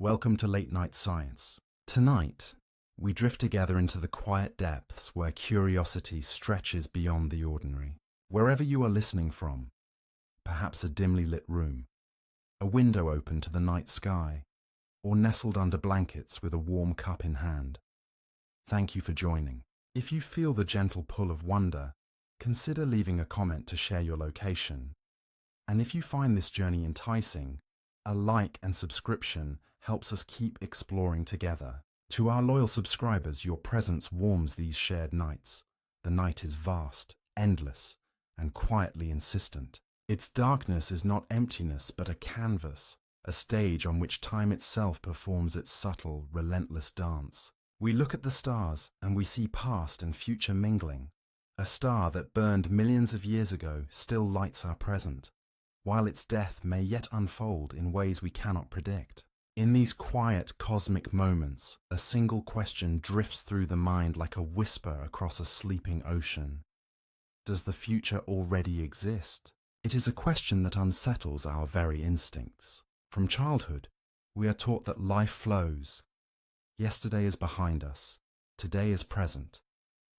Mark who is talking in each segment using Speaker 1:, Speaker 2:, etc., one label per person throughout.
Speaker 1: Welcome to Late Night Science. Tonight, we drift together into the quiet depths where curiosity stretches beyond the ordinary. Wherever you are listening from, perhaps a dimly lit room, a window open to the night sky, or nestled under blankets with a warm cup in hand, thank you for joining. If you feel the gentle pull of wonder, consider leaving a comment to share your location. And if you find this journey enticing, a like and subscription helps us keep exploring together. To our loyal subscribers, your presence warms these shared nights. The night is vast, endless, and quietly insistent. Its darkness is not emptiness but a canvas, a stage on which time itself performs its subtle, relentless dance. We look at the stars and we see past and future mingling. A star that burned millions of years ago still lights our present, while its death may yet unfold in ways we cannot predict. In these quiet cosmic moments, a single question drifts through the mind like a whisper across a sleeping ocean. Does the future already exist? It is a question that unsettles our very instincts. From childhood, we are taught that life flows. Yesterday is behind us, today is present,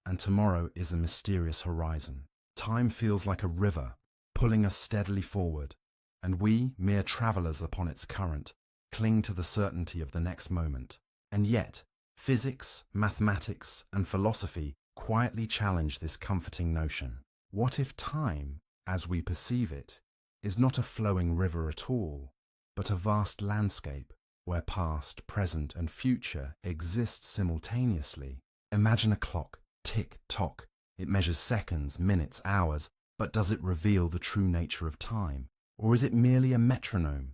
Speaker 1: and tomorrow is a mysterious horizon. Time feels like a river, pulling us steadily forward, and we, mere travelers upon its current, cling to the certainty of the next moment. And yet, physics, mathematics, and philosophy quietly challenge this comforting notion. What if time, as we perceive it, is not a flowing river at all, but a vast landscape where past, present, and future exist simultaneously? Imagine a clock, tick-tock. It measures seconds, minutes, hours, but does it reveal the true nature of time? Or is it merely a metronome,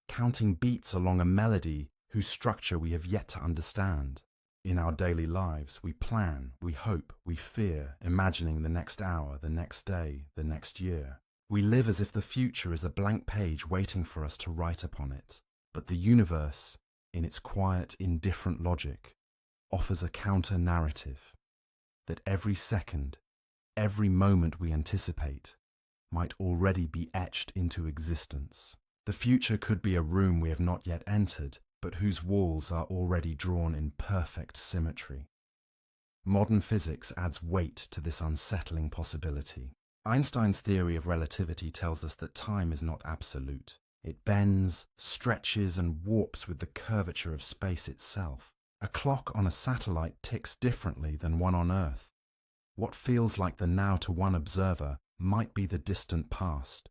Speaker 1: counting beats along a melody whose structure we have yet to understand? In our daily lives, we plan, we hope, we fear, imagining the next hour, the next day, the next year. We live as if the future is a blank page waiting for us to write upon it. But the universe, in its quiet, indifferent logic, offers a counter-narrative that every second, every moment we anticipate might already be etched into existence. The future could be a room we have not yet entered, but whose walls are already drawn in perfect symmetry. Modern physics adds weight to this unsettling possibility. Einstein's theory of relativity tells us that time is not absolute. It bends, stretches, and warps with the curvature of space itself. A clock on a satellite ticks differently than one on Earth. What feels like the now to one observer might be the distant past,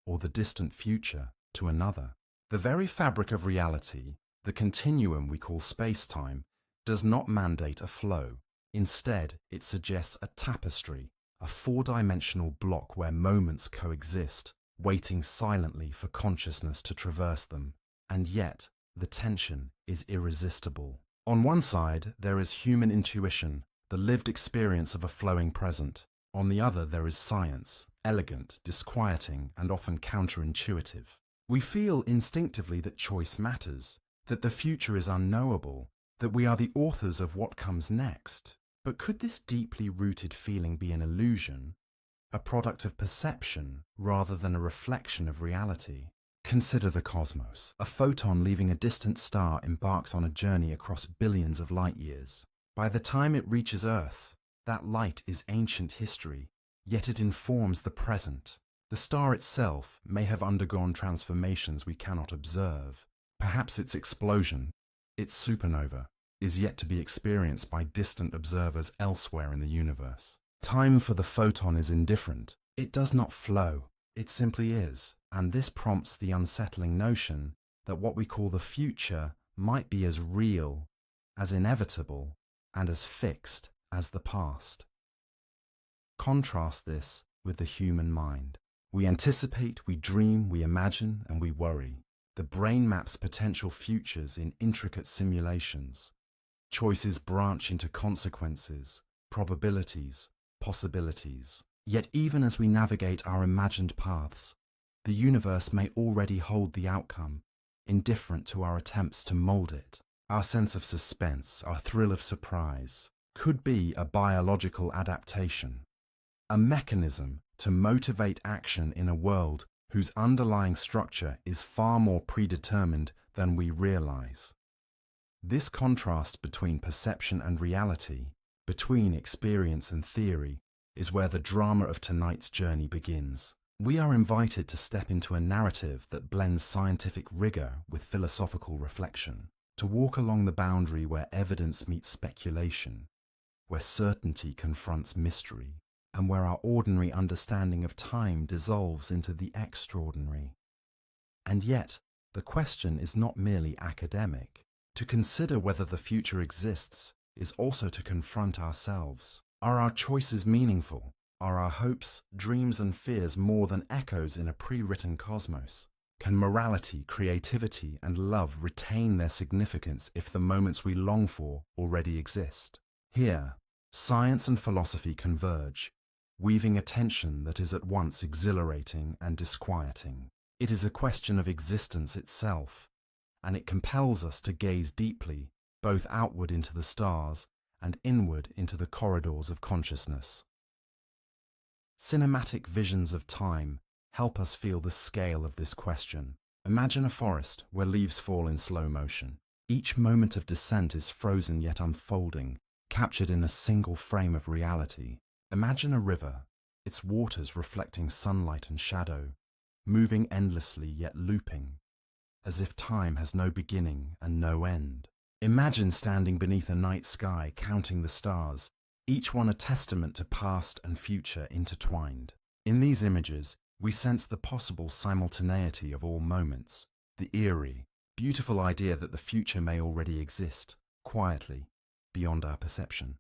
Speaker 1: or the distant future to another. The very fabric of reality, the continuum we call space-time, does not mandate a flow. Instead, it suggests a tapestry, a four-dimensional block where moments coexist, waiting silently for consciousness to traverse them. And yet, the tension is irresistible. On one side, there is human intuition, the lived experience of a flowing present. On the other, there is science, elegant, disquieting, and often counterintuitive. We feel instinctively that choice matters, that the future is unknowable, that we are the authors of what comes next. But could this deeply rooted feeling be an illusion, a product of perception rather than a reflection of reality? Consider the cosmos. A photon leaving a distant star embarks on a journey across billions of light years. By the time it reaches Earth, that light is ancient history, yet it informs the present. The star itself may have undergone transformations we cannot observe. Perhaps its explosion, its supernova, is yet to be experienced by distant observers elsewhere in the universe. Time for the photon is indifferent. It does not flow. It simply is. And this prompts the unsettling notion that what we call the future might be as real, as inevitable, and as fixed as the past. Contrast this with the human mind. We anticipate, we dream, we imagine, and we worry. The brain maps potential futures in intricate simulations. Choices branch into consequences, probabilities, possibilities. Yet even as we navigate our imagined paths, the universe may already hold the outcome, indifferent to our attempts to mold it. Our sense of suspense, our thrill of surprise, could be a biological adaptation, a mechanism to motivate action in a world whose underlying structure is far more predetermined than than we realize. This contrast between perception and reality, between experience and theory, is where the drama of tonight's journey begins. We are invited to step into a narrative that blends scientific rigor with philosophical reflection, to walk along the boundary where evidence meets speculation, where certainty confronts mystery, and where our ordinary understanding of time dissolves into the extraordinary. And yet, the question is not merely academic. To consider whether the future exists is also to confront ourselves. Are our choices meaningful? Are our hopes, dreams, and fears more than echoes in a pre-written cosmos? Can morality, creativity, and love retain their significance if the moments we long for already exist? Here, science and philosophy converge, weaving a tension that is at once exhilarating and disquieting. It is a question of existence itself, and it compels us to gaze deeply, both outward into the stars and inward into the corridors of consciousness. Cinematic visions of time help us feel the scale of this question. Imagine a forest where leaves fall in slow motion. Each moment of descent is frozen yet unfolding, captured in a single frame of reality. Imagine a river, its waters reflecting sunlight and shadow, moving endlessly yet looping, as if time has no beginning and no end. Imagine standing beneath a night sky counting the stars, each one a testament to past and future intertwined. In these images, we sense the possible simultaneity of all moments, the eerie, beautiful idea that the future may already exist, quietly, beyond our perception.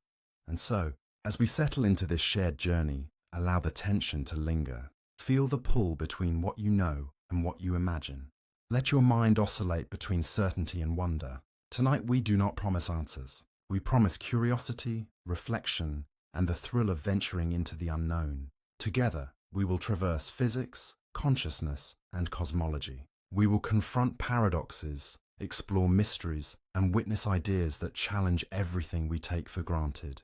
Speaker 1: And so, as we settle into this shared journey, allow the tension to linger. Feel the pull between what you know and what you imagine. Let your mind oscillate between certainty and wonder. Tonight we do not promise answers. We promise curiosity, reflection, and the thrill of venturing into the unknown. Together, we will traverse physics, consciousness, and cosmology. We will confront paradoxes, explore mysteries, and witness ideas that challenge everything we take for granted.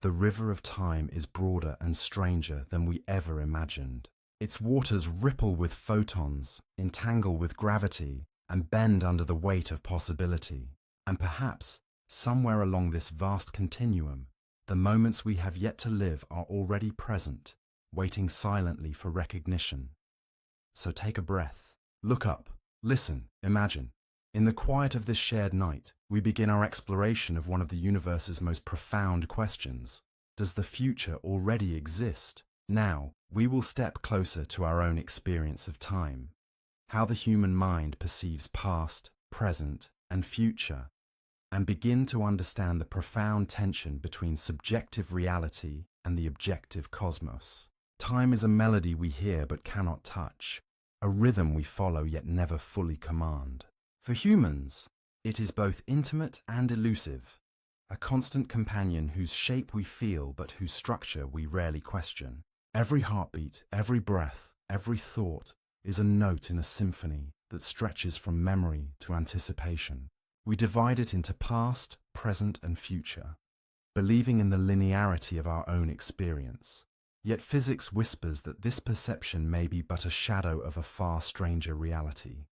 Speaker 1: The river of time is broader and stranger than we ever imagined. Its waters ripple with photons, entangle with gravity, and bend under the weight of possibility. And perhaps, somewhere along this vast continuum, the moments we have yet to live are already present, waiting silently for recognition. So take a breath, look up, listen, imagine. In the quiet of this shared night, we begin our exploration of one of the universe's most profound questions. Does the future already exist? Now, we will step closer to our own experience of time, how the human mind perceives past, present, and future, and begin to understand the profound tension between subjective reality and the objective cosmos. Time is a melody we hear but cannot touch, a rhythm we follow yet never fully command. For humans, it is both intimate and elusive, a constant companion whose shape we feel but whose structure we rarely question. Every heartbeat, every breath, every thought is a note in a symphony that stretches from memory to anticipation. We divide it into past, present, and future, believing in the linearity of our own experience. Yet physics whispers that this perception may be but a shadow of a far stranger reality.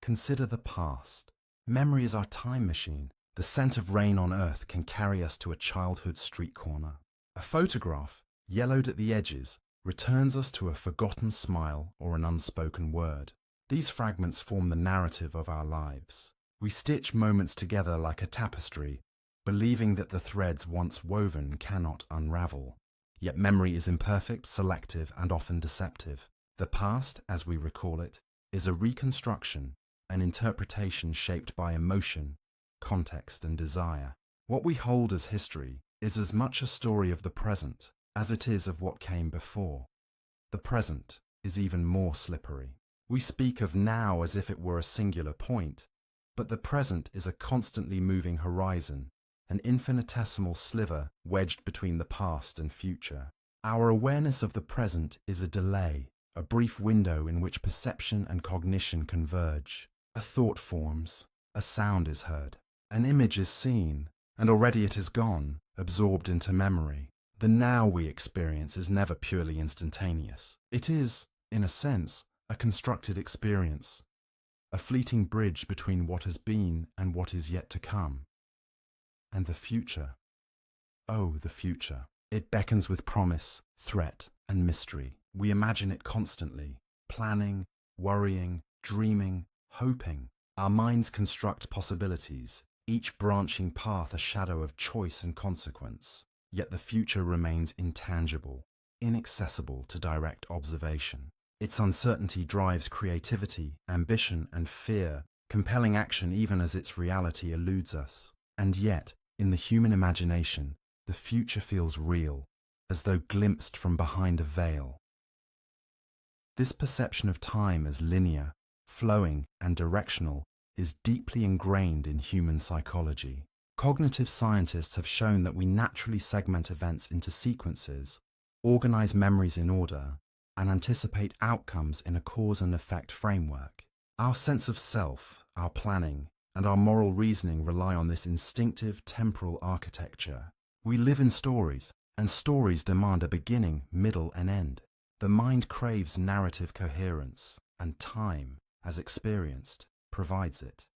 Speaker 1: Consider the past. Memory is our time machine. The scent of rain on earth can carry us to a childhood street corner. A photograph, yellowed at the edges, returns us to a forgotten smile or an unspoken word. These fragments form the narrative of our lives. We stitch moments together like a tapestry, believing that the threads once woven cannot unravel. Yet memory is imperfect, selective, and often deceptive. The past, as we recall it, is a reconstruction, an interpretation shaped by emotion, context, and desire. What we hold as history is as much a story of the present as it is of what came before. The present is even more slippery. We speak of now as if it were a singular point, but the present is a constantly moving horizon, an infinitesimal sliver wedged between the past and future. Our awareness of the present is a delay, a brief window in which perception and cognition converge. A thought forms, a sound is heard, an image is seen, and already it is gone, absorbed into memory. The now we experience is never purely instantaneous. It is, in a sense, a constructed experience, a fleeting bridge between what has been and what is yet to come. And the future. Oh, the future. It beckons with promise, threat, and mystery. We imagine it constantly, planning, worrying, dreaming, hoping. Our minds construct possibilities, each branching path a shadow of choice and consequence. Yet the future remains intangible, inaccessible to direct observation. Its uncertainty drives creativity, ambition, and fear, compelling action even as its reality eludes us. And yet, in the human imagination, the future feels real, as though glimpsed from behind a veil. This perception of time as linear, flowing, and directional is deeply ingrained in human psychology. Cognitive scientists have shown that we naturally segment events into sequences, organize memories in order, and anticipate outcomes in a cause and effect framework. Our sense of self, our planning, and our moral reasoning rely on this instinctive temporal architecture. We live in stories, and stories demand a beginning, middle, and end. The mind craves narrative coherence, and time, as experienced, provides it.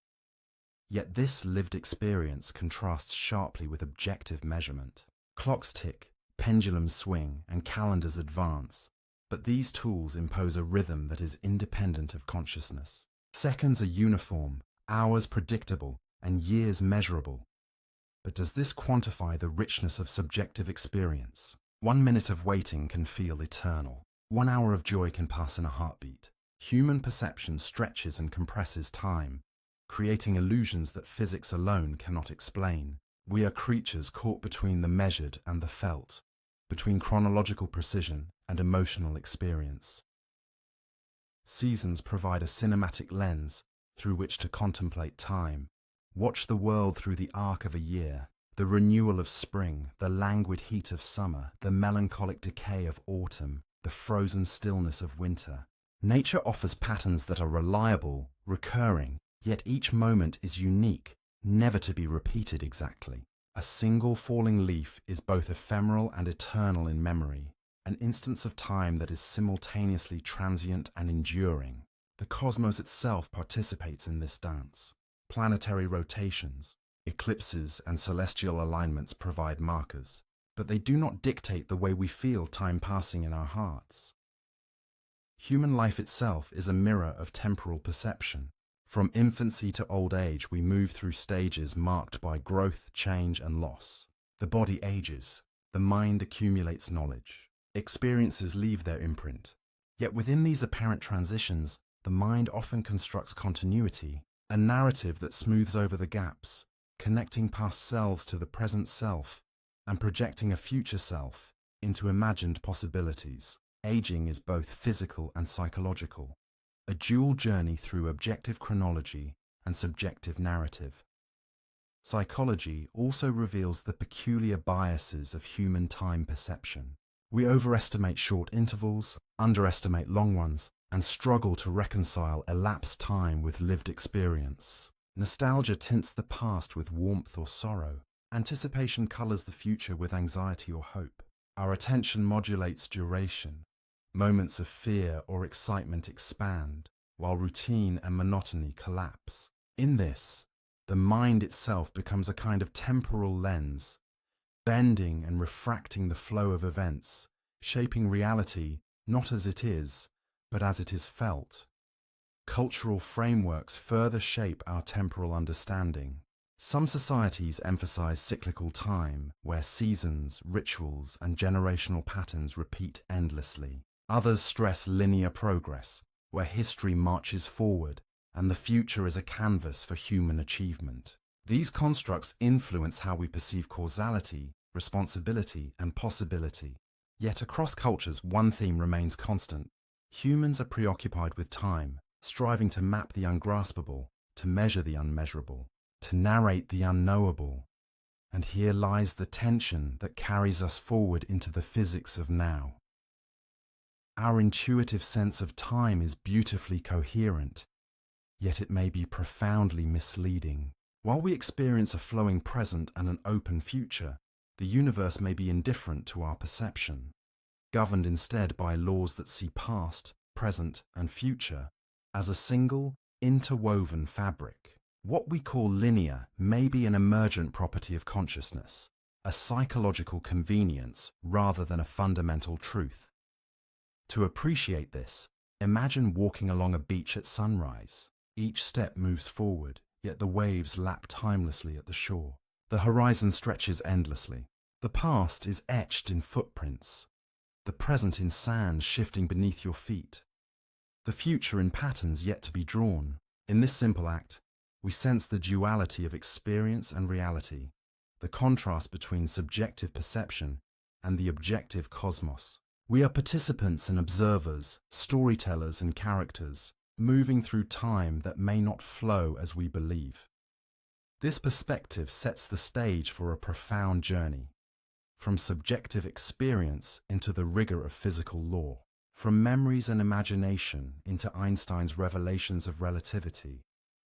Speaker 1: Yet this lived experience contrasts sharply with objective measurement. Clocks tick, pendulums swing, and calendars advance, but these tools impose a rhythm that is independent of consciousness. Seconds are uniform, hours predictable, and years measurable. But does this quantify the richness of subjective experience? 1 minute of waiting can feel eternal. 1 hour of joy can pass in a heartbeat. Human perception stretches and compresses time, creating illusions that physics alone cannot explain. We are creatures caught between the measured and the felt, between chronological precision and emotional experience. Seasons provide a cinematic lens through which to contemplate time. Watch the world through the arc of a year, the renewal of spring, the languid heat of summer, the melancholic decay of autumn, the frozen stillness of winter. Nature offers patterns that are reliable, recurring, yet each moment is unique, never to be repeated exactly. A single falling leaf is both ephemeral and eternal in memory, an instance of time that is simultaneously transient and enduring. The cosmos itself participates in this dance. Planetary rotations, eclipses, and celestial alignments provide markers, but they do not dictate the way we feel time passing in our hearts. Human life itself is a mirror of temporal perception. From infancy to old age, we move through stages marked by growth, change, and loss. The body ages, the mind accumulates knowledge. Experiences leave their imprint. Yet within these apparent transitions, the mind often constructs continuity, a narrative that smooths over the gaps, connecting past selves to the present self and projecting a future self into imagined possibilities. Aging is both physical and psychological, a dual journey through objective chronology and subjective narrative. Psychology also reveals the peculiar biases of human time perception. We overestimate short intervals, underestimate long ones, and struggle to reconcile elapsed time with lived experience. Nostalgia tints the past with warmth or sorrow. Anticipation colors the future with anxiety or hope. Our attention modulates duration. Moments of fear or excitement expand, while routine and monotony collapse. In this, the mind itself becomes a kind of temporal lens, bending and refracting the flow of events, shaping reality not as it is, but as it is felt. Cultural frameworks further shape our temporal understanding. Some societies emphasize cyclical time, where seasons, rituals, and generational patterns repeat endlessly. Others stress linear progress, where history marches forward and the future is a canvas for human achievement. These constructs influence how we perceive causality, responsibility, and possibility. Yet across cultures, one theme remains constant. Humans are preoccupied with time, striving to map the ungraspable, to measure the unmeasurable, to narrate the unknowable. And here lies the tension that carries us forward into the physics of now. Our intuitive sense of time is beautifully coherent, yet it may be profoundly misleading. While we experience a flowing present and an open future, the universe may be indifferent to our perception, governed instead by laws that see past, present, and future as a single, interwoven fabric. What we call linear may be an emergent property of consciousness, a psychological convenience rather than a fundamental truth. To appreciate this, imagine walking along a beach at sunrise. Each step moves forward, yet the waves lap timelessly at the shore. The horizon stretches endlessly. The past is etched in footprints, the present in sand shifting beneath your feet, the future in patterns yet to be drawn. In this simple act, we sense the duality of experience and reality, the contrast between subjective perception and the objective cosmos. We are participants and observers, storytellers and characters, moving through time that may not flow as we believe. This perspective sets the stage for a profound journey, from subjective experience into the rigor of physical law, from memories and imagination into Einstein's revelations of relativity,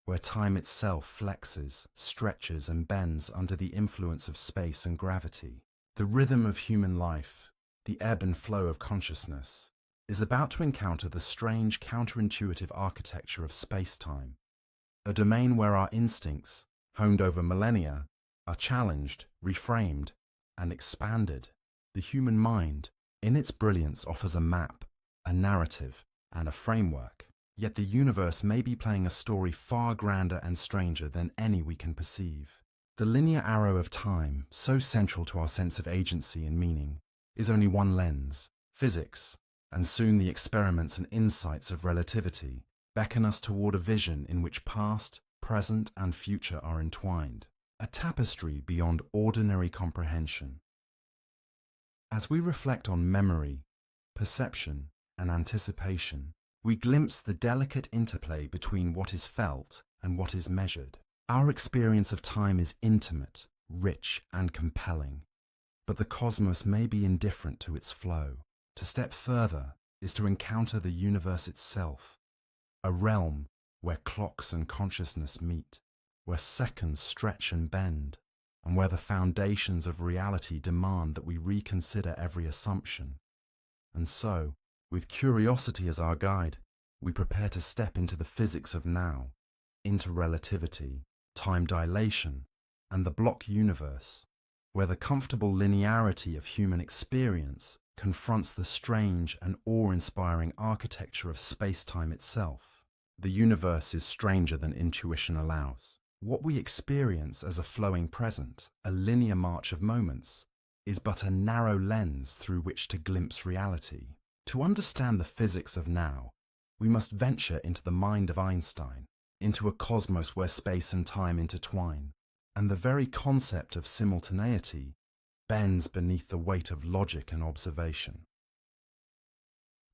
Speaker 1: where time itself flexes, stretches, and bends under the influence of space and gravity. The rhythm of human life, the ebb and flow of consciousness, is about to encounter the strange counterintuitive architecture of space-time, a domain where our instincts, honed over millennia, are challenged, reframed, and expanded. The human mind, in its brilliance, offers a map, a narrative, and a framework. Yet the universe may be playing a story far grander and stranger than any we can perceive. The linear arrow of time, so central to our sense of agency and meaning, is only one lens. Physics, and soon the experiments and insights of relativity, beckon us toward a vision in which past, present, and future are entwined, a tapestry beyond ordinary comprehension. As we reflect on memory, perception, and anticipation, we glimpse the delicate interplay between what is felt and what is measured. Our experience of time is intimate, rich, and compelling, but the cosmos may be indifferent to its flow. To step further is to encounter the universe itself, a realm where clocks and consciousness meet, where seconds stretch and bend, and where the foundations of reality demand that we reconsider every assumption. And so, with curiosity as our guide, we prepare to step into the physics of now, into relativity, time dilation, and the block universe, where the comfortable linearity of human experience confronts the strange and awe-inspiring architecture of space-time itself. The universe is stranger than intuition allows. What we experience as a flowing present, a linear march of moments, is but a narrow lens through which to glimpse reality. To understand the physics of now, we must venture into the mind of Einstein, into a cosmos where space and time intertwine, and the very concept of simultaneity bends beneath the weight of logic and observation.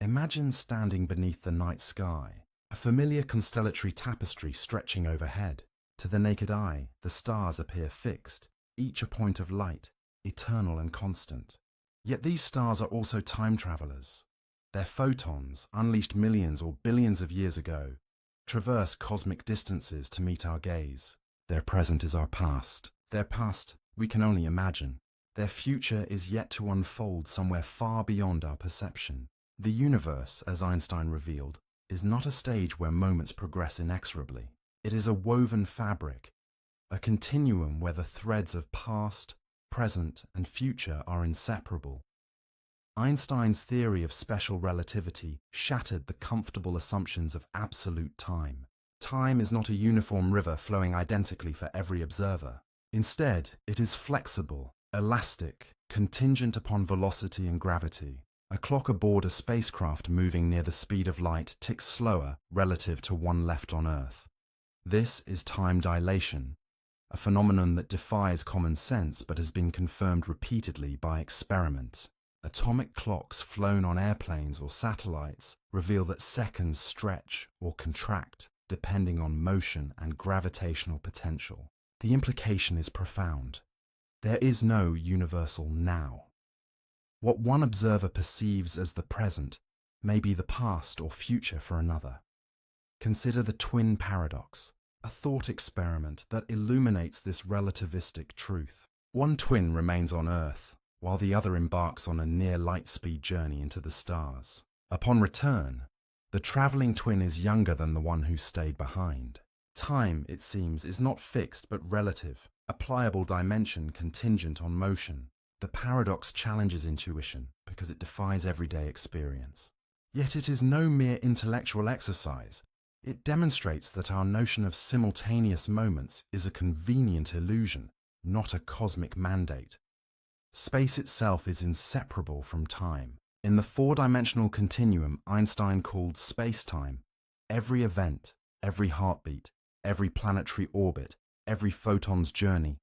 Speaker 1: Imagine standing beneath the night sky, a familiar constellatory tapestry stretching overhead. To the naked eye, the stars appear fixed, each a point of light, eternal and constant. Yet these stars are also time travelers. Their photons, unleashed millions or billions of years ago, traverse cosmic distances to meet our gaze. Their present is our past. Their past we can only imagine. Their future is yet to unfold somewhere far beyond our perception. The universe, as Einstein revealed, is not a stage where moments progress inexorably. It is a woven fabric, a continuum where the threads of past, present, and future are inseparable. Einstein's theory of special relativity shattered the comfortable assumptions of absolute time. Time is not a uniform river flowing identically for every observer. Instead, it is flexible, elastic, contingent upon velocity and gravity. A clock aboard a spacecraft moving near the speed of light ticks slower relative to one left on Earth. This is time dilation, a phenomenon that defies common sense but has been confirmed repeatedly by experiment. Atomic clocks flown on airplanes or satellites reveal that seconds stretch or contract depending on motion and gravitational potential. The implication is profound. There is no universal now. What one observer perceives as the present may be the past or future for another. Consider the twin paradox, a thought experiment that illuminates this relativistic truth. One twin remains on Earth, while the other embarks on a near light-speed journey into the stars. Upon return, The traveling twin is younger than the one who stayed behind. Time, it seems, is not fixed but relative, a pliable dimension contingent on motion. The paradox challenges intuition because it defies everyday experience. Yet it is no mere intellectual exercise. It demonstrates that our notion of simultaneous moments is a convenient illusion, not a cosmic mandate. Space itself is inseparable from time. In the four-dimensional continuum Einstein called space-time, every event, every heartbeat, every planetary orbit, every photon's journey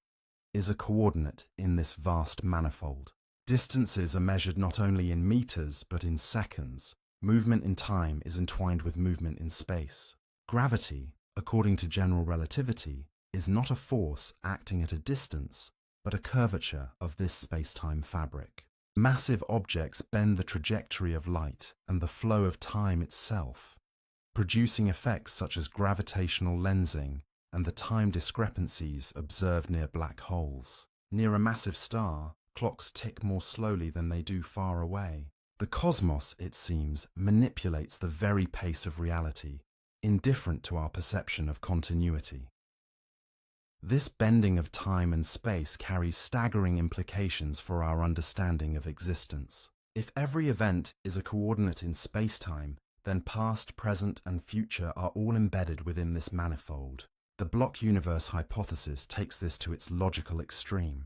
Speaker 1: is a coordinate in this vast manifold. Distances are measured not only in meters but in seconds. Movement in time is entwined with movement in space. Gravity, according to general relativity, is not a force acting at a distance, but a curvature of this space-time fabric. Massive objects bend the trajectory of light and the flow of time itself, producing effects such as gravitational lensing and the time discrepancies observed near black holes. Near a massive star, clocks tick more slowly than they do far away. The cosmos, it seems, manipulates the very pace of reality, indifferent to our perception of continuity. This bending of time and space carries staggering implications for our understanding of existence. If every event is a coordinate in space-time, then past, present, and future are all embedded within this manifold. The block universe hypothesis takes this to its logical extreme.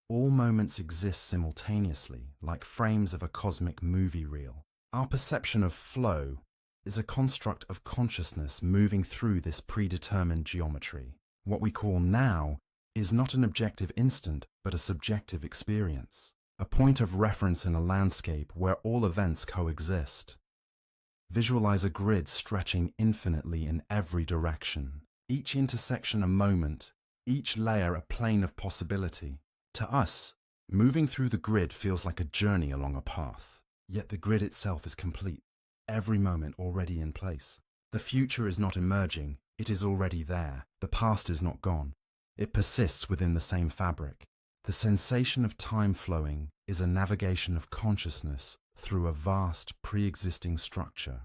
Speaker 1: All moments exist simultaneously, like frames of a cosmic movie reel. Our perception of flow is a construct of consciousness moving through this predetermined geometry. What we call now is not an objective instant, but a subjective experience, a point of reference in a landscape where all events coexist. Visualize a grid stretching infinitely in every direction, each intersection a moment, each layer a plane of possibility. To us, moving through the grid feels like a journey along a path, yet the grid itself is complete, every moment already in place. The future is not emerging, it is already there. The past is not gone. It persists within the same fabric. The sensation of time flowing is a navigation of consciousness through a vast pre-existing structure.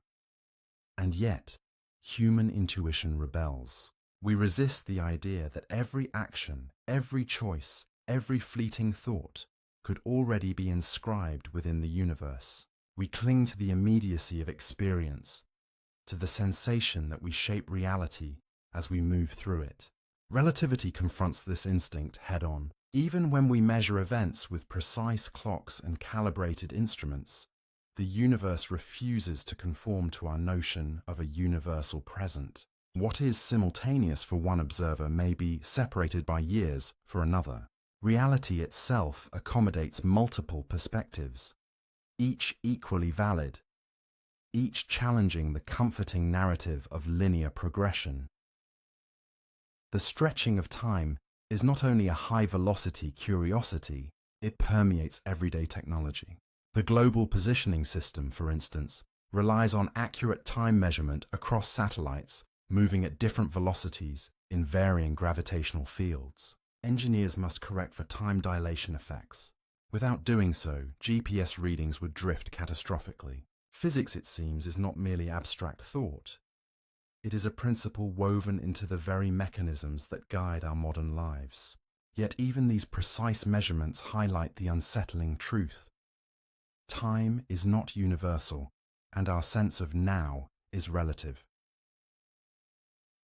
Speaker 1: And yet, human intuition rebels. We resist the idea that every action, every choice, every fleeting thought could already be inscribed within the universe. We cling to the immediacy of experience, to the sensation that we shape reality as we move through it. Relativity confronts this instinct head-on. Even when we measure events with precise clocks and calibrated instruments, the universe refuses to conform to our notion of a universal present. What is simultaneous for one observer may be separated by years for another. Reality itself accommodates multiple perspectives, each equally valid, each challenging the comforting narrative of linear progression. The stretching of time is not only a high-velocity curiosity, it permeates everyday technology. The global positioning system, for instance, relies on accurate time measurement across satellites moving at different velocities in varying gravitational fields. Engineers must correct for time dilation effects. Without doing so, GPS readings would drift catastrophically. Physics, it seems, is not merely abstract thought. It is a principle woven into the very mechanisms that guide our modern lives. Yet even these precise measurements highlight the unsettling truth. Time is not universal, and our sense of now is relative.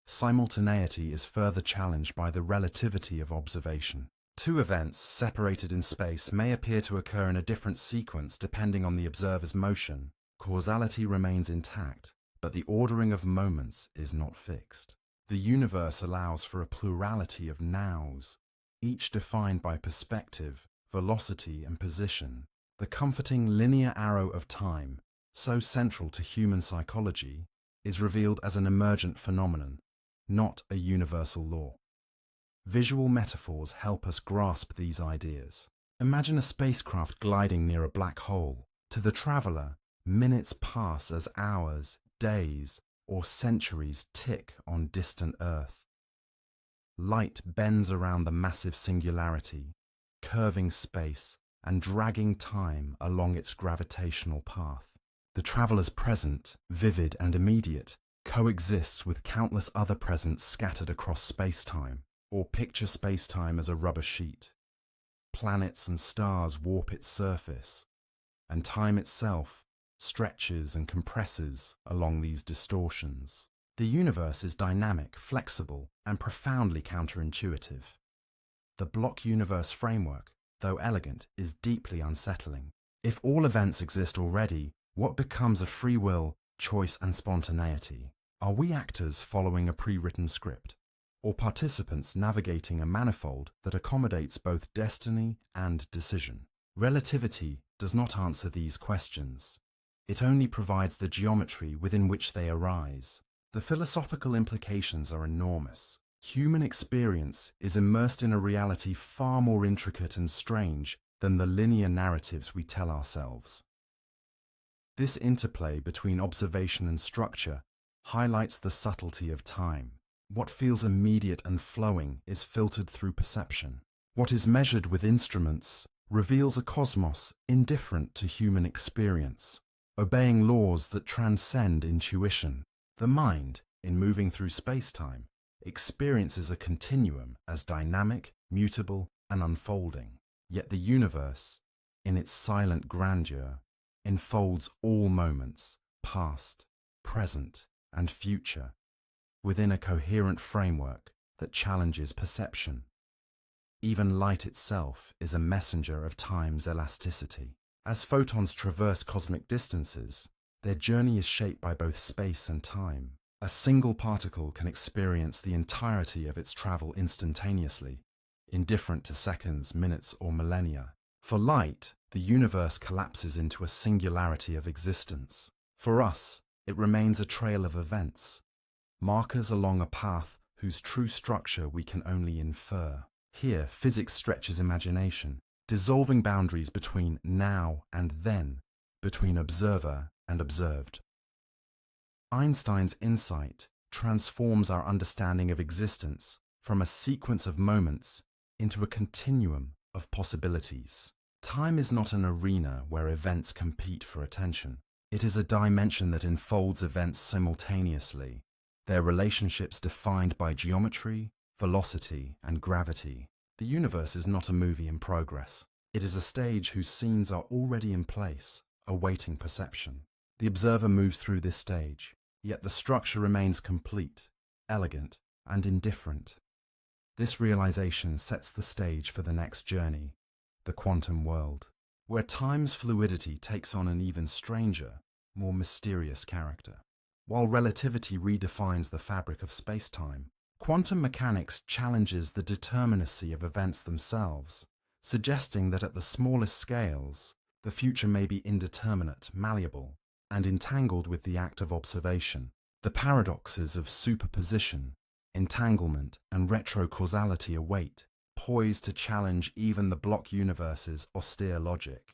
Speaker 1: Simultaneity is further challenged by the relativity of observation. Two events separated in space may appear to occur in a different sequence depending on the observer's motion. Causality remains intact, but the ordering of moments is not fixed. The universe allows for a plurality of nows, each defined by perspective, velocity, and position. The comforting linear arrow of time, so central to human psychology, is revealed as an emergent phenomenon, not a universal law. Visual metaphors help us grasp these ideas. Imagine a spacecraft gliding near a black hole. To the traveler, minutes pass as hours, days, or centuries tick on distant Earth. Light bends around the massive singularity, curving space and dragging time along its gravitational path. The traveler's present, vivid and immediate, coexists with countless other presents scattered across space-time, or picture space-time as a rubber sheet. Planets and stars warp its surface, and time itself stretches and compresses along these distortions. The universe is dynamic, flexible, and profoundly counterintuitive. The block universe framework, though elegant, is deeply unsettling. If all events exist already, what becomes of free will, choice, and spontaneity? Are we actors following a pre-written script, or participants navigating a manifold that accommodates both destiny and decision? Relativity does not answer these questions. It only provides the geometry within which they arise. The philosophical implications are enormous. Human experience is immersed in a reality far more intricate and strange than the linear narratives we tell ourselves. This interplay between observation and structure highlights the subtlety of time. What feels immediate and flowing is filtered through perception. What is measured with instruments reveals a cosmos indifferent to human experience, obeying laws that transcend intuition. The mind, in moving through space-time, experiences a continuum as dynamic, mutable, and unfolding. Yet the universe, in its silent grandeur, enfolds all moments, past, present, and future, within a coherent framework that challenges perception. Even light itself is a messenger of time's elasticity. As photons traverse cosmic distances, their journey is shaped by both space and time. A single particle can experience the entirety of its travel instantaneously, indifferent to seconds, minutes, or millennia. For light, the universe collapses into a singularity of existence. For us, it remains a trail of events, markers along a path whose true structure we can only infer. Here, physics stretches imagination, dissolving boundaries between now and then, between observer and observed. Einstein's insight transforms our understanding of existence from a sequence of moments into a continuum of possibilities. Time is not an arena where events compete for attention. It is a dimension that enfolds events simultaneously, their relationships defined by geometry, velocity, and gravity. The universe is not a movie in progress. It is a stage whose scenes are already in place, awaiting perception. The observer moves through this stage, yet the structure remains complete, elegant, and indifferent. This realization sets the stage for the next journey, the quantum world, where time's fluidity takes on an even stranger, more mysterious character. While relativity redefines the fabric of space-time, quantum mechanics challenges the determinacy of events themselves, suggesting that at the smallest scales, the future may be indeterminate, malleable, and entangled with the act of observation. The paradoxes of superposition, entanglement, and retrocausality await, poised to challenge even the block universe's austere logic.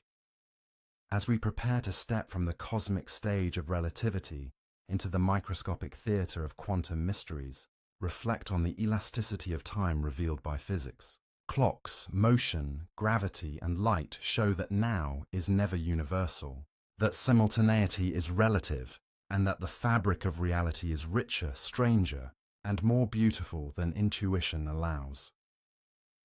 Speaker 1: As we prepare to step from the cosmic stage of relativity into the microscopic theatre of quantum mysteries, reflect on the elasticity of time revealed by physics. Clocks, motion, gravity, and light show that now is never universal, that simultaneity is relative, and that the fabric of reality is richer, stranger, and more beautiful than intuition allows.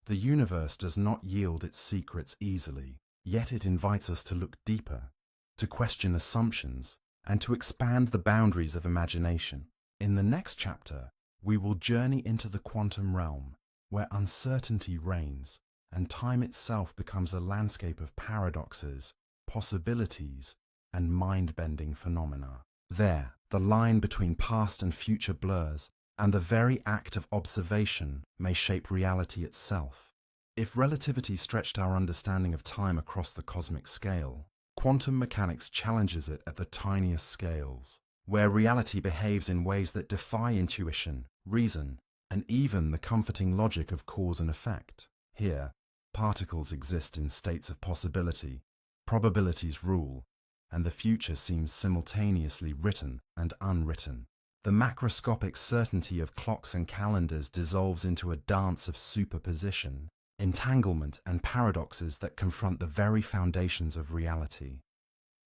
Speaker 1: The universe does not yield its secrets easily, yet it invites us to look deeper, to question assumptions, and to expand the boundaries of imagination. In the next chapter, we will journey into the quantum realm, where uncertainty reigns and time itself becomes a landscape of paradoxes, possibilities, and mind-bending phenomena. There, the line between past and future blurs, and the very act of observation may shape reality itself. If relativity stretched our understanding of time across the cosmic scale, quantum mechanics challenges it at the tiniest scales, where reality behaves in ways that defy intuition, reason, and even the comforting logic of cause and effect. Here, particles exist in states of possibility, probabilities rule, and the future seems simultaneously written and unwritten. The macroscopic certainty of clocks and calendars dissolves into a dance of superposition, entanglement, and paradoxes that confront the very foundations of reality.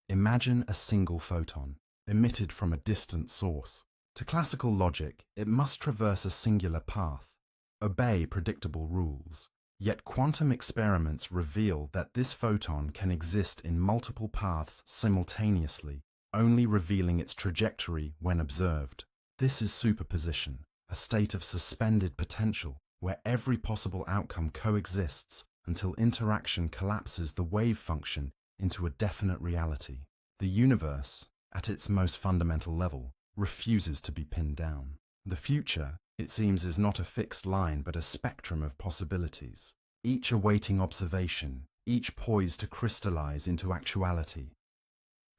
Speaker 1: Imagine a single photon, emitted from a distant source. To classical logic, it must traverse a singular path, obey predictable rules. Yet quantum experiments reveal that this photon can exist in multiple paths simultaneously, only revealing its trajectory when observed. This is superposition, a state of suspended potential where every possible outcome coexists until interaction collapses the wave function into a definite reality. The universe, at its most fundamental level, refuses to be pinned down. The future, it seems, is not a fixed line but a spectrum of possibilities, each awaiting observation, each poised to crystallize into actuality.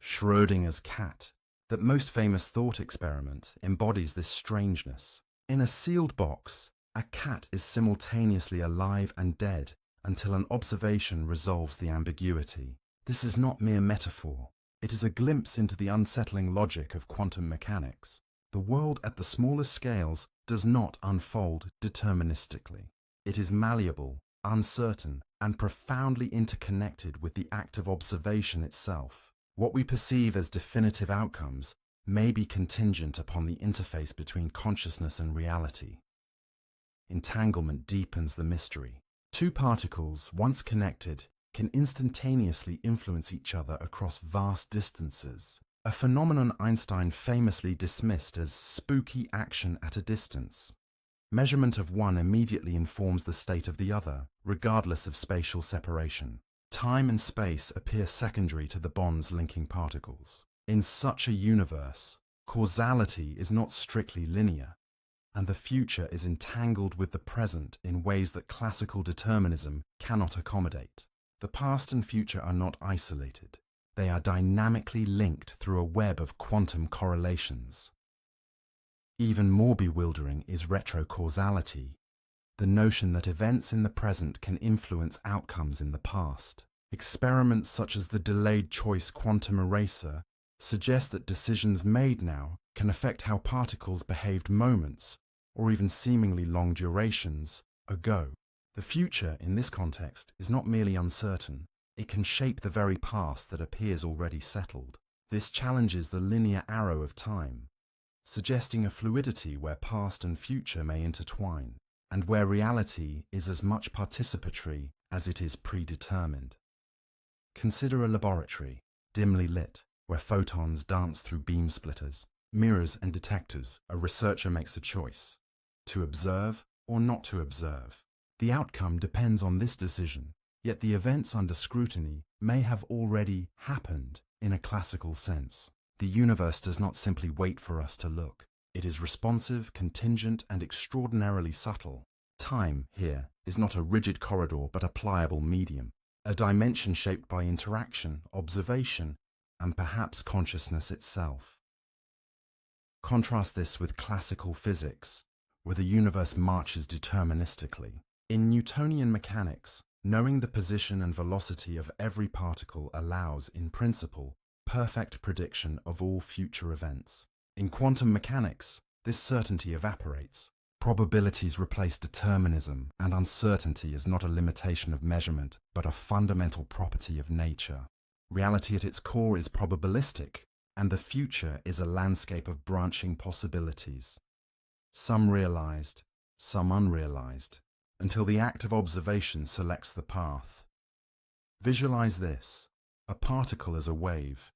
Speaker 1: Schrödinger's cat, that most famous thought experiment, embodies this strangeness. In a sealed box, a cat is simultaneously alive and dead until an observation resolves the ambiguity. This is not mere metaphor. It is a glimpse into the unsettling logic of quantum mechanics. The world at the smallest scales does not unfold deterministically. It is malleable, uncertain, and profoundly interconnected with the act of observation itself. What we perceive as definitive outcomes may be contingent upon the interface between consciousness and reality. Entanglement deepens the mystery. Two particles, once connected, can instantaneously influence each other across vast distances, a phenomenon Einstein famously dismissed as spooky action at a distance. Measurement of one immediately informs the state of the other, regardless of spatial separation. Time and space appear secondary to the bonds linking particles. In such a universe, causality is not strictly linear, and the future is entangled with the present in ways that classical determinism cannot accommodate. The past and future are not isolated. They are dynamically linked through a web of quantum correlations. Even more bewildering is retrocausality, the notion that events in the present can influence outcomes in the past. Experiments such as the delayed choice quantum eraser suggest that decisions made now can affect how particles behaved moments, or even seemingly long durations, ago. The future, in this context, is not merely uncertain. It can shape the very past that appears already settled. This challenges the linear arrow of time, suggesting a fluidity where past and future may intertwine, and where reality is as much participatory as it is predetermined. Consider a laboratory, dimly lit, where photons dance through beam splitters, mirrors and detectors. A researcher makes a choice: to observe or not to observe. The outcome depends on this decision, yet the events under scrutiny may have already happened in a classical sense. The universe does not simply wait for us to look. It is responsive, contingent, and extraordinarily subtle. Time, here, is not a rigid corridor but a pliable medium, a dimension shaped by interaction, observation, and perhaps consciousness itself. Contrast this with classical physics, where the universe marches deterministically. In Newtonian mechanics, knowing the position and velocity of every particle allows, in principle, perfect prediction of all future events. In quantum mechanics, this certainty evaporates. Probabilities replace determinism, and uncertainty is not a limitation of measurement, but a fundamental property of nature. Reality at its core is probabilistic, and the future is a landscape of branching possibilities. Some realized, some unrealized, until the act of observation selects the path. Visualize this: a particle as a wave,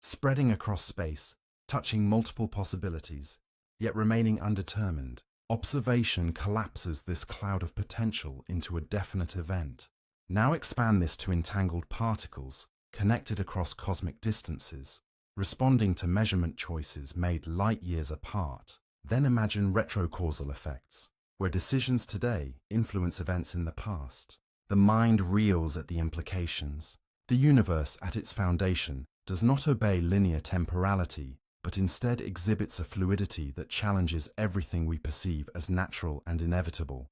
Speaker 1: spreading across space, touching multiple possibilities, yet remaining undetermined. Observation collapses this cloud of potential into a definite event. Now expand this to entangled particles, connected across cosmic distances, responding to measurement choices made light years apart. Then imagine retrocausal effects, where decisions today influence events in the past. The mind reels at the implications. The universe, at its foundation, does not obey linear temporality, but instead exhibits a fluidity that challenges everything we perceive as natural and inevitable.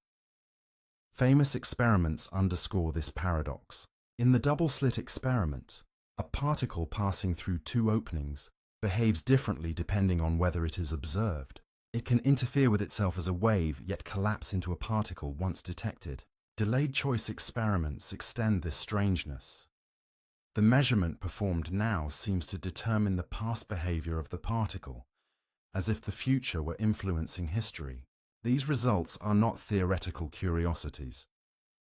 Speaker 1: Famous experiments underscore this paradox. In the double-slit experiment, a particle passing through two openings behaves differently depending on whether it is observed. It can interfere with itself as a wave, yet collapse into a particle once detected. Delayed choice experiments extend this strangeness. The measurement performed now seems to determine the past behavior of the particle, as if the future were influencing history. These results are not theoretical curiosities.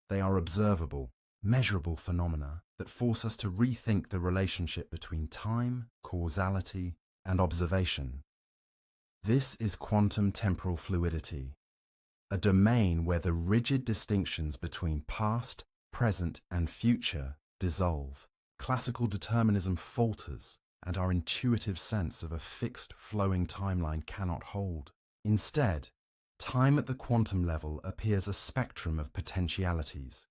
Speaker 1: They are observable, measurable phenomena that force us to rethink the relationship between time, causality, and observation. This is quantum temporal fluidity, a domain where the rigid distinctions between past, present, and future dissolve. Classical determinism falters, and our intuitive sense of a fixed, flowing timeline cannot hold. Instead, time at the quantum level appears a spectrum of potentialities,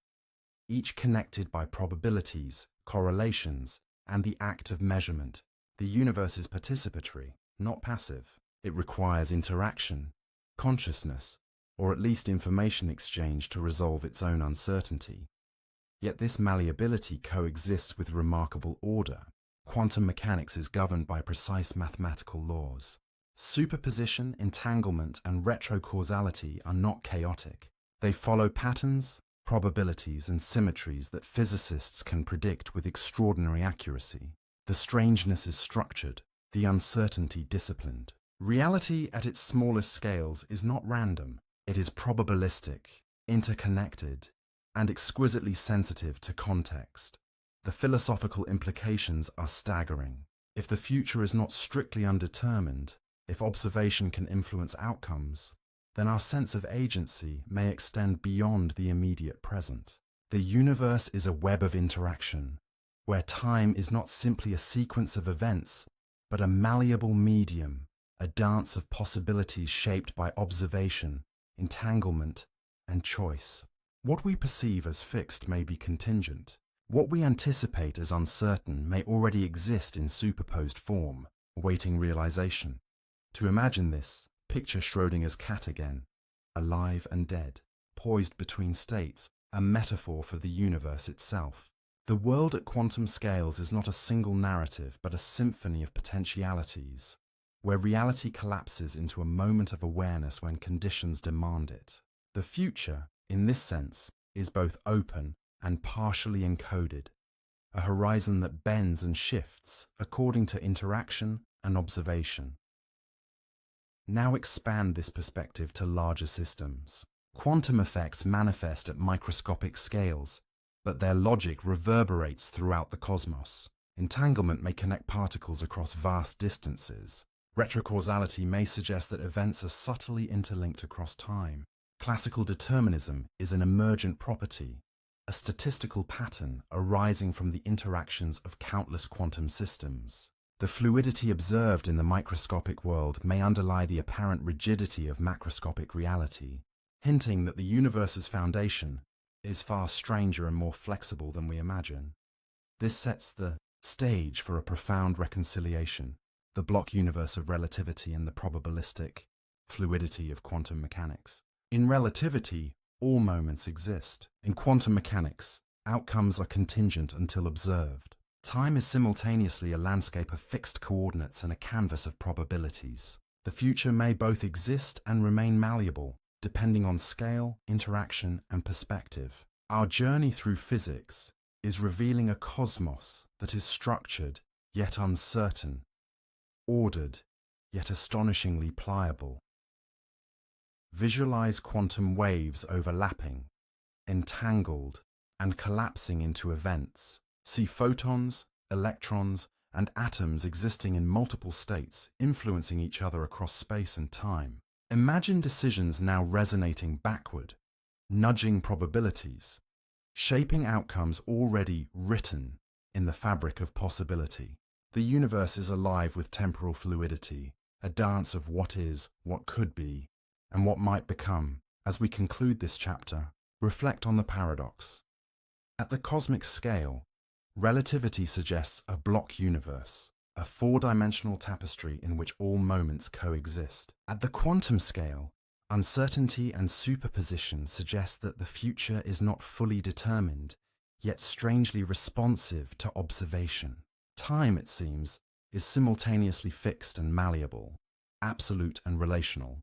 Speaker 1: each connected by probabilities, correlations, and the act of measurement. The universe is participatory, not passive. It requires interaction, consciousness, or at least information exchange to resolve its own uncertainty. Yet this malleability coexists with remarkable order. Quantum mechanics is governed by precise mathematical laws. Superposition, entanglement, and retrocausality are not chaotic. They follow patterns, probabilities, and symmetries that physicists can predict with extraordinary accuracy. The strangeness is structured, the uncertainty disciplined. Reality at its smallest scales is not random. It is probabilistic, interconnected, and exquisitely sensitive to context. The philosophical implications are staggering. If the future is not strictly undetermined, if observation can influence outcomes, then our sense of agency may extend beyond the immediate present. The universe is a web of interaction, where time is not simply a sequence of events, but a malleable medium, a dance of possibilities shaped by observation, entanglement, and choice. What we perceive as fixed may be contingent. What we anticipate as uncertain may already exist in superposed form, awaiting realization. To imagine this, picture Schrödinger's cat again, alive and dead, poised between states, a metaphor for the universe itself. The world at quantum scales is not a single narrative, but a symphony of potentialities, where reality collapses into a moment of awareness when conditions demand it. The future, in this sense, is both open and partially encoded, a horizon that bends and shifts according to interaction and observation. Now expand this perspective to larger systems. Quantum effects manifest at microscopic scales, but their logic reverberates throughout the cosmos. Entanglement may connect particles across vast distances. Retrocausality may suggest that events are subtly interlinked across time. Classical determinism is an emergent property, a statistical pattern arising from the interactions of countless quantum systems. The fluidity observed in the microscopic world may underlie the apparent rigidity of macroscopic reality, hinting that the universe's foundation is far stranger and more flexible than we imagine. This sets the stage for a profound reconciliation, the block universe of relativity and the probabilistic fluidity of quantum mechanics. In relativity, all moments exist. In quantum mechanics, outcomes are contingent until observed. Time is simultaneously a landscape of fixed coordinates and a canvas of probabilities. The future may both exist and remain malleable, depending on scale, interaction, and perspective. Our journey through physics is revealing a cosmos that is structured yet uncertain, ordered yet astonishingly pliable. Visualize quantum waves overlapping, entangled, and collapsing into events. See photons, electrons, and atoms existing in multiple states, influencing each other across space and time. Imagine decisions now resonating backward, nudging probabilities, shaping outcomes already written in the fabric of possibility. The universe is alive with temporal fluidity, a dance of what is, what could be, and what might become. As we conclude this chapter, reflect on the paradox. At the cosmic scale, relativity suggests a block universe, a four-dimensional tapestry in which all moments coexist. At the quantum scale, uncertainty and superposition suggest that the future is not fully determined, yet strangely responsive to observation. Time, it seems, is simultaneously fixed and malleable, absolute and relational,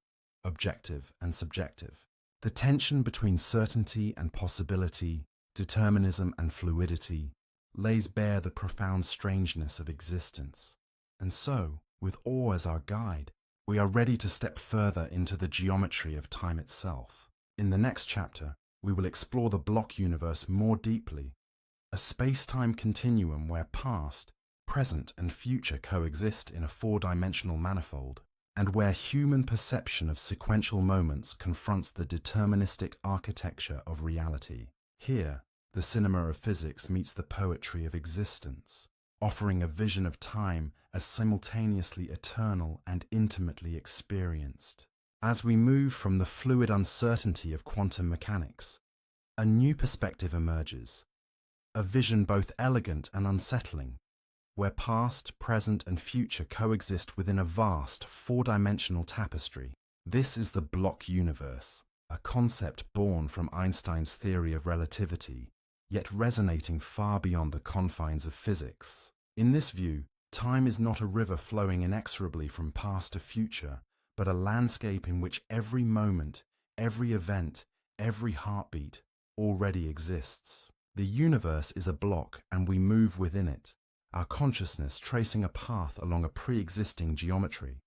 Speaker 1: objective and subjective. The tension between certainty and possibility, determinism and fluidity, lays bare the profound strangeness of existence. And so, with awe as our guide, we are ready to step further into the geometry of time itself. In the next chapter, we will explore the block universe more deeply, a space-time continuum where past, present, and future coexist in a four-dimensional manifold, and where human perception of sequential moments confronts the deterministic architecture of reality. Here, the cinema of physics meets the poetry of existence, offering a vision of time as simultaneously eternal and intimately experienced. As we move from the fluid uncertainty of quantum mechanics, a new perspective emerges, a vision both elegant and unsettling, where past, present, and future coexist within a vast four-dimensional tapestry. This is the block universe, a concept born from Einstein's theory of relativity, yet resonating far beyond the confines of physics. In this view, time is not a river flowing inexorably from past to future, but a landscape in which every moment, every event, every heartbeat already exists. The universe is a block and we move within it, our consciousness tracing a path along a pre-existing geometry.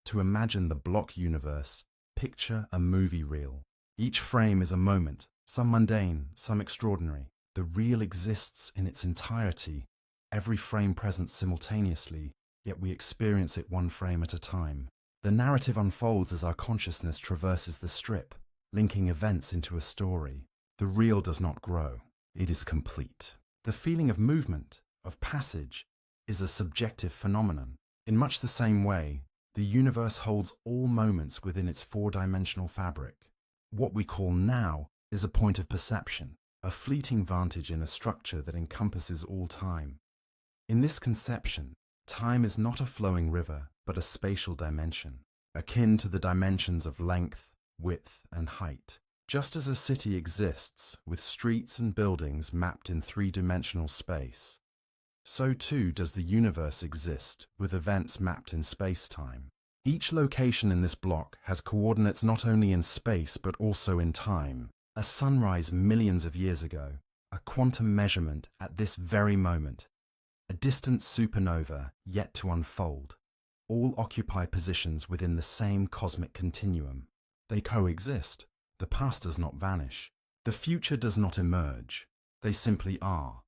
Speaker 1: To imagine the block universe, picture a movie reel. Each frame is a moment, some mundane, some extraordinary. The reel exists in its entirety, every frame present simultaneously, yet we experience it one frame at a time. The narrative unfolds as our consciousness traverses the strip, linking events into a story. The reel does not grow, it is complete. The feeling of movement, of passage, is a subjective phenomenon. In much the same way, the universe holds all moments within its four-dimensional fabric. What we call now is a point of perception, a fleeting vantage in a structure that encompasses all time. In this conception, time is not a flowing river, but a spatial dimension, akin to the dimensions of length, width, and height. Just as a city exists, with streets and buildings mapped in three-dimensional space, so too does the universe exist, with events mapped in space-time. Each location in this block has coordinates not only in space but also in time. A sunrise millions of years ago, a quantum measurement at this very moment, a distant supernova yet to unfold. All occupy positions within the same cosmic continuum. They coexist. The past does not vanish. The future does not emerge. They simply are.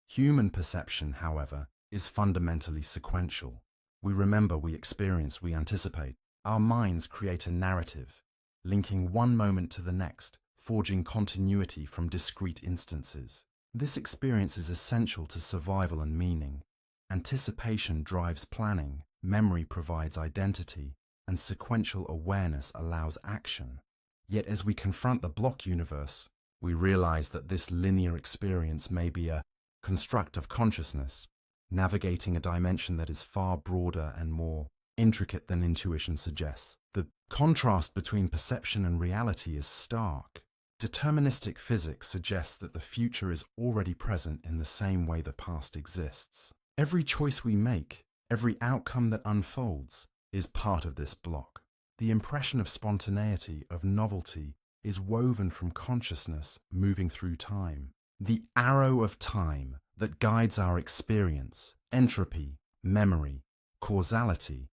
Speaker 1: Human perception, however, is fundamentally sequential. We remember, we experience, we anticipate. Our minds create a narrative, linking one moment to the next, forging continuity from discrete instances. This experience is essential to survival and meaning. Anticipation drives planning, memory provides identity, and sequential awareness allows action. Yet as we confront the block universe, we realize that this linear experience may be a construct of consciousness, navigating a dimension that is far broader and more intricate than intuition suggests. The contrast between perception and reality is stark. Deterministic physics suggests that the future is already present in the same way the past exists. Every choice we make, every outcome that unfolds, is part of this block. The impression of spontaneity, of novelty, is woven from consciousness moving through time. The arrow of time that guides our experience, entropy, memory, causality,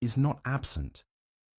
Speaker 1: is not absent,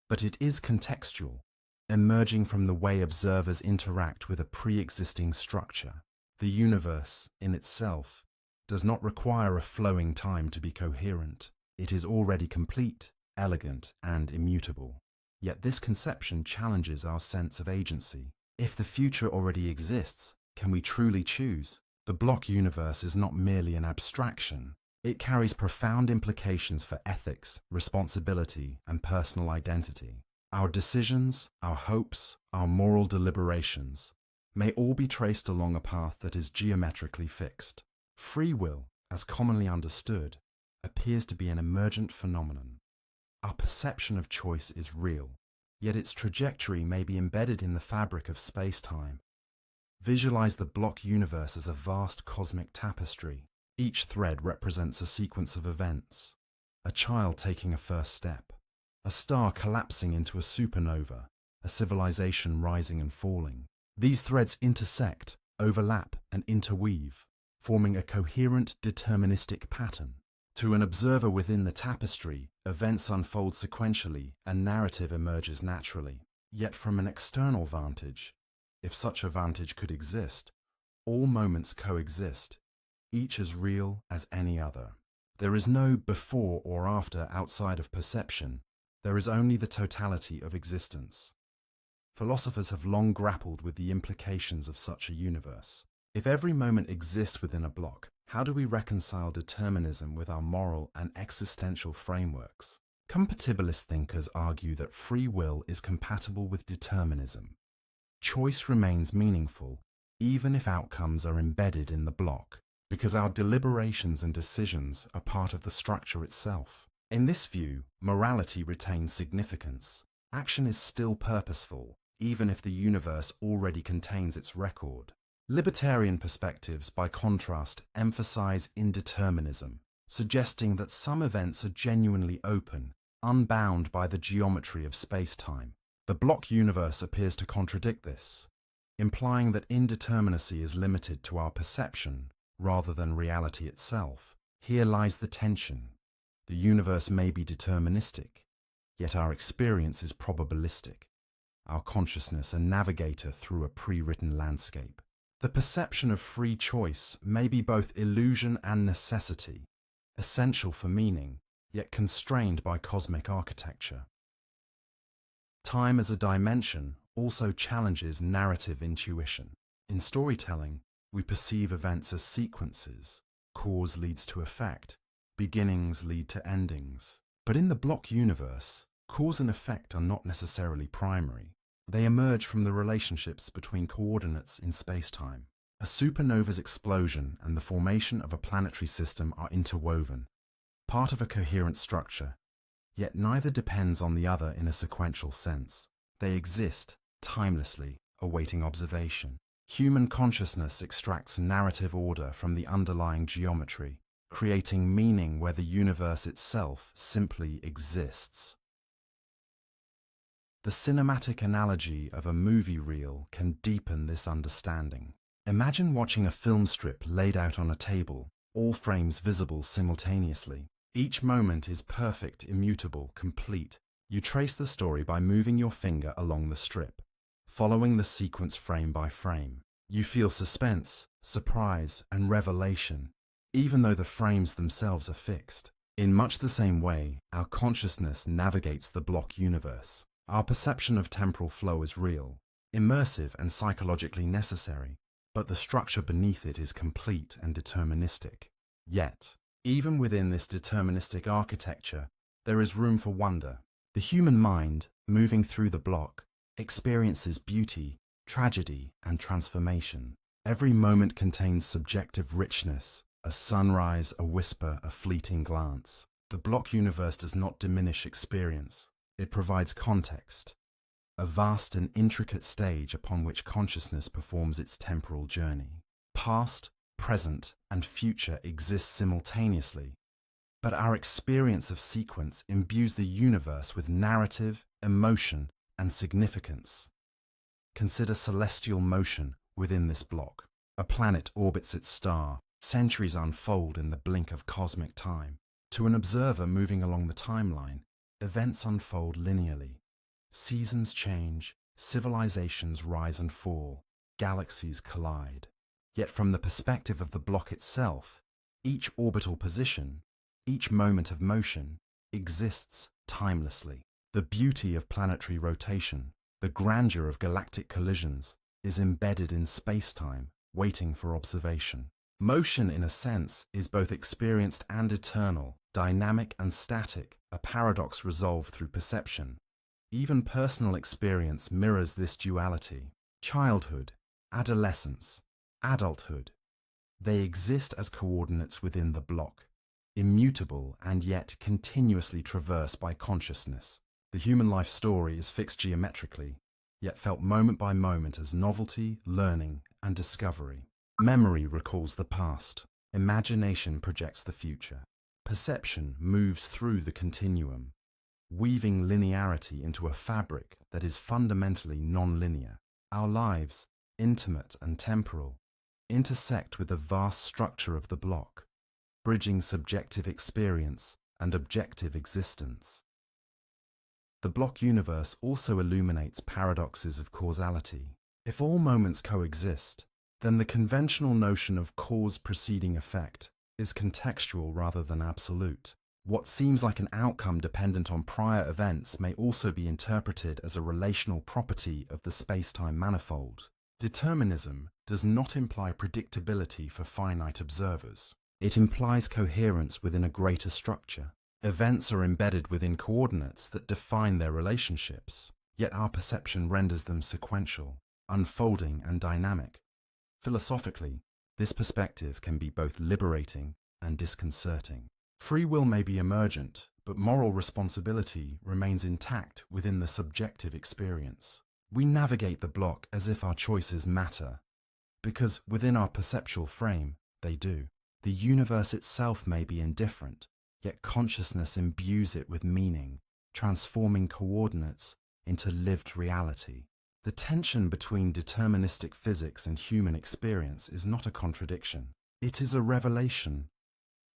Speaker 1: but it is contextual, emerging from the way observers interact with a pre-existing structure. The universe, in itself, does not require a flowing time to be coherent. It is already complete, elegant, and immutable. Yet this conception challenges our sense of agency. If the future already exists, can we truly choose? The block universe is not merely an abstraction. It carries profound implications for ethics, responsibility, and personal identity. Our decisions, our hopes, our moral deliberations may all be traced along a path that is geometrically fixed. Free will, as commonly understood, appears to be an emergent phenomenon. Our perception of choice is real, yet its trajectory may be embedded in the fabric of space-time. Visualize the block universe as a vast cosmic tapestry. Each thread represents a sequence of events. A child taking a first step, a star collapsing into a supernova, a civilization rising and falling. These threads intersect, overlap, and interweave, forming a coherent, deterministic pattern. To an observer within the tapestry, events unfold sequentially and narrative emerges naturally. Yet from an external vantage, if such a vantage could exist, all moments coexist, each as real as any other. There is no before or after outside of perception. There is only the totality of existence. Philosophers have long grappled with the implications of such a universe. If every moment exists within a block, how do we reconcile determinism with our moral and existential frameworks? Compatibilist thinkers argue that free will is compatible with determinism. Choice remains meaningful, even if outcomes are embedded in the block, because our deliberations and decisions are part of the structure itself. In this view, morality retains significance. Action is still purposeful, even if the universe already contains its record. Libertarian perspectives, by contrast, emphasize indeterminism, suggesting that some events are genuinely open, unbound by the geometry of space-time. The block universe appears to contradict this, implying that indeterminacy is limited to our perception rather than reality itself. Here lies the tension. The universe may be deterministic, yet our experience is probabilistic, our consciousness a navigator through a pre-written landscape. The perception of free choice may be both illusion and necessity, essential for meaning, yet constrained by cosmic architecture. Time as a dimension also challenges narrative intuition. In storytelling, we perceive events as sequences. Cause leads to effect, beginnings lead to endings. But in the block universe, cause and effect are not necessarily primary. They emerge from the relationships between coordinates in space-time. A supernova's explosion and the formation of a planetary system are interwoven, part of a coherent structure, yet neither depends on the other in a sequential sense. They exist, timelessly, awaiting observation. Human consciousness extracts narrative order from the underlying geometry, creating meaning where the universe itself simply exists. The cinematic analogy of a movie reel can deepen this understanding. Imagine watching a film strip laid out on a table, all frames visible simultaneously. Each moment is perfect, immutable, complete. You trace the story by moving your finger along the strip, following the sequence frame by frame. You feel suspense, surprise, and revelation, even though the frames themselves are fixed. In much the same way, our consciousness navigates the block universe. Our perception of temporal flow is real, immersive, and psychologically necessary, but the structure beneath it is complete and deterministic. Yet, even within this deterministic architecture, there is room for wonder. The human mind, moving through the block, experiences beauty, tragedy, and transformation. Every moment contains subjective richness, a sunrise, a whisper, a fleeting glance. The block universe does not diminish experience. It provides context, a vast and intricate stage upon which consciousness performs its temporal journey. Past, present, and future exist simultaneously, but our experience of sequence imbues the universe with narrative, emotion, and significance. Consider celestial motion within this block. A planet orbits its star. Centuries unfold in the blink of cosmic time. To an observer moving along the timeline, events unfold linearly. Seasons change, civilizations rise and fall, galaxies collide. Yet from the perspective of the block itself, each orbital position, each moment of motion, exists timelessly. The beauty of planetary rotation, the grandeur of galactic collisions, is embedded in space-time, waiting for observation. Motion, in a sense, is both experienced and eternal, dynamic and static, a paradox resolved through perception. Even personal experience mirrors this duality. Childhood, adolescence, adulthood. They exist as coordinates within the block, immutable and yet continuously traversed by consciousness. The human life story is fixed geometrically, yet felt moment by moment as novelty, learning, and discovery. Memory recalls the past. Imagination projects the future. Perception moves through the continuum, weaving linearity into a fabric that is fundamentally non-linear. Our lives, intimate and temporal, intersect with the vast structure of the block, bridging subjective experience and objective existence. The block universe also illuminates paradoxes of causality. If all moments coexist, then the conventional notion of cause preceding effect is contextual rather than absolute. What seems like an outcome dependent on prior events may also be interpreted as a relational property of the space-time manifold. Determinism does not imply predictability for finite observers. It implies coherence within a greater structure. Events are embedded within coordinates that define their relationships, yet our perception renders them sequential, unfolding and dynamic. Philosophically, this perspective can be both liberating and disconcerting. Free will may be emergent, but moral responsibility remains intact within the subjective experience. We navigate the block as if our choices matter, because within our perceptual frame, they do. The universe itself may be indifferent, yet consciousness imbues it with meaning, transforming coordinates into lived reality. The tension between deterministic physics and human experience is not a contradiction. It is a revelation,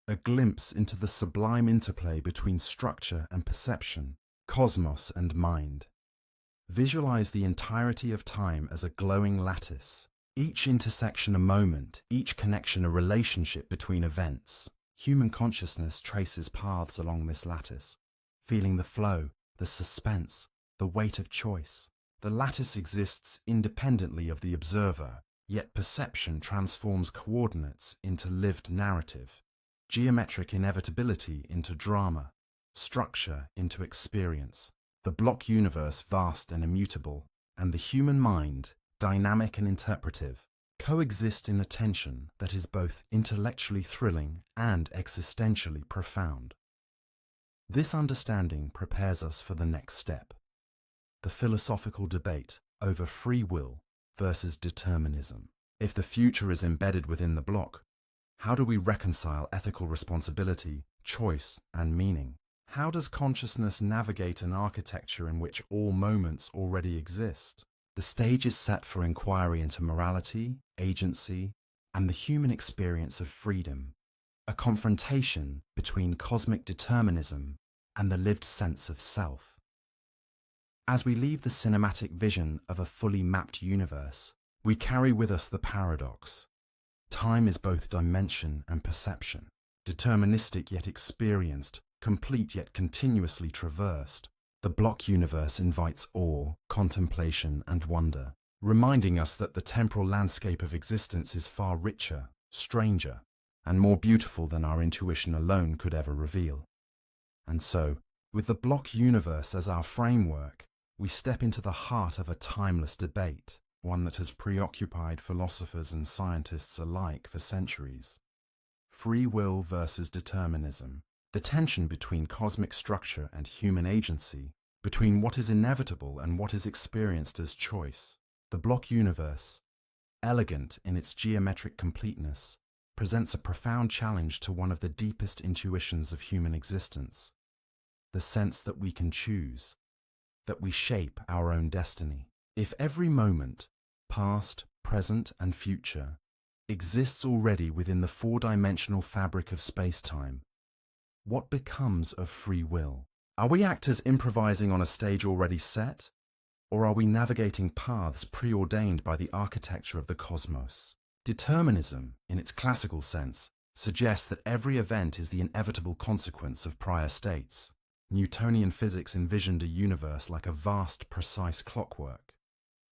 Speaker 1: a glimpse into the sublime interplay between structure and perception, cosmos and mind. Visualize the entirety of time as a glowing lattice, each intersection a moment, each connection a relationship between events. Human consciousness traces paths along this lattice, feeling the flow, the suspense, the weight of choice. The lattice exists independently of the observer, yet perception transforms coordinates into lived narrative, geometric inevitability into drama, structure into experience. The block universe, vast and immutable, and the human mind, dynamic and interpretive, coexist in a tension that is both intellectually thrilling and existentially profound. This understanding prepares us for the next step, the philosophical debate over free will versus determinism. If the future is embedded within the block, how do we reconcile ethical responsibility, choice, and meaning? How does consciousness navigate an architecture in which all moments already exist? The stage is set for inquiry into morality, agency, and the human experience of freedom, a confrontation between cosmic determinism and the lived sense of self. As we leave the cinematic vision of a fully mapped universe, we carry with us the paradox. Time is both dimension and perception, deterministic yet experienced, complete yet continuously traversed. The block universe invites awe, contemplation, and wonder, reminding us that the temporal landscape of existence is far richer, stranger, and more beautiful than our intuition alone could ever reveal. And so, with the block universe as our framework, we step into the heart of a timeless debate, one that has preoccupied philosophers and scientists alike for centuries. Free will versus determinism. The tension between cosmic structure and human agency, between what is inevitable and what is experienced as choice. The block universe, elegant in its geometric completeness, presents a profound challenge to one of the deepest intuitions of human existence, the sense that we can choose, that we shape our own destiny. If every moment, past, present, and future, exists already within the four-dimensional fabric of space-time, what becomes of free will? Are we actors improvising on a stage already set, or are we navigating paths preordained by the architecture of the cosmos? Determinism, in its classical sense, suggests that every event is the inevitable consequence of prior states. Newtonian physics envisioned a universe like a vast, precise clockwork.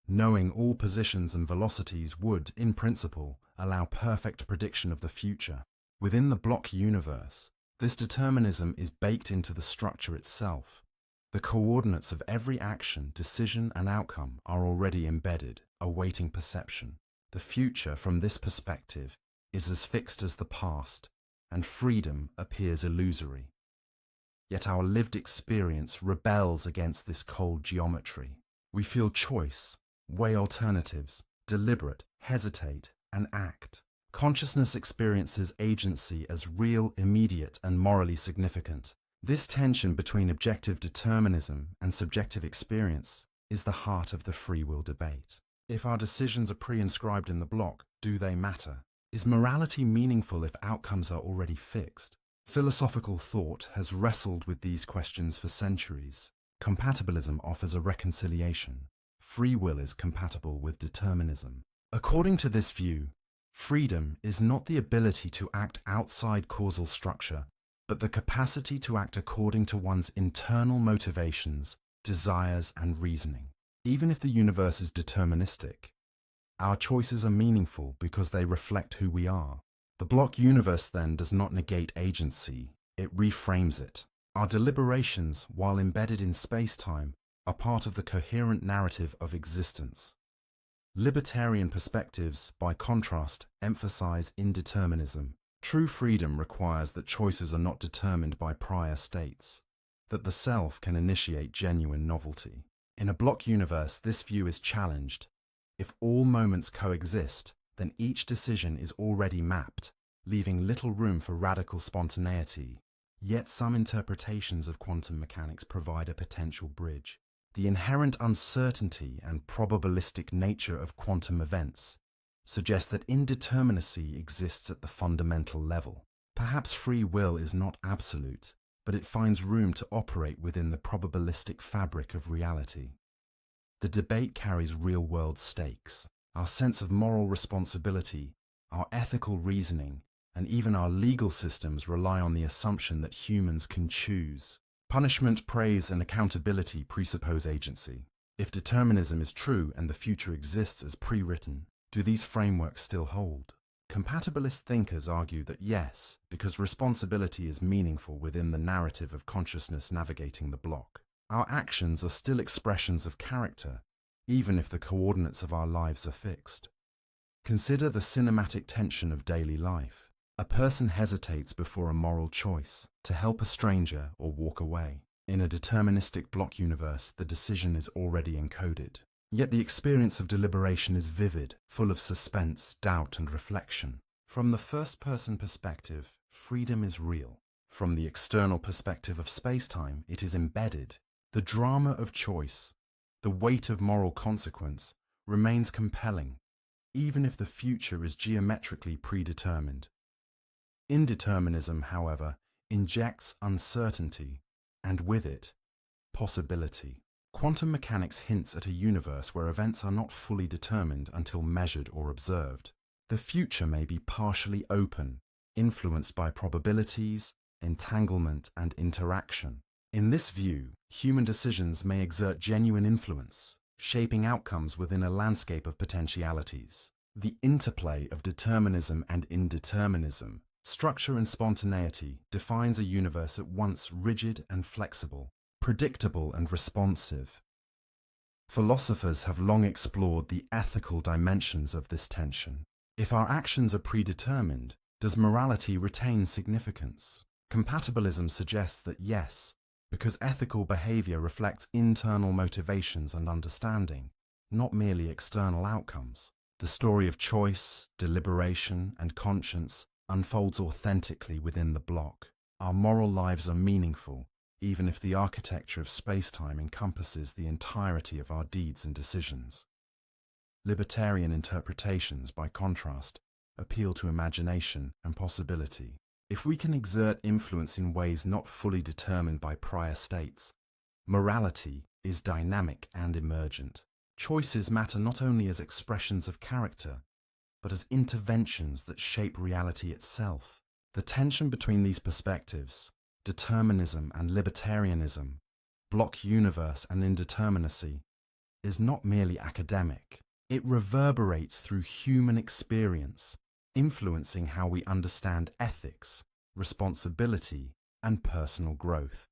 Speaker 1: Knowing all positions and velocities would, in principle, allow perfect prediction of the future. Within the block universe, this determinism is baked into the structure itself. The coordinates of every action, decision, and outcome are already embedded, awaiting perception. The future, from this perspective, is as fixed as the past, and freedom appears illusory. Yet our lived experience rebels against this cold geometry. We feel choice, weigh alternatives, deliberate, hesitate, and act. Consciousness experiences agency as real, immediate, and morally significant. This tension between objective determinism and subjective experience is the heart of the free will debate. If our decisions are pre-inscribed in the block, do they matter? Is morality meaningful if outcomes are already fixed? Philosophical thought has wrestled with these questions for centuries. Compatibilism offers a reconciliation. Free will is compatible with determinism. According to this view, freedom is not the ability to act outside causal structure, but the capacity to act according to one's internal motivations, desires, and reasoning. Even if the universe is deterministic, our choices are meaningful because they reflect who we are. The block universe then does not negate agency, it reframes it. Our deliberations, while embedded in space-time, are part of the coherent narrative of existence. Libertarian perspectives, by contrast, emphasize indeterminism. True freedom requires that choices are not determined by prior states, that the self can initiate genuine novelty. In a block universe, this view is challenged. If all moments coexist, then each decision is already mapped, leaving little room for radical spontaneity. Yet some interpretations of quantum mechanics provide a potential bridge. The inherent uncertainty and probabilistic nature of quantum events suggests that indeterminacy exists at the fundamental level. Perhaps free will is not absolute, but it finds room to operate within the probabilistic fabric of reality. The debate carries real-world stakes. Our sense of moral responsibility, our ethical reasoning, and even our legal systems rely on the assumption that humans can choose. Punishment, praise, and accountability presuppose agency. If determinism is true and the future exists as pre-written, do these frameworks still hold? Compatibilist thinkers argue that yes, because responsibility is meaningful within the narrative of consciousness navigating the block. Our actions are still expressions of character, even if the coordinates of our lives are fixed. Consider the cinematic tension of daily life. A person hesitates before a moral choice, to help a stranger or walk away. In a deterministic block universe, the decision is already encoded. Yet the experience of deliberation is vivid, full of suspense, doubt, and reflection. From the first-person perspective, freedom is real. From the external perspective of space-time, it is embedded. The drama of choice, the weight of moral consequence, remains compelling, even if the future is geometrically predetermined. Indeterminism, however, injects uncertainty, and with it, possibility. Quantum mechanics hints at a universe where events are not fully determined until measured or observed. The future may be partially open, influenced by probabilities, entanglement, and interaction. In this view, human decisions may exert genuine influence, shaping outcomes within a landscape of potentialities. The interplay of determinism and indeterminism, structure and spontaneity, defines a universe at once rigid and flexible, predictable and responsive. Philosophers have long explored the ethical dimensions of this tension. If our actions are predetermined, does morality retain significance? Compatibilism suggests that yes, because ethical behavior reflects internal motivations and understanding, not merely external outcomes. The story of choice, deliberation, and conscience unfolds authentically within the block. Our moral lives are meaningful, even if the architecture of space-time encompasses the entirety of our deeds and decisions. Libertarian interpretations, by contrast, appeal to imagination and possibility. If we can exert influence in ways not fully determined by prior states, morality is dynamic and emergent. Choices matter not only as expressions of character, but as interventions that shape reality itself. The tension between these perspectives, determinism and libertarianism, block universe and indeterminacy, is not merely academic. It reverberates through human experience, influencing how we understand ethics, responsibility, and personal growth.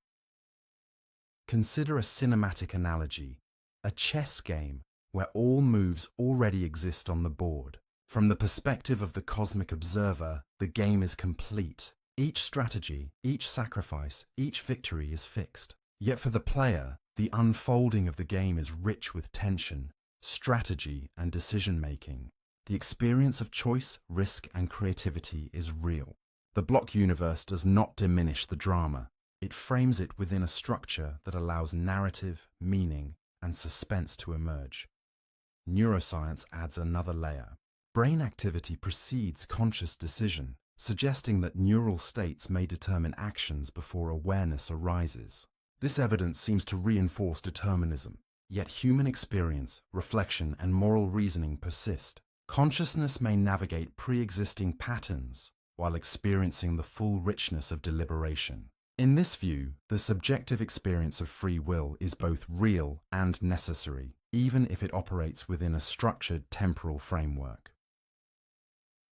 Speaker 1: Consider a cinematic analogy, a chess game where all moves already exist on the board. From the perspective of the cosmic observer, the game is complete. Each strategy, each sacrifice, each victory is fixed. Yet for the player, the unfolding of the game is rich with tension, strategy, and decision-making. The experience of choice, risk, and creativity is real. The block universe does not diminish the drama. It frames it within a structure that allows narrative, meaning, and suspense to emerge. neuroscience adds another layer. Brain activity precedes conscious decision, suggesting that neural states may determine actions before awareness arises. This evidence seems to reinforce determinism, yet human experience, reflection, and moral reasoning persist. Consciousness may navigate pre-existing patterns while experiencing the full richness of deliberation. In this view, the subjective experience of free will is both real and necessary, even if it operates within a structured temporal framework.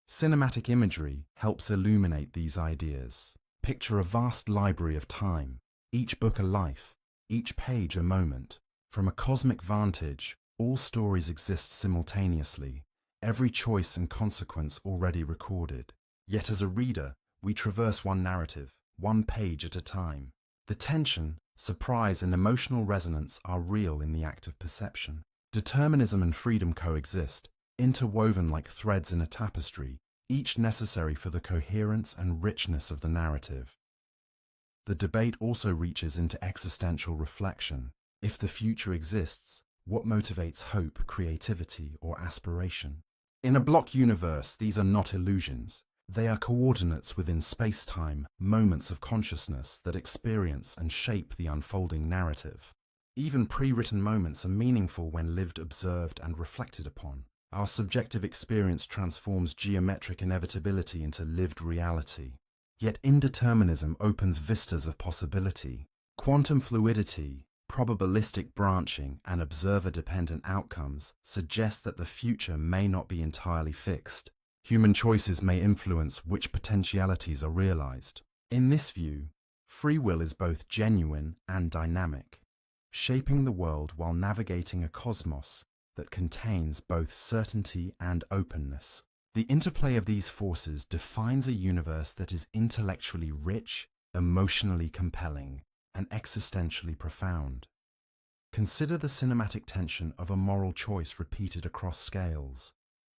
Speaker 1: Cinematic imagery helps illuminate these ideas. Picture a vast library of time, each book a life, each page a moment. From a cosmic vantage, all stories exist simultaneously, every choice and consequence already recorded. Yet as a reader, we traverse one narrative, one page at a time. The tension, surprise, and emotional resonance are real in the act of perception. Determinism and freedom coexist, interwoven like threads in a tapestry, each necessary for the coherence and richness of the narrative. The debate also reaches into existential reflection. If the future exists, what motivates hope, creativity, or aspiration? In a block universe, these are not illusions. They are coordinates within space-time, moments of consciousness that experience and shape the unfolding narrative. Even pre-written moments are meaningful when lived, observed, and reflected upon. Our subjective experience transforms geometric inevitability into lived reality. Yet indeterminism opens vistas of possibility. Quantum fluidity, probabilistic branching, and observer-dependent outcomes suggest that the future may not be entirely fixed. Human choices may influence which potentialities are realized. In this view, free will is both genuine and dynamic, shaping the world while navigating a cosmos that contains both certainty and openness. The interplay of these forces defines a universe that is intellectually rich, emotionally compelling, and existentially profound. Consider the cinematic tension of a moral choice repeated across scales: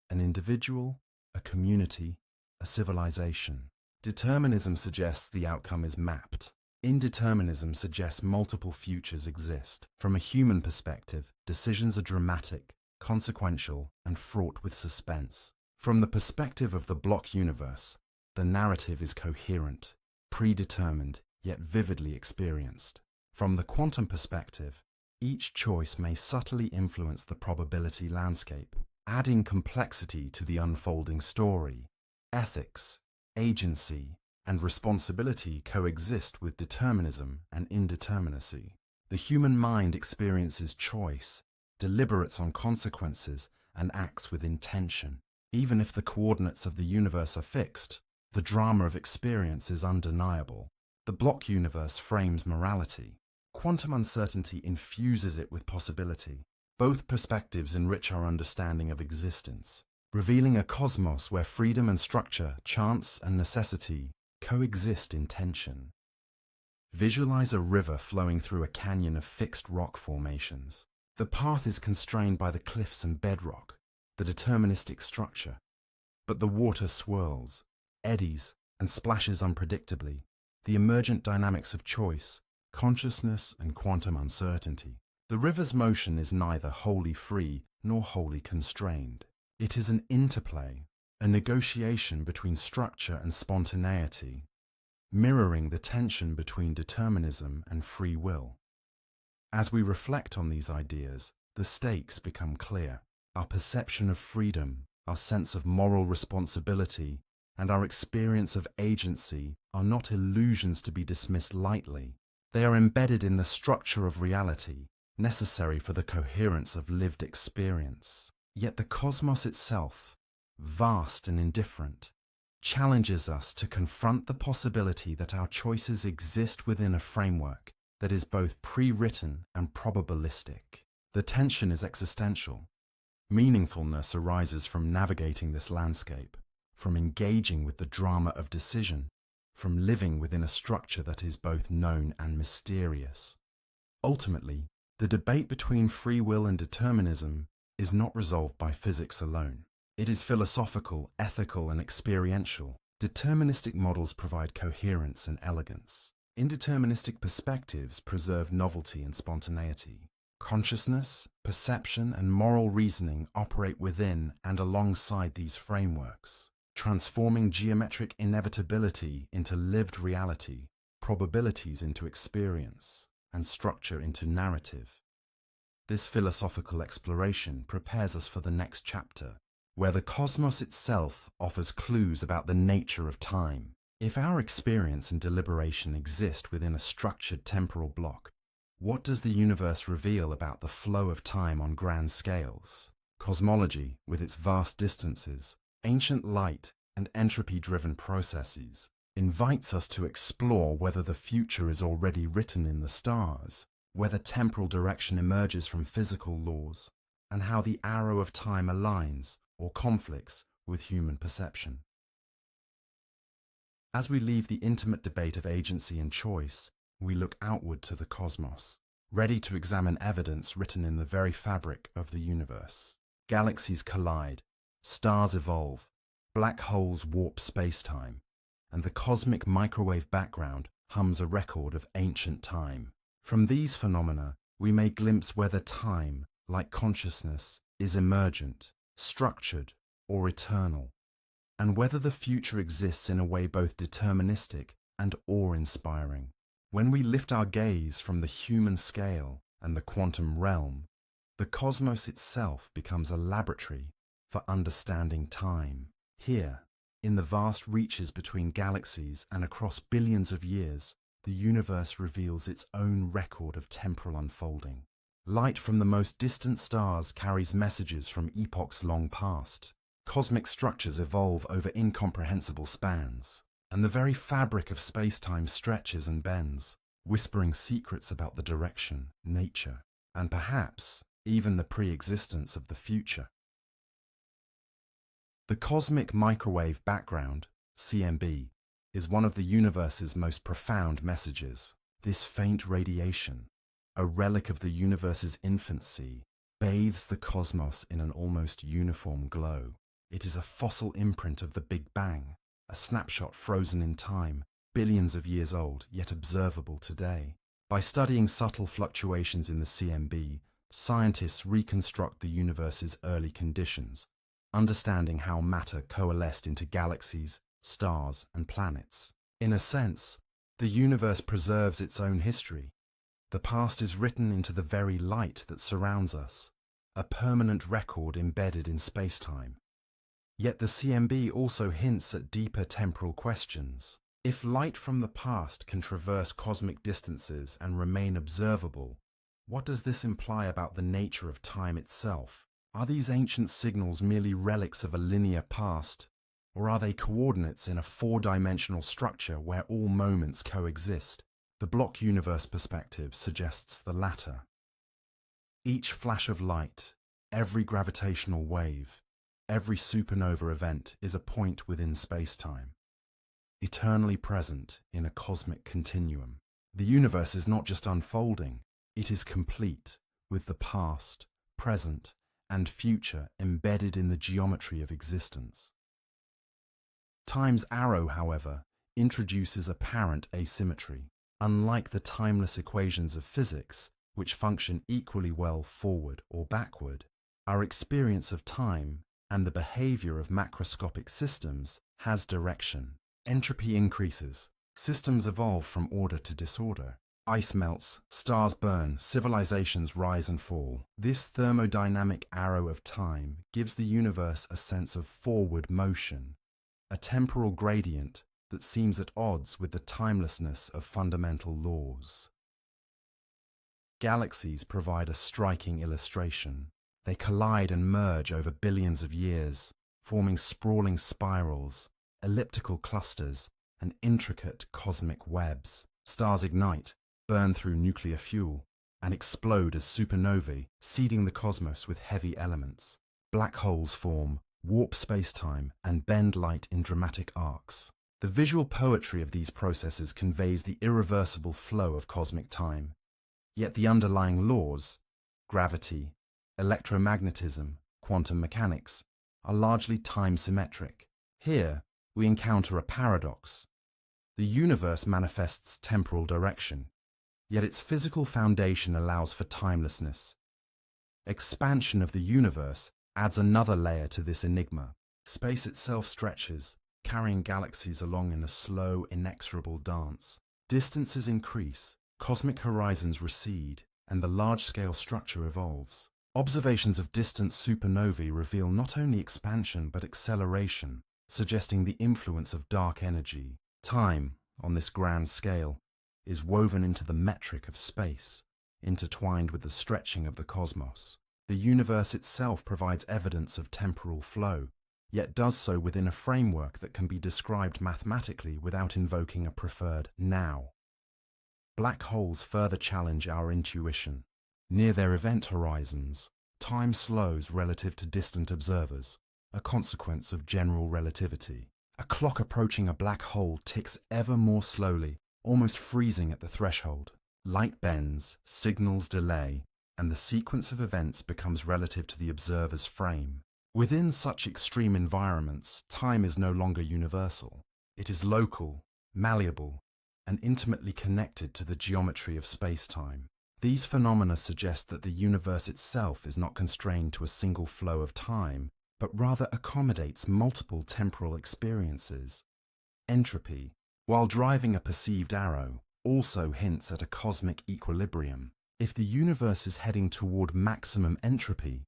Speaker 1: an individual, a community, a civilization. Determinism suggests the outcome is mapped. Indeterminism suggests multiple futures exist. From a human perspective, decisions are dramatic, consequential, and fraught with suspense. From the perspective of the block universe, the narrative is coherent, predetermined, yet vividly experienced. From the quantum perspective, each choice may subtly influence the probability landscape, adding complexity to the unfolding story. Ethics, agency, and responsibility coexist with determinism and indeterminacy. The human mind experiences choice, deliberates on consequences, and acts with intention. Even if the coordinates of the universe are fixed, the drama of experience is undeniable. The block universe frames morality. Quantum uncertainty infuses it with possibility. Both perspectives enrich our understanding of existence, revealing a cosmos where freedom and structure, chance and necessity coexist in tension. Visualize a river flowing through a canyon of fixed rock formations. The path is constrained by the cliffs and bedrock, the deterministic structure. But the water swirls, eddies, and splashes unpredictably, the emergent dynamics of choice, consciousness, and quantum uncertainty. The river's motion is neither wholly free nor wholly constrained. It is an interplay, a negotiation between structure and spontaneity, mirroring the tension between determinism and free will. As we reflect on these ideas, the stakes become clear. Our perception of freedom, our sense of moral responsibility, and our experience of agency are not illusions to be dismissed lightly. They are embedded in the structure of reality, necessary for the coherence of lived experience. Yet the cosmos itself, vast and indifferent, challenges us to confront the possibility that our choices exist within a framework that is both pre-written and probabilistic. The tension is existential. Meaningfulness arises from navigating this landscape, from engaging with the drama of decision, from living within a structure that is both known and mysterious. Ultimately, the debate between free will and determinism is not resolved by physics alone. It is philosophical, ethical, and experiential. Deterministic models provide coherence and elegance. Indeterministic perspectives preserve novelty and spontaneity. Consciousness, Perception and moral reasoning operate within and alongside these frameworks, transforming geometric inevitability into lived reality, probabilities into experience, and structure into narrative. This philosophical exploration prepares us for the next chapter, where the cosmos itself offers clues about the nature of time. If our experience and deliberation exist within a structured temporal block, what does the universe reveal about the flow of time on grand scales? Cosmology, with its vast distances, ancient light, and entropy-driven processes, invites us to explore whether the future is already written in the stars, whether temporal direction emerges from physical laws, and how the arrow of time aligns or conflicts with human perception. As we leave the intimate debate of agency and choice, we look outward to the cosmos, ready to examine evidence written in the very fabric of the universe. Galaxies collide, stars evolve, black holes warp space-time, and the cosmic microwave background hums a record of ancient time. From these phenomena, we may glimpse whether time, like consciousness, is emergent, structured, or eternal, and whether the future exists in a way both deterministic and awe-inspiring. When we lift our gaze from the human scale and the quantum realm, the cosmos itself becomes a laboratory for understanding time. Here, in the vast reaches between galaxies and across billions of years, the universe reveals its own record of temporal unfolding. Light from the most distant stars carries messages from epochs long past. Cosmic structures evolve over incomprehensible spans, and the very fabric of space-time stretches and bends, whispering secrets about the direction, nature, and perhaps even the pre-existence of the future. The cosmic microwave background, CMB, is one of the universe's most profound messages. This faint radiation, a relic of the universe's infancy, bathes the cosmos in an almost uniform glow. It is a fossil imprint of the Big Bang, a snapshot frozen in time, billions of years old, yet observable today. By studying subtle fluctuations in the CMB, scientists reconstruct the universe's early conditions, understanding how matter coalesced into galaxies, stars, and planets. In a sense, the universe preserves its own history. The past is written into the very light that surrounds us, a permanent record embedded in space-time. Yet the CMB also hints at deeper temporal questions. If light from the past can traverse cosmic distances and remain observable, what does this imply about the nature of time itself? Are these ancient signals merely relics of a linear past, or are they coordinates in a four-dimensional structure where all moments coexist? The block universe perspective suggests the latter. Each flash of light, every gravitational wave, every supernova event is a point within space-time, eternally present in a cosmic continuum. The universe is not just unfolding, it is complete, with the past, present, and future embedded in the geometry of existence. Time's arrow, however, introduces apparent asymmetry. Unlike the timeless equations of physics, which function equally well forward or backward, our experience of time and the behavior of macroscopic systems has direction. Entropy increases, systems evolve from order to disorder. Ice melts, stars burn, civilizations rise and fall. This thermodynamic arrow of time gives the universe a sense of forward motion, a temporal gradient that seems at odds with the timelessness of fundamental laws. Galaxies provide a striking illustration. They collide and merge over billions of years, forming sprawling spirals, elliptical clusters, and intricate cosmic webs. Stars ignite, burn through nuclear fuel, and explode as supernovae, seeding the cosmos with heavy elements. Black holes form, warp space-time, and bend light in dramatic arcs. The visual poetry of these processes conveys the irreversible flow of cosmic time. Yet the underlying laws, gravity, electromagnetism, quantum mechanics, are largely time-symmetric. Here, we encounter a paradox. The universe manifests temporal direction, yet its physical foundation allows for timelessness. Expansion of the universe adds another layer to this enigma. Space itself stretches, carrying galaxies along in a slow, inexorable dance. Distances increase, cosmic horizons recede, and the large-scale structure evolves. Observations of distant supernovae reveal not only expansion but acceleration, suggesting the influence of dark energy. Time, on this grand scale, is woven into the metric of space, intertwined with the stretching of the cosmos. The universe itself provides evidence of temporal flow, yet does so within a framework that can be described mathematically without invoking a preferred now. Black holes further challenge our intuition. Near their event horizons, time slows relative to distant observers, a consequence of general relativity. A clock approaching a black hole ticks ever more slowly, almost freezing at the threshold. Light bends, signals delay, and the sequence of events becomes relative to the observer's frame. Within such extreme environments, time is no longer universal. It is local, malleable, and intimately connected to the geometry of space-time. These phenomena suggest that the universe itself is not constrained to a single flow of time, but rather accommodates multiple temporal experiences. Entropy, while driving a perceived arrow, also hints at a cosmic equilibrium. If the universe is heading toward maximum entropy,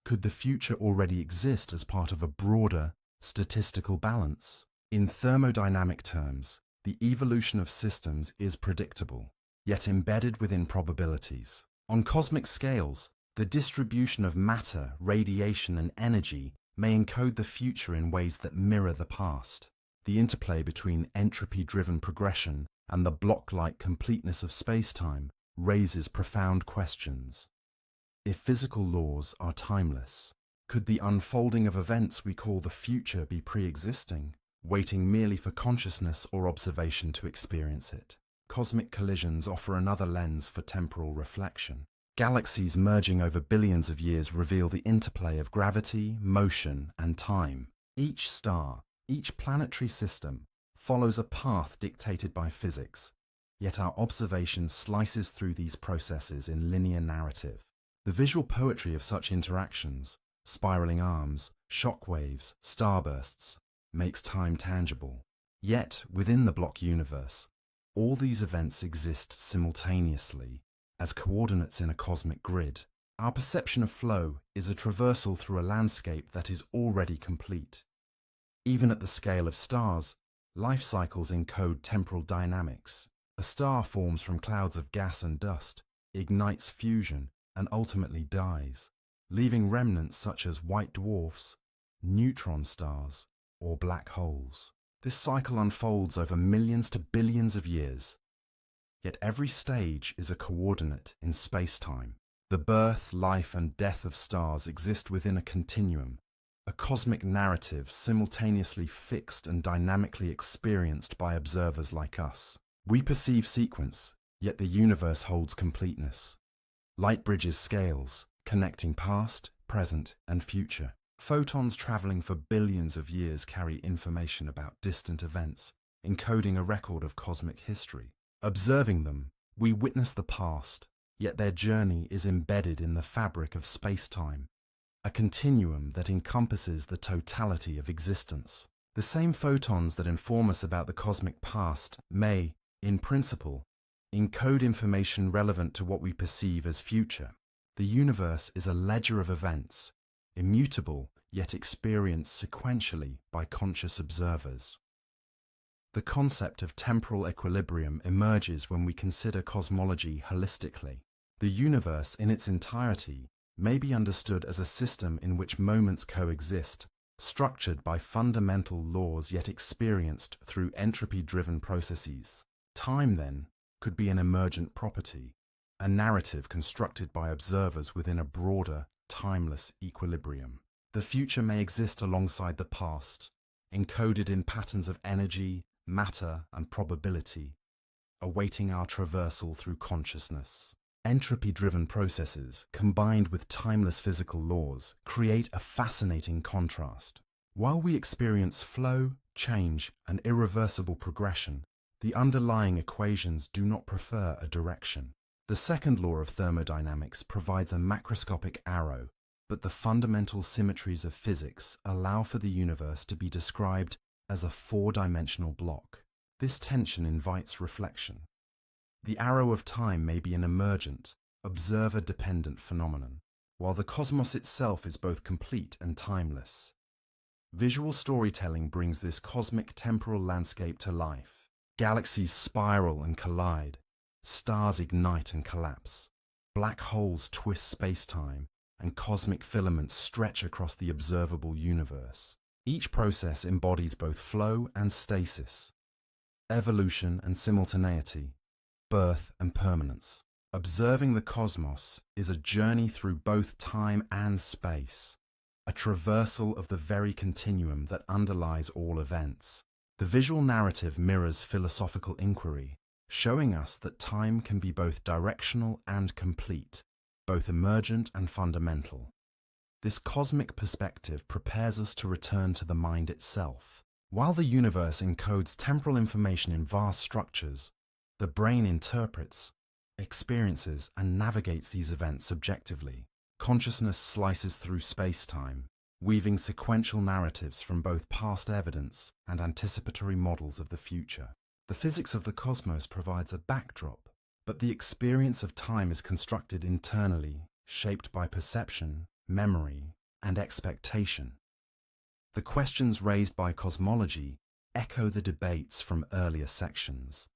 Speaker 1: could the future already exist as part of a broader, statistical balance? In thermodynamic terms, the evolution of systems is predictable, yet embedded within probabilities. On cosmic scales, the distribution of matter, radiation, and energy may encode the future in ways that mirror the past. The interplay between entropy-driven progression and the block-like completeness of space-time raises profound questions. If physical laws are timeless, could the unfolding of events we call the future be pre-existing, waiting merely for consciousness or observation to experience it? Cosmic collisions offer another lens for temporal reflection. Galaxies merging over billions of years reveal the interplay of gravity, motion, and time. Each star, each planetary system, follows a path dictated by physics, yet our observation slices through these processes in linear narrative. The visual poetry of such interactions, spiraling arms, shock waves, starbursts, makes time tangible. Yet, within the block universe, all these events exist simultaneously, as coordinates in a cosmic grid. Our perception of flow is a traversal through a landscape that is already complete. Even at the scale of stars, life cycles encode temporal dynamics. A star forms from clouds of gas and dust, ignites fusion, and ultimately dies, leaving remnants such as white dwarfs, neutron stars, or black holes. This cycle unfolds over millions to billions of years. Yet every stage is a coordinate in space-time. The birth, life, and death of stars exist within a continuum, a cosmic narrative simultaneously fixed and dynamically experienced by observers like us. We perceive sequence, yet the universe holds completeness. Light bridges scales, connecting past, present, and future. Photons traveling for billions of years carry information about distant events, encoding a record of cosmic history. Observing them, we witness the past, yet their journey is embedded in the fabric of space-time, a continuum that encompasses the totality of existence. The same photons that inform us about the cosmic past may, in principle, encode information relevant to what we perceive as future. The universe is a ledger of events, immutable yet experienced sequentially by conscious observers. The concept of temporal equilibrium emerges when we consider cosmology holistically. The universe in its entirety may be understood as a system in which moments coexist, structured by fundamental laws yet experienced through entropy-driven processes. Time, then, could be an emergent property, a narrative constructed by observers within a broader, timeless equilibrium. The future may exist alongside the past, encoded in patterns of energy, matter, and probability, awaiting our traversal through consciousness. Entropy-driven processes, combined with timeless physical laws, create a fascinating contrast. While we experience flow, change, and irreversible progression, the underlying equations do not prefer a direction. The second law of thermodynamics provides a macroscopic arrow, but the fundamental symmetries of physics allow for the universe to be described as a four-dimensional block. This tension invites reflection. The arrow of time may be an emergent, observer-dependent phenomenon, while the cosmos itself is both complete and timeless. Visual storytelling brings this cosmic temporal landscape to life. Galaxies spiral and collide, stars ignite and collapse, black holes twist space-time, and cosmic filaments stretch across the observable universe. Each process embodies both flow and stasis, evolution and simultaneity, birth and permanence. Observing the cosmos is a journey through both time and space, a traversal of the very continuum that underlies all events. The visual narrative mirrors philosophical inquiry, showing us that time can be both directional and complete, both emergent and fundamental. This cosmic perspective prepares us to return to the mind itself. While the universe encodes temporal information in vast structures, the brain interprets, experiences, and navigates these events subjectively. Consciousness slices through space-time, weaving sequential narratives from both past evidence and anticipatory models of the future. The physics of the cosmos provides a backdrop, but the experience of time is constructed internally, shaped by perception, memory, and expectation. The questions raised by cosmology echo the debates from earlier sections.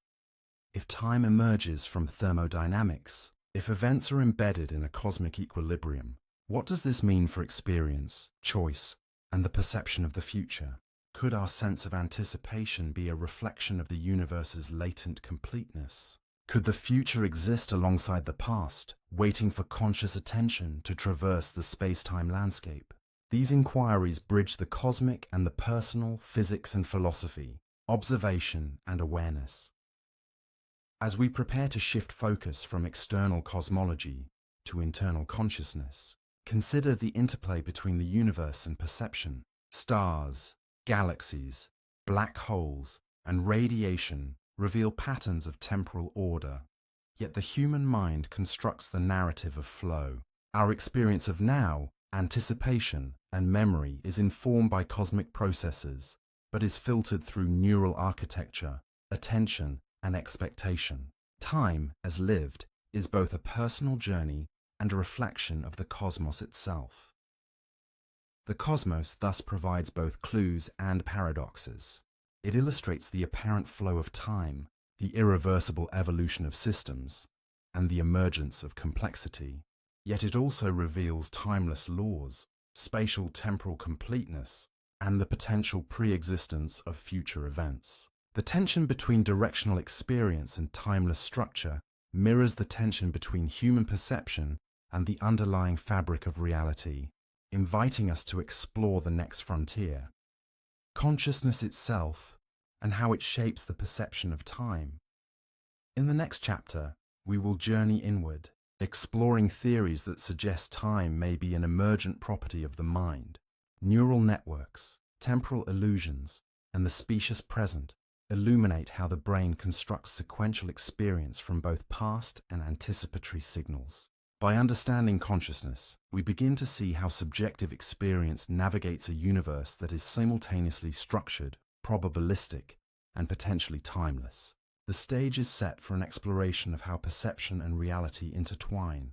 Speaker 1: If time emerges from thermodynamics, if events are embedded in a cosmic equilibrium, what does this mean for experience, choice, and the perception of the future? Could our sense of anticipation be a reflection of the universe's latent completeness? Could the future exist alongside the past, waiting for conscious attention to traverse the space-time landscape? These inquiries bridge the cosmic and the personal, physics and philosophy, observation and awareness. As we prepare to shift focus from external cosmology to internal consciousness, consider the interplay between the universe and perception. Stars, galaxies, black holes, and radiation reveal patterns of temporal order. Yet the human mind constructs the narrative of flow. Our experience of now, anticipation, and memory is informed by cosmic processes, but is filtered through neural architecture, attention, and expectation. Time, as lived, is both a personal journey and a reflection of the cosmos itself. The cosmos thus provides both clues and paradoxes. It illustrates the apparent flow of time, the irreversible evolution of systems, and the emergence of complexity. Yet it also reveals timeless laws, spatial temporal completeness, and the potential pre-existence of future events. The tension between directional experience and timeless structure mirrors the tension between human perception and the underlying fabric of reality, inviting us to explore the next frontier. Consciousness itself, and how it shapes the perception of time. In the next chapter, we will journey inward, exploring theories that suggest time may be an emergent property of the mind. Neural networks, temporal illusions, and the specious present illuminate how the brain constructs sequential experience from both past and anticipatory signals. By understanding consciousness, we begin to see how subjective experience navigates a universe that is simultaneously structured, probabilistic, and potentially timeless. The stage is set for an exploration of how perception and reality intertwine,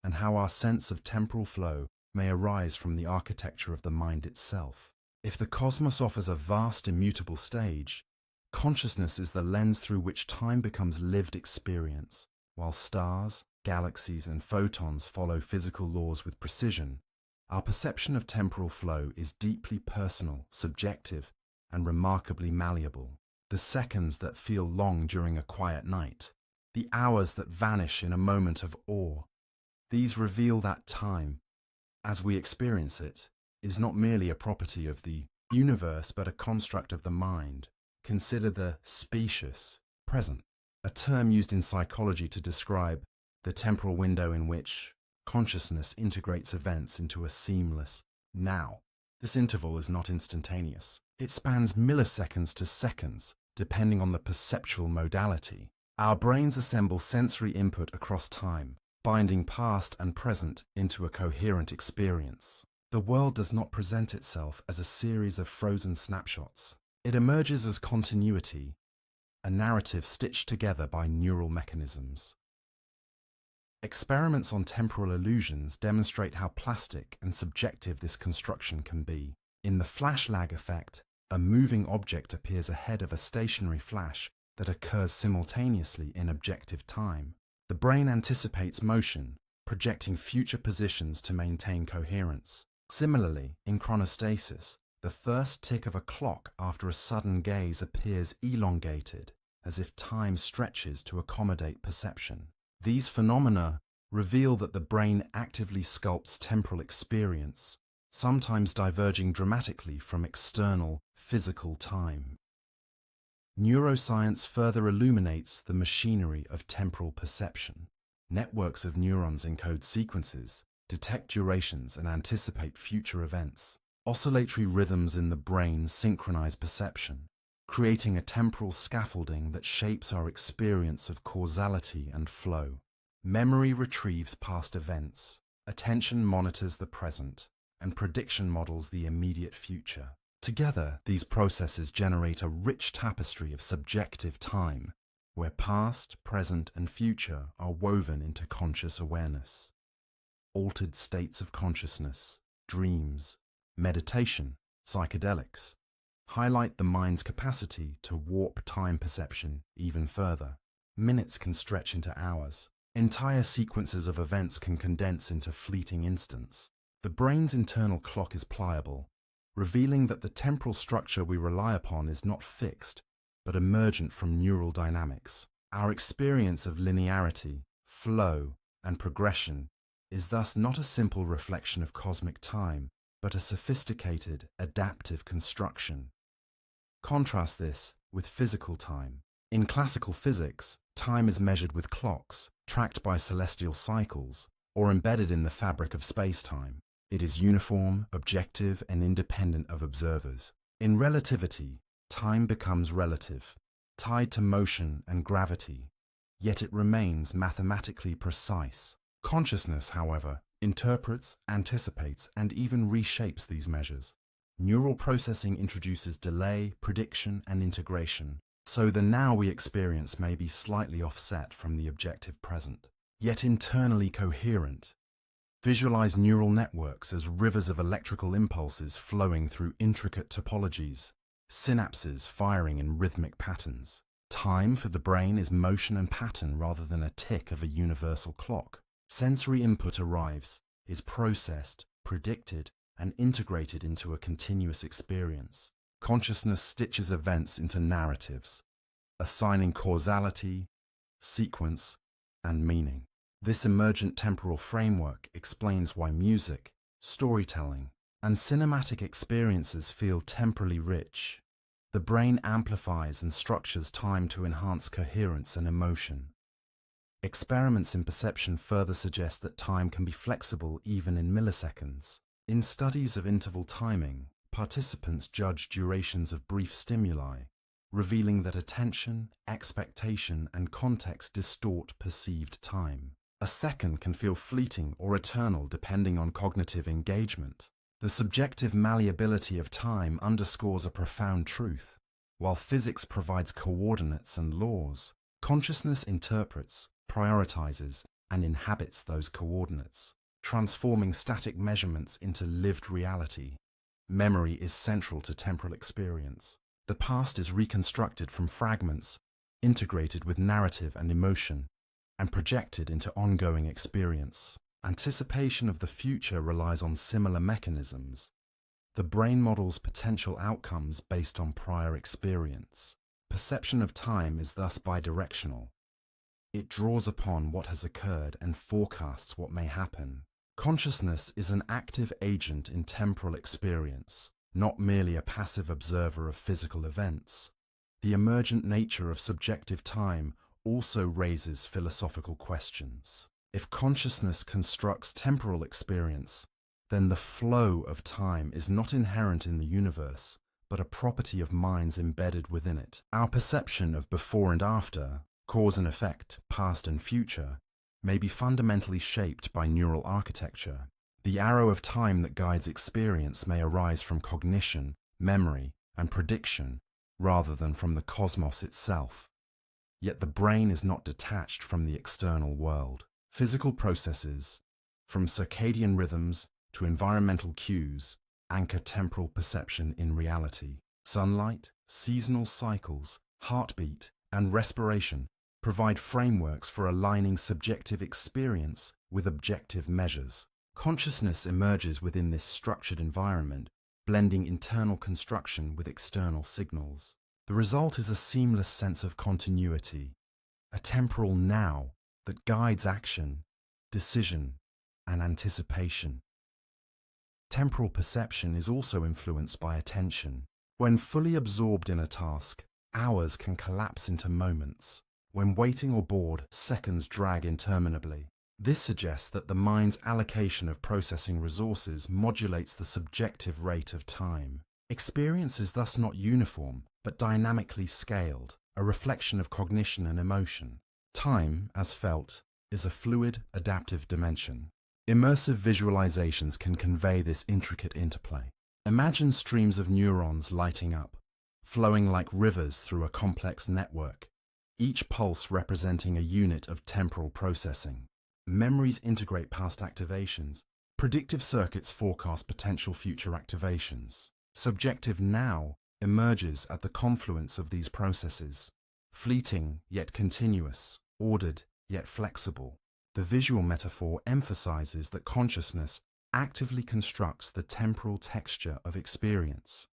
Speaker 1: and how our sense of temporal flow may arise from the architecture of the mind itself. If the cosmos offers a vast, immutable stage, consciousness is the lens through which time becomes lived experience, while stars, galaxies, and photons follow physical laws with precision. Our perception of temporal flow is deeply personal, subjective, and remarkably malleable. The seconds that feel long during a quiet night, the hours that vanish in a moment of awe, these reveal that time, as we experience it, is not merely a property of the universe but a construct of the mind. Consider the specious present, a term used in psychology to describe the temporal window in which consciousness integrates events into a seamless now. This interval is not instantaneous. It spans milliseconds to seconds, depending on the perceptual modality. Our brains assemble sensory input across time, binding past and present into a coherent experience. The world does not present itself as a series of frozen snapshots. It emerges as continuity, a narrative stitched together by neural mechanisms. Experiments on temporal illusions demonstrate how plastic and subjective this construction can be. In the flash lag effect, a moving object appears ahead of a stationary flash that occurs simultaneously in objective time. The brain anticipates motion, projecting future positions to maintain coherence. Similarly, in chronostasis, the first tick of a clock after a sudden gaze appears elongated, as if time stretches to accommodate perception. These phenomena reveal that the brain actively sculpts temporal experience, sometimes diverging dramatically from external, physical time. Neuroscience further illuminates the machinery of temporal perception. Networks of neurons encode sequences, detect durations, and anticipate future events. Oscillatory rhythms in the brain synchronize perception, creating a temporal scaffolding that shapes our experience of causality and flow. Memory retrieves past events, attention monitors the present, and prediction models the immediate future. Together, these processes generate a rich tapestry of subjective time, where past, present, and future are woven into conscious awareness. Altered states of consciousness, dreams, meditation, psychedelics, highlight the mind's capacity to warp time perception even further. Minutes can stretch into hours. Entire sequences of events can condense into fleeting instants. The brain's internal clock is pliable, revealing that the temporal structure we rely upon is not fixed, but emergent from neural dynamics. Our experience of linearity, flow, and progression is thus not a simple reflection of cosmic time, but a sophisticated, adaptive construction. Contrast this with physical time. In classical physics, time is measured with clocks, tracked by celestial cycles, or embedded in the fabric of space-time. It is uniform, objective, and independent of observers. In relativity, time becomes relative, tied to motion and gravity, yet it remains mathematically precise. Consciousness, however, interprets, anticipates, and even reshapes these measures. Neural processing introduces delay, prediction, and integration, so the now we experience may be slightly offset from the objective present, yet internally coherent. Visualize neural networks as rivers of electrical impulses flowing through intricate topologies, synapses firing in rhythmic patterns. Time for the brain is motion and pattern rather than a tick of a universal clock. Sensory input arrives, is processed, predicted, and integrated into a continuous experience. Consciousness stitches events into narratives, assigning causality, sequence, and meaning. This emergent temporal framework explains why music, storytelling, and cinematic experiences feel temporally rich. The brain amplifies and structures time to enhance coherence and emotion. Experiments in perception further suggest that time can be flexible even in milliseconds. In studies of interval timing, participants judge durations of brief stimuli, revealing that attention, expectation, and context distort perceived time. A second can feel fleeting or eternal depending on cognitive engagement. The subjective malleability of time underscores a profound truth. While physics provides coordinates and laws, consciousness interprets, prioritizes, and inhabits those coordinates, transforming static measurements into lived reality. Memory is central to temporal experience. The past is reconstructed from fragments, integrated with narrative and emotion, and projected into ongoing experience. Anticipation of the future relies on similar mechanisms. The brain models potential outcomes based on prior experience. Perception of time is thus bidirectional. It draws upon what has occurred and forecasts what may happen. Consciousness is an active agent in temporal experience, not merely a passive observer of physical events. The emergent nature of subjective time also raises philosophical questions. If consciousness constructs temporal experience, then the flow of time is not inherent in the universe, but a property of minds embedded within it. Our perception of before and after, cause and effect, past and future, may be fundamentally shaped by neural architecture. The arrow of time that guides experience may arise from cognition, memory, and prediction, rather than from the cosmos itself. Yet the brain is not detached from the external world. Physical processes, from circadian rhythms to environmental cues, anchor temporal perception in reality. Sunlight, seasonal cycles, heartbeat, and respiration provide frameworks for aligning subjective experience with objective measures. Consciousness emerges within this structured environment, blending internal construction with external signals. The result is a seamless sense of continuity, a temporal now that guides action, decision, and anticipation. Temporal perception is also influenced by attention. When fully absorbed in a task, hours can collapse into moments. When waiting or bored, seconds drag interminably. This suggests that the mind's allocation of processing resources modulates the subjective rate of time. Experience is thus not uniform, but dynamically scaled, a reflection of cognition and emotion. Time, as felt, is a fluid, adaptive dimension. Immersive visualizations can convey this intricate interplay. Imagine streams of neurons lighting up, flowing like rivers through a complex network, each pulse representing a unit of temporal processing. Memories integrate past activations. Predictive circuits forecast potential future activations. Subjective now emerges at the confluence of these processes, fleeting yet continuous, ordered yet flexible. The visual metaphor emphasizes that consciousness actively constructs the temporal texture of experience.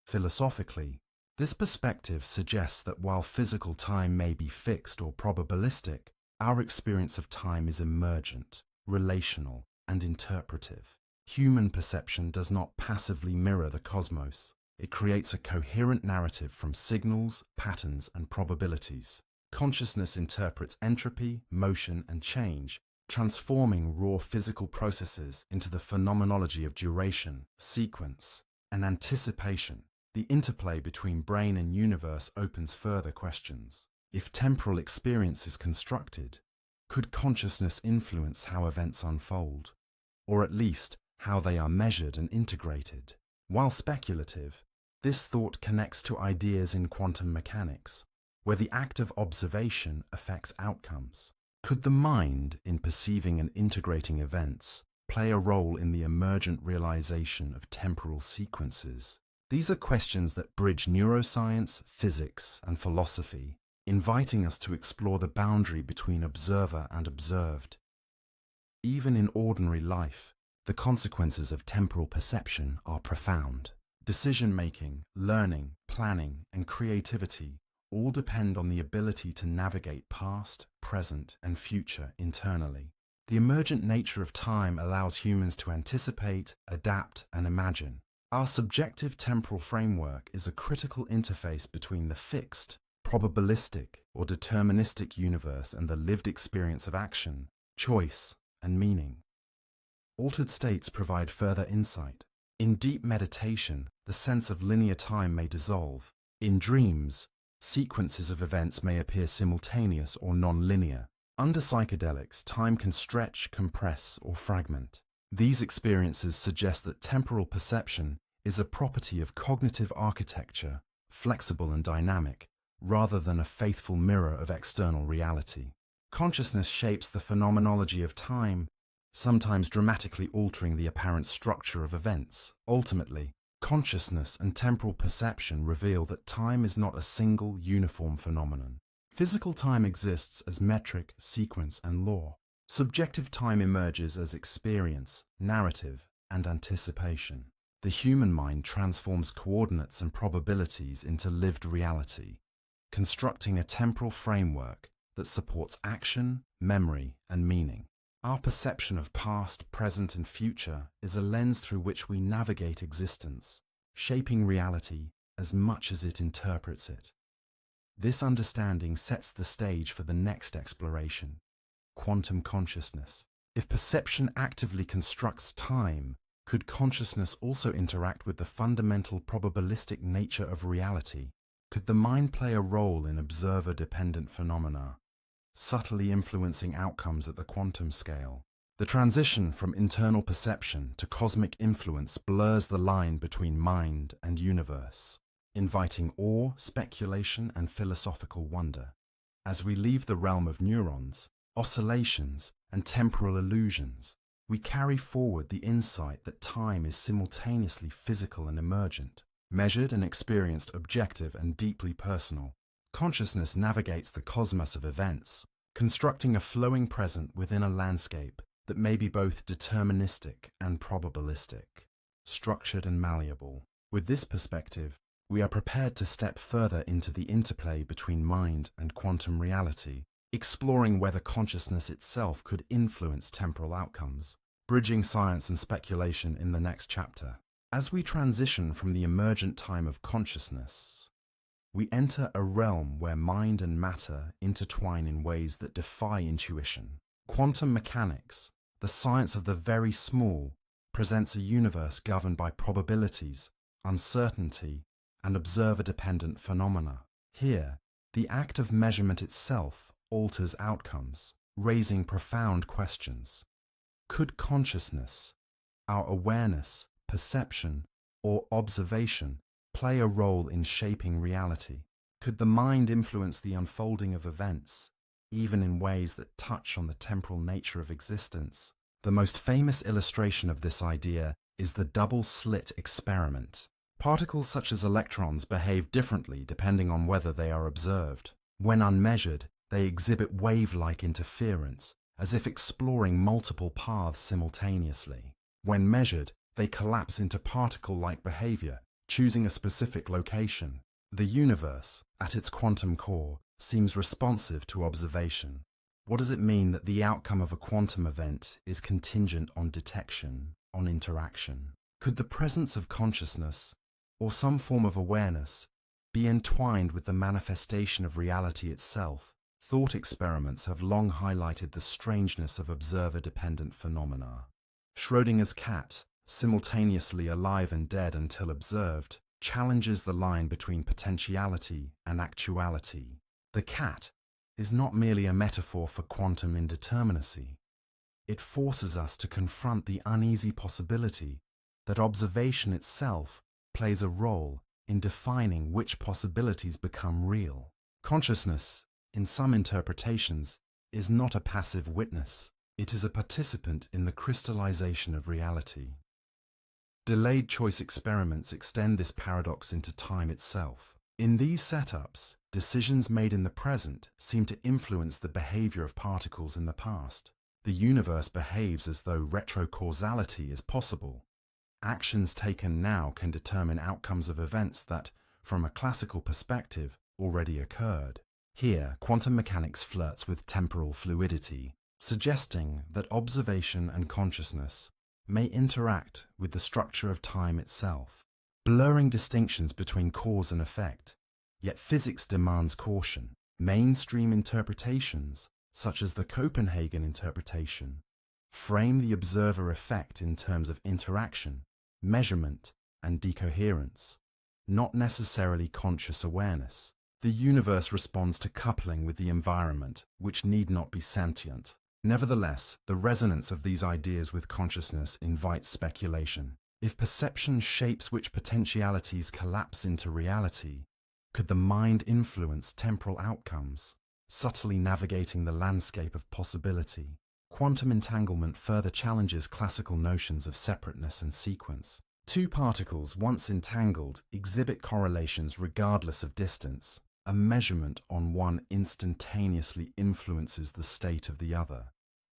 Speaker 1: Philosophically, this perspective suggests that while physical time may be fixed or probabilistic, our experience of time is emergent, relational, and interpretive. Human perception does not passively mirror the cosmos. It creates a coherent narrative from signals, patterns, and probabilities. Consciousness interprets entropy, motion, and change, transforming raw physical processes into the phenomenology of duration, sequence, and anticipation. The interplay between brain and universe opens further questions. If temporal experience is constructed, could consciousness influence how events unfold, or at least how they are measured and integrated? While speculative, this thought connects to ideas in quantum mechanics, where the act of observation affects outcomes. Could the mind, in perceiving and integrating events, play a role in the emergent realization of temporal sequences? These are questions that bridge neuroscience, physics, and philosophy, inviting us to explore the boundary between observer and observed. Even in ordinary life, the consequences of temporal perception are profound. Decision-making, learning, planning, and creativity all depend on the ability to navigate past, present, and future internally. The emergent nature of time allows humans to anticipate, adapt, and imagine. Our subjective temporal framework is a critical interface between the fixed, probabilistic, or deterministic universe and the lived experience of action, choice, and meaning. Altered states provide further insight. In deep meditation, the sense of linear time may dissolve. In dreams, sequences of events may appear simultaneous or non-linear. Under psychedelics, time can stretch, compress, or fragment. These experiences suggest that temporal perception is a property of cognitive architecture, flexible and dynamic, rather than a faithful mirror of external reality. Consciousness shapes the phenomenology of time, sometimes dramatically altering the apparent structure of events. Ultimately, consciousness and temporal perception reveal that time is not a single, uniform phenomenon. Physical time exists as metric, sequence, and law. Subjective time emerges as experience, narrative, and anticipation. The human mind transforms coordinates and probabilities into lived reality, constructing a temporal framework that supports action, memory, and meaning. Our perception of past, present, and future is a lens through which we navigate existence, shaping reality as much as it interprets it. This understanding sets the stage for the next exploration: quantum consciousness. If perception actively constructs time, could consciousness also interact with the fundamental probabilistic nature of reality? Could the mind play a role in observer-dependent phenomena, subtly influencing outcomes at the quantum scale? The transition from internal perception to cosmic influence blurs the line between mind and universe, inviting awe, speculation, and philosophical wonder. As we leave the realm of neurons, oscillations, and temporal illusions, we carry forward the insight that time is simultaneously physical and emergent, measured and experienced, objective and deeply personal. Consciousness navigates the cosmos of events, constructing a flowing present within a landscape that may be both deterministic and probabilistic, structured and malleable. With this perspective, we are prepared to step further into the interplay between mind and quantum reality, exploring whether consciousness itself could influence temporal outcomes, bridging science and speculation in the next chapter. As we transition from the emergent time of consciousness, we enter a realm where mind and matter intertwine in ways that defy intuition. Quantum mechanics, the science of the very small, presents a universe governed by probabilities, uncertainty, and observer-dependent phenomena. Here, the act of measurement itself alters outcomes, raising profound questions. Could consciousness, our awareness, perception, or observation play a role in shaping reality? Could the mind influence the unfolding of events, even in ways that touch on the temporal nature of existence? The most famous illustration of this idea is the double-slit experiment. Particles such as electrons behave differently depending on whether they are observed. When unmeasured, they exhibit wave-like interference, as if exploring multiple paths simultaneously. When measured, they collapse into particle-like behavior, choosing a specific location. The universe, at its quantum core, seems responsive to observation. What does it mean that the outcome of a quantum event is contingent on detection, on interaction? Could the presence of consciousness, or some form of awareness, be entwined with the manifestation of reality itself? Thought experiments have long highlighted the strangeness of observer-dependent phenomena. Schrödinger's cat, simultaneously alive and dead until observed, challenges the line between potentiality and actuality. The cat is not merely a metaphor for quantum indeterminacy. It forces us to confront the uneasy possibility that observation itself plays a role in defining which possibilities become real. Consciousness, in some interpretations, is not a passive witness. It is a participant in the crystallization of reality. Delayed choice experiments extend this paradox into time itself. In these setups, decisions made in the present seem to influence the behavior of particles in the past. The universe behaves as though retrocausality is possible. Actions taken now can determine outcomes of events that, from a classical perspective, already occurred. Here, quantum mechanics flirts with temporal fluidity, suggesting that observation and consciousness may interact with the structure of time itself, blurring distinctions between cause and effect. Yet physics demands caution. Mainstream interpretations, such as the Copenhagen interpretation, frame the observer effect in terms of interaction, measurement, and decoherence, not necessarily conscious awareness. The universe responds to coupling with the environment, which need not be sentient. Nevertheless, the resonance of these ideas with consciousness invites speculation. If perception shapes which potentialities collapse into reality, could the mind influence temporal outcomes, subtly navigating the landscape of possibility? Quantum entanglement further challenges classical notions of separateness and sequence. Two particles once entangled exhibit correlations regardless of distance. A measurement on one instantaneously influences the state of the other,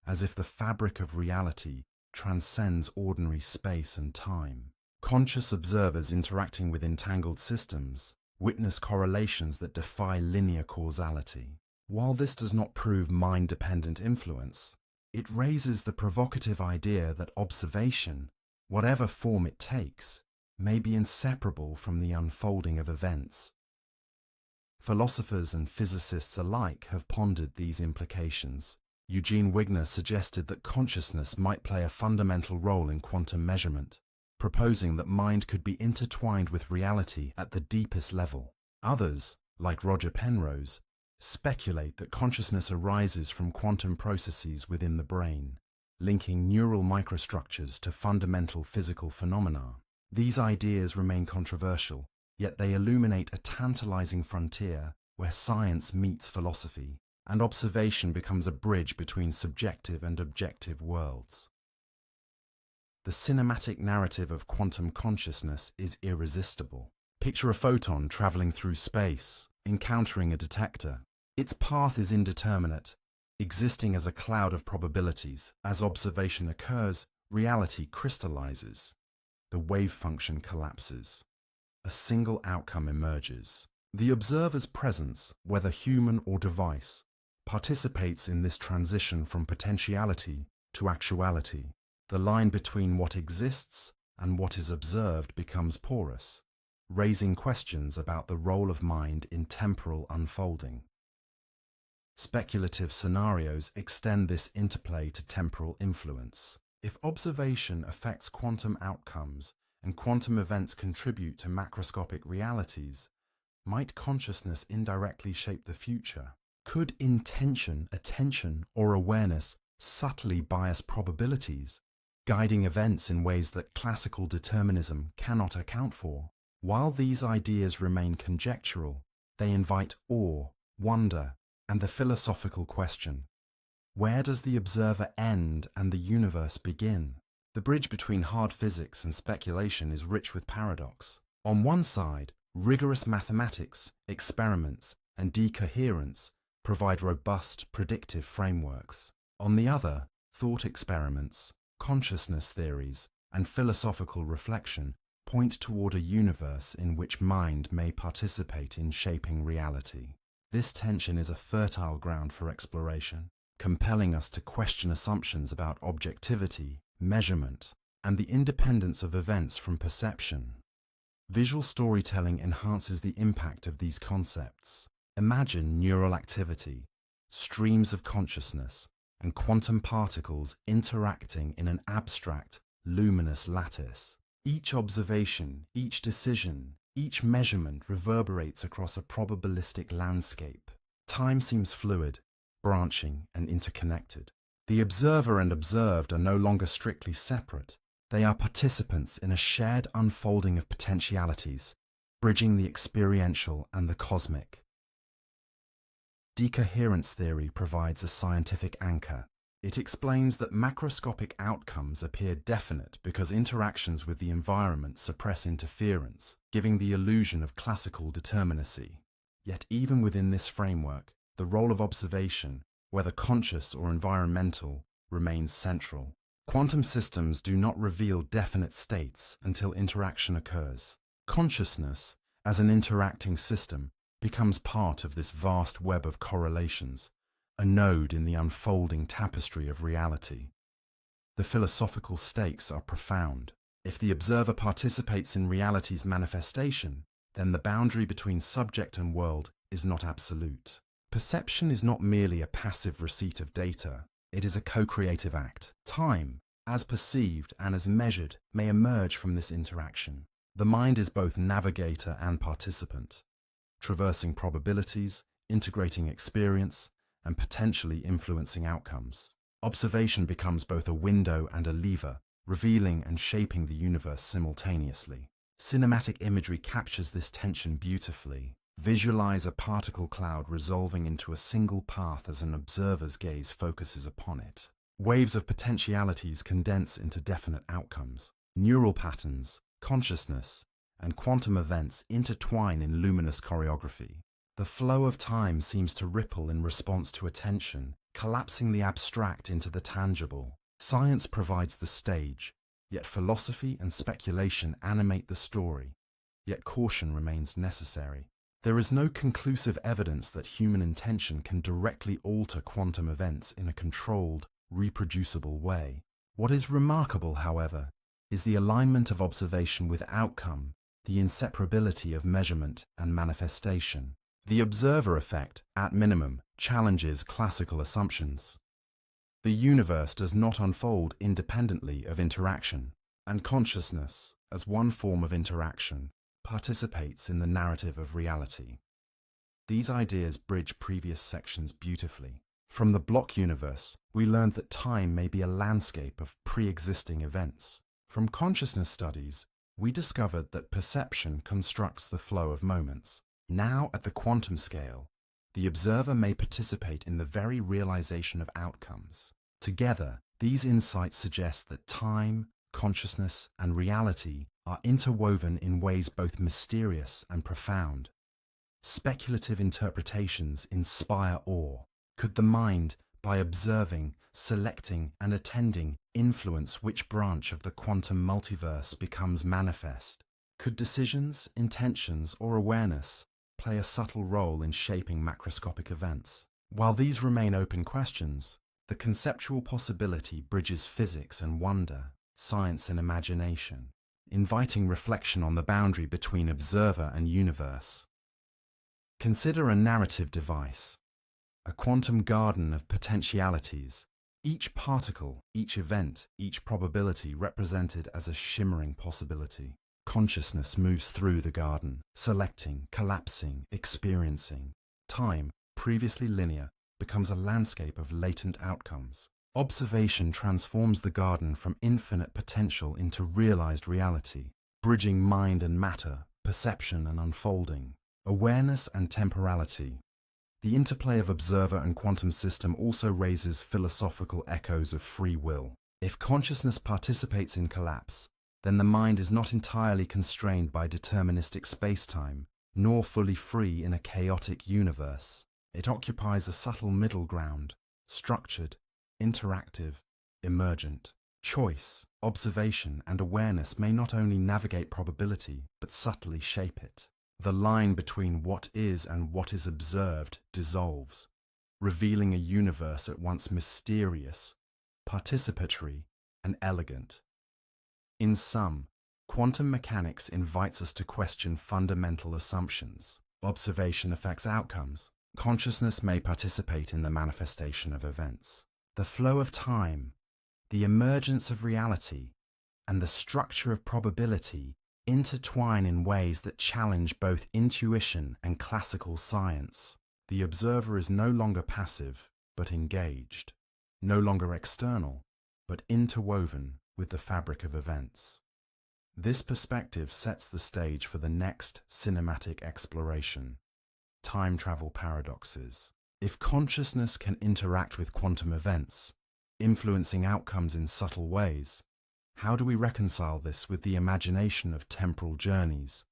Speaker 1: as if the fabric of reality transcends ordinary space and time. Conscious observers interacting with entangled systems witness correlations that defy linear causality. While this does not prove mind-dependent influence, it raises the provocative idea that observation, whatever form it takes, may be inseparable from the unfolding of events. Philosophers and physicists alike have pondered these implications. Eugene Wigner suggested that consciousness might play a fundamental role in quantum measurement, proposing that mind could be intertwined with reality at the deepest level. Others, like Roger Penrose, speculate that consciousness arises from quantum processes within the brain, linking neural microstructures to fundamental physical phenomena. These ideas remain controversial, yet they illuminate a tantalizing frontier where science meets philosophy, and observation becomes a bridge between subjective and objective worlds. The cinematic narrative of quantum consciousness is irresistible. Picture a photon traveling through space, encountering a detector. Its path is indeterminate, existing as a cloud of probabilities. As observation occurs, reality crystallizes. The wave function collapses. A single outcome emerges. The observer's presence, whether human or device, participates in this transition from potentiality to actuality. The line between what exists and what is observed becomes porous, raising questions about the role of mind in temporal unfolding. Speculative scenarios extend this interplay to temporal influence. If observation affects quantum outcomes and quantum events contribute to macroscopic realities, might consciousness indirectly shape the future? Could intention, attention, or awareness subtly bias probabilities, guiding events in ways that classical determinism cannot account for? While these ideas remain conjectural, they invite awe, wonder, and the philosophical question: where does the observer end and the universe begin? The bridge between hard physics and speculation is rich with paradox. On one side, rigorous mathematics, experiments, and decoherence provide robust, predictive frameworks. On the other, thought experiments, consciousness theories, and philosophical reflection point toward a universe in which mind may participate in shaping reality. This tension is a fertile ground for exploration, compelling us to question assumptions about objectivity, measurement, and the independence of events from perception. Visual storytelling enhances the impact of these concepts. Imagine neural activity, streams of consciousness, and quantum particles interacting in an abstract, luminous lattice. Each observation, each decision, each measurement reverberates across a probabilistic landscape. Time seems fluid, branching, and interconnected. The observer and observed are no longer strictly separate. They are participants in a shared unfolding of potentialities, bridging the experiential and the cosmic. Decoherence theory provides a scientific anchor. It explains that macroscopic outcomes appear definite because interactions with the environment suppress interference, giving the illusion of classical determinacy. Yet even within this framework, the role of observation, whether conscious or environmental, remains central. Quantum systems do not reveal definite states until interaction occurs. Consciousness, as an interacting system, becomes part of this vast web of correlations, a node in the unfolding tapestry of reality. The philosophical stakes are profound. If the observer participates in reality's manifestation, then the boundary between subject and world is not absolute. Perception is not merely a passive receipt of data, it is a co-creative act. Time, as perceived and as measured, may emerge from this interaction. The mind is both navigator and participant, traversing probabilities, integrating experience, and potentially influencing outcomes. Observation becomes both a window and a lever, revealing and shaping the universe simultaneously. Cinematic imagery captures this tension beautifully. Visualize a particle cloud resolving into a single path as an observer's gaze focuses upon it. Waves of potentialities condense into definite outcomes. Neural patterns, consciousness, and quantum events intertwine in luminous choreography. The flow of time seems to ripple in response to attention, collapsing the abstract into the tangible. Science provides the stage, yet philosophy and speculation animate the story, yet caution remains necessary. There is no conclusive evidence that human intention can directly alter quantum events in a controlled, reproducible way. What is remarkable, however, is the alignment of observation with outcome, the inseparability of measurement and manifestation. The observer effect, at minimum, challenges classical assumptions. The universe does not unfold independently of interaction, and consciousness, as one form of interaction, participates in the narrative of reality. These ideas bridge previous sections beautifully. From the block universe, we learned that time may be a landscape of pre-existing events. From consciousness studies, we discovered that perception constructs the flow of moments. Now, at the quantum scale, the observer may participate in the very realization of outcomes. Together, these insights suggest that time, consciousness, and reality are interwoven in ways both mysterious and profound. Speculative interpretations inspire awe. Could the mind, by observing, selecting, and attending, influence which branch of the quantum multiverse becomes manifest? Could decisions, intentions, or awareness play a subtle role in shaping macroscopic events? While these remain open questions, the conceptual possibility bridges physics and wonder, science and imagination, inviting reflection on the boundary between observer and universe. Consider a narrative device, a quantum garden of potentialities, each particle, each event, each probability represented as a shimmering possibility. Consciousness moves through the garden, selecting, collapsing, experiencing. Time, previously linear, becomes a landscape of latent outcomes. Observation transforms the garden from infinite potential into realized reality, bridging mind and matter, perception and unfolding, awareness and temporality. The interplay of observer and quantum system also raises philosophical echoes of free will. If consciousness participates in collapse, then the mind is not entirely constrained by deterministic space-time, nor fully free in a chaotic universe. It occupies a subtle middle ground, structured, interactive, emergent. Choice, observation, and awareness may not only navigate probability, but subtly shape it. The line between what is and what is observed dissolves, revealing a universe at once mysterious, participatory, and elegant. In sum, quantum mechanics invites us to question fundamental assumptions. Observation affects outcomes. Consciousness may participate in the manifestation of events. The flow of time, the emergence of reality, and the structure of probability intertwine in ways that challenge both intuition and classical science. The observer is no longer passive, but engaged, no longer external, but interwoven with the fabric of events. This perspective sets the stage for the next cinematic exploration: time travel paradoxes. If consciousness can interact with quantum events, influencing outcomes in subtle ways, how do we reconcile this with the imagination of temporal journeys,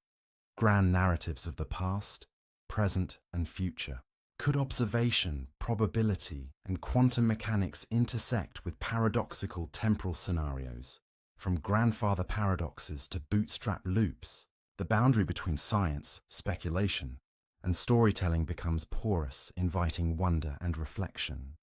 Speaker 1: grand narratives of the past, present, and future? Could observation, probability, and quantum mechanics intersect with paradoxical temporal scenarios? From grandfather paradoxes to bootstrap loops, the boundary between science, speculation, and storytelling becomes porous, inviting wonder and reflection.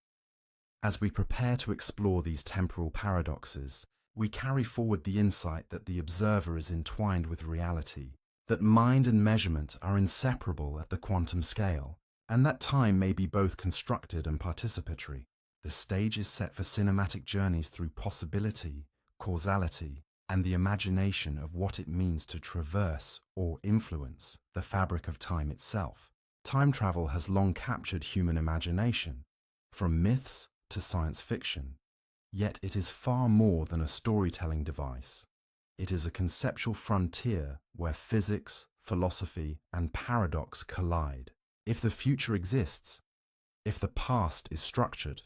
Speaker 1: As we prepare to explore these temporal paradoxes, we carry forward the insight that the observer is entwined with reality, that mind and measurement are inseparable at the quantum scale, and that time may be both constructed and participatory. The stage is set for cinematic journeys through possibility, causality, and the imagination of what it means to traverse or influence the fabric of time itself. Time travel has long captured human imagination, from myths to science fiction. Yet it is far more than a storytelling device. It is a conceptual frontier where physics, philosophy, and paradox collide. If the future exists, if the past is structured,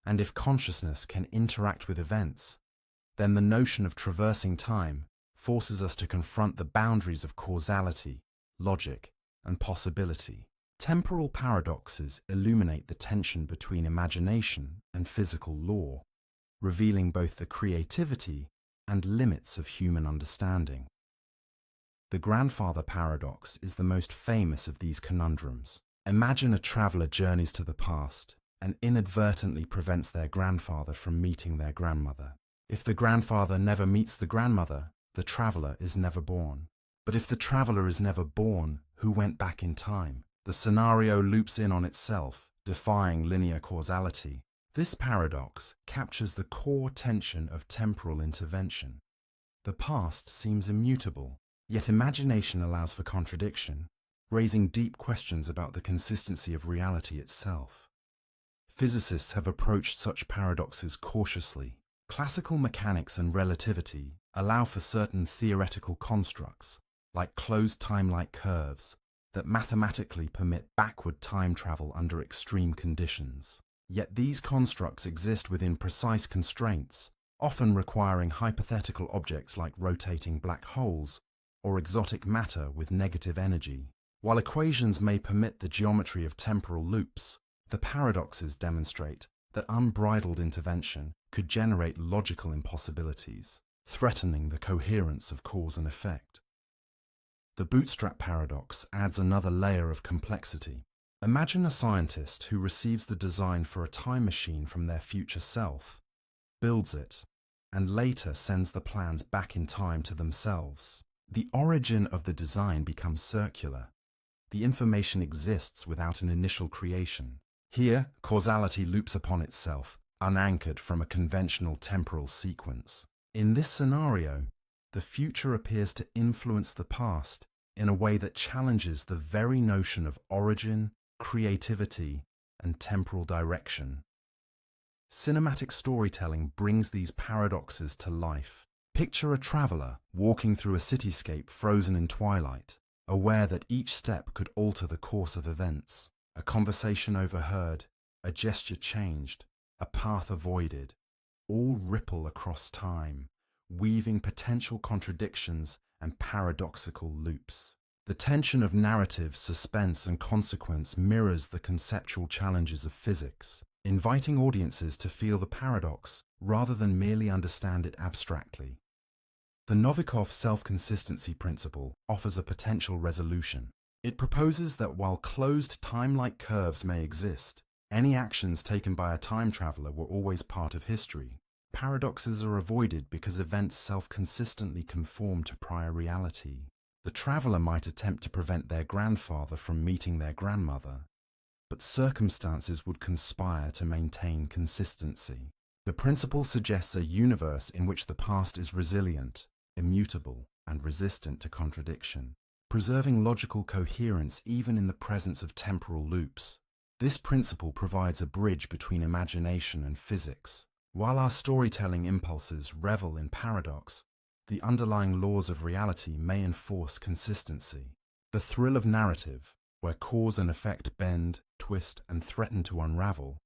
Speaker 1: and if consciousness can interact with events, then the notion of traversing time forces us to confront the boundaries of causality, logic, and possibility. Temporal paradoxes illuminate the tension between imagination and physical law, revealing both the creativity and limits of human understanding. The grandfather paradox is the most famous of these conundrums. Imagine a traveler journeys to the past and inadvertently prevents their grandfather from meeting their grandmother. If the grandfather never meets the grandmother, the traveler is never born. But if the traveler is never born, who went back in time? The scenario loops in on itself, defying linear causality. This paradox captures the core tension of temporal intervention. The past seems immutable, Yet imagination allows for contradiction, raising deep questions about the consistency of reality itself. Physicists have approached such paradoxes cautiously. Classical mechanics and relativity allow for certain theoretical constructs, like closed time-like curves, that mathematically permit backward time travel under extreme conditions. Yet these constructs exist within precise constraints, often requiring hypothetical objects like rotating black holes or exotic matter with negative energy. While equations may permit the geometry of temporal loops, the paradoxes demonstrate that unbridled intervention could generate logical impossibilities, threatening the coherence of cause and effect. The bootstrap paradox adds another layer of complexity. Imagine a scientist who receives the design for a time machine from their future self, builds it, and later sends the plans back in time to themselves. The origin of the design becomes circular. The information exists without an initial creation. Here, causality loops upon itself, unanchored from a conventional temporal sequence. In this scenario, the future appears to influence the past in a way that challenges the very notion of origin, creativity, and temporal direction. Cinematic storytelling brings these paradoxes to life. Picture a traveler walking through a cityscape frozen in twilight, aware that each step could alter the course of events. A conversation overheard, a gesture changed, a path avoided, all ripple across time, weaving potential contradictions and paradoxical loops. The tension of narrative, suspense, and consequence mirrors the conceptual challenges of physics, inviting audiences to feel the paradox rather than merely understand it abstractly. The Novikov self-consistency principle offers a potential resolution. It proposes that while closed time-like curves may exist, any actions taken by a time traveler were always part of history. Paradoxes are avoided because events self-consistently conform to prior reality. The traveler might attempt to prevent their grandfather from meeting their grandmother, but circumstances would conspire to maintain consistency. The principle suggests a universe in which the past is resilient, immutable, and resistant to contradiction, preserving logical coherence even in the presence of temporal loops. This principle provides a bridge between imagination and physics. While our storytelling impulses revel in paradox, the underlying laws of reality may enforce consistency. The thrill of narrative, where cause and effect bend, twist, and threaten to unravel,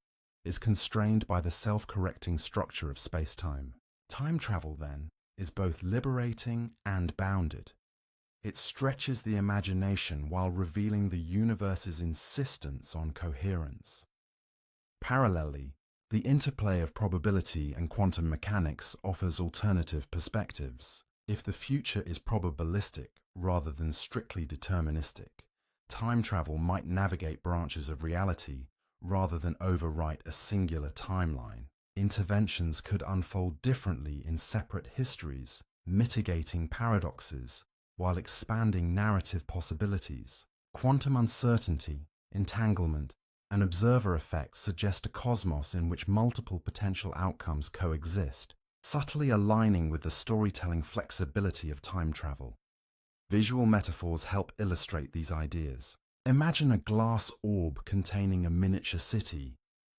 Speaker 1: is constrained by the self-correcting structure of space-time. Time travel, then, is both liberating and bounded. It stretches the imagination while revealing the universe's insistence on coherence. Parallelly, the interplay of probability and quantum mechanics offers alternative perspectives. If the future is probabilistic rather than strictly deterministic, time travel might navigate branches of reality rather than overwrite a singular timeline. Interventions could unfold differently in separate histories, mitigating paradoxes while expanding narrative possibilities. Quantum uncertainty, entanglement, and observer effects suggest a cosmos in which multiple potential outcomes coexist, subtly aligning with the storytelling flexibility of time travel. Visual metaphors help illustrate these ideas. Imagine a glass orb containing a miniature city,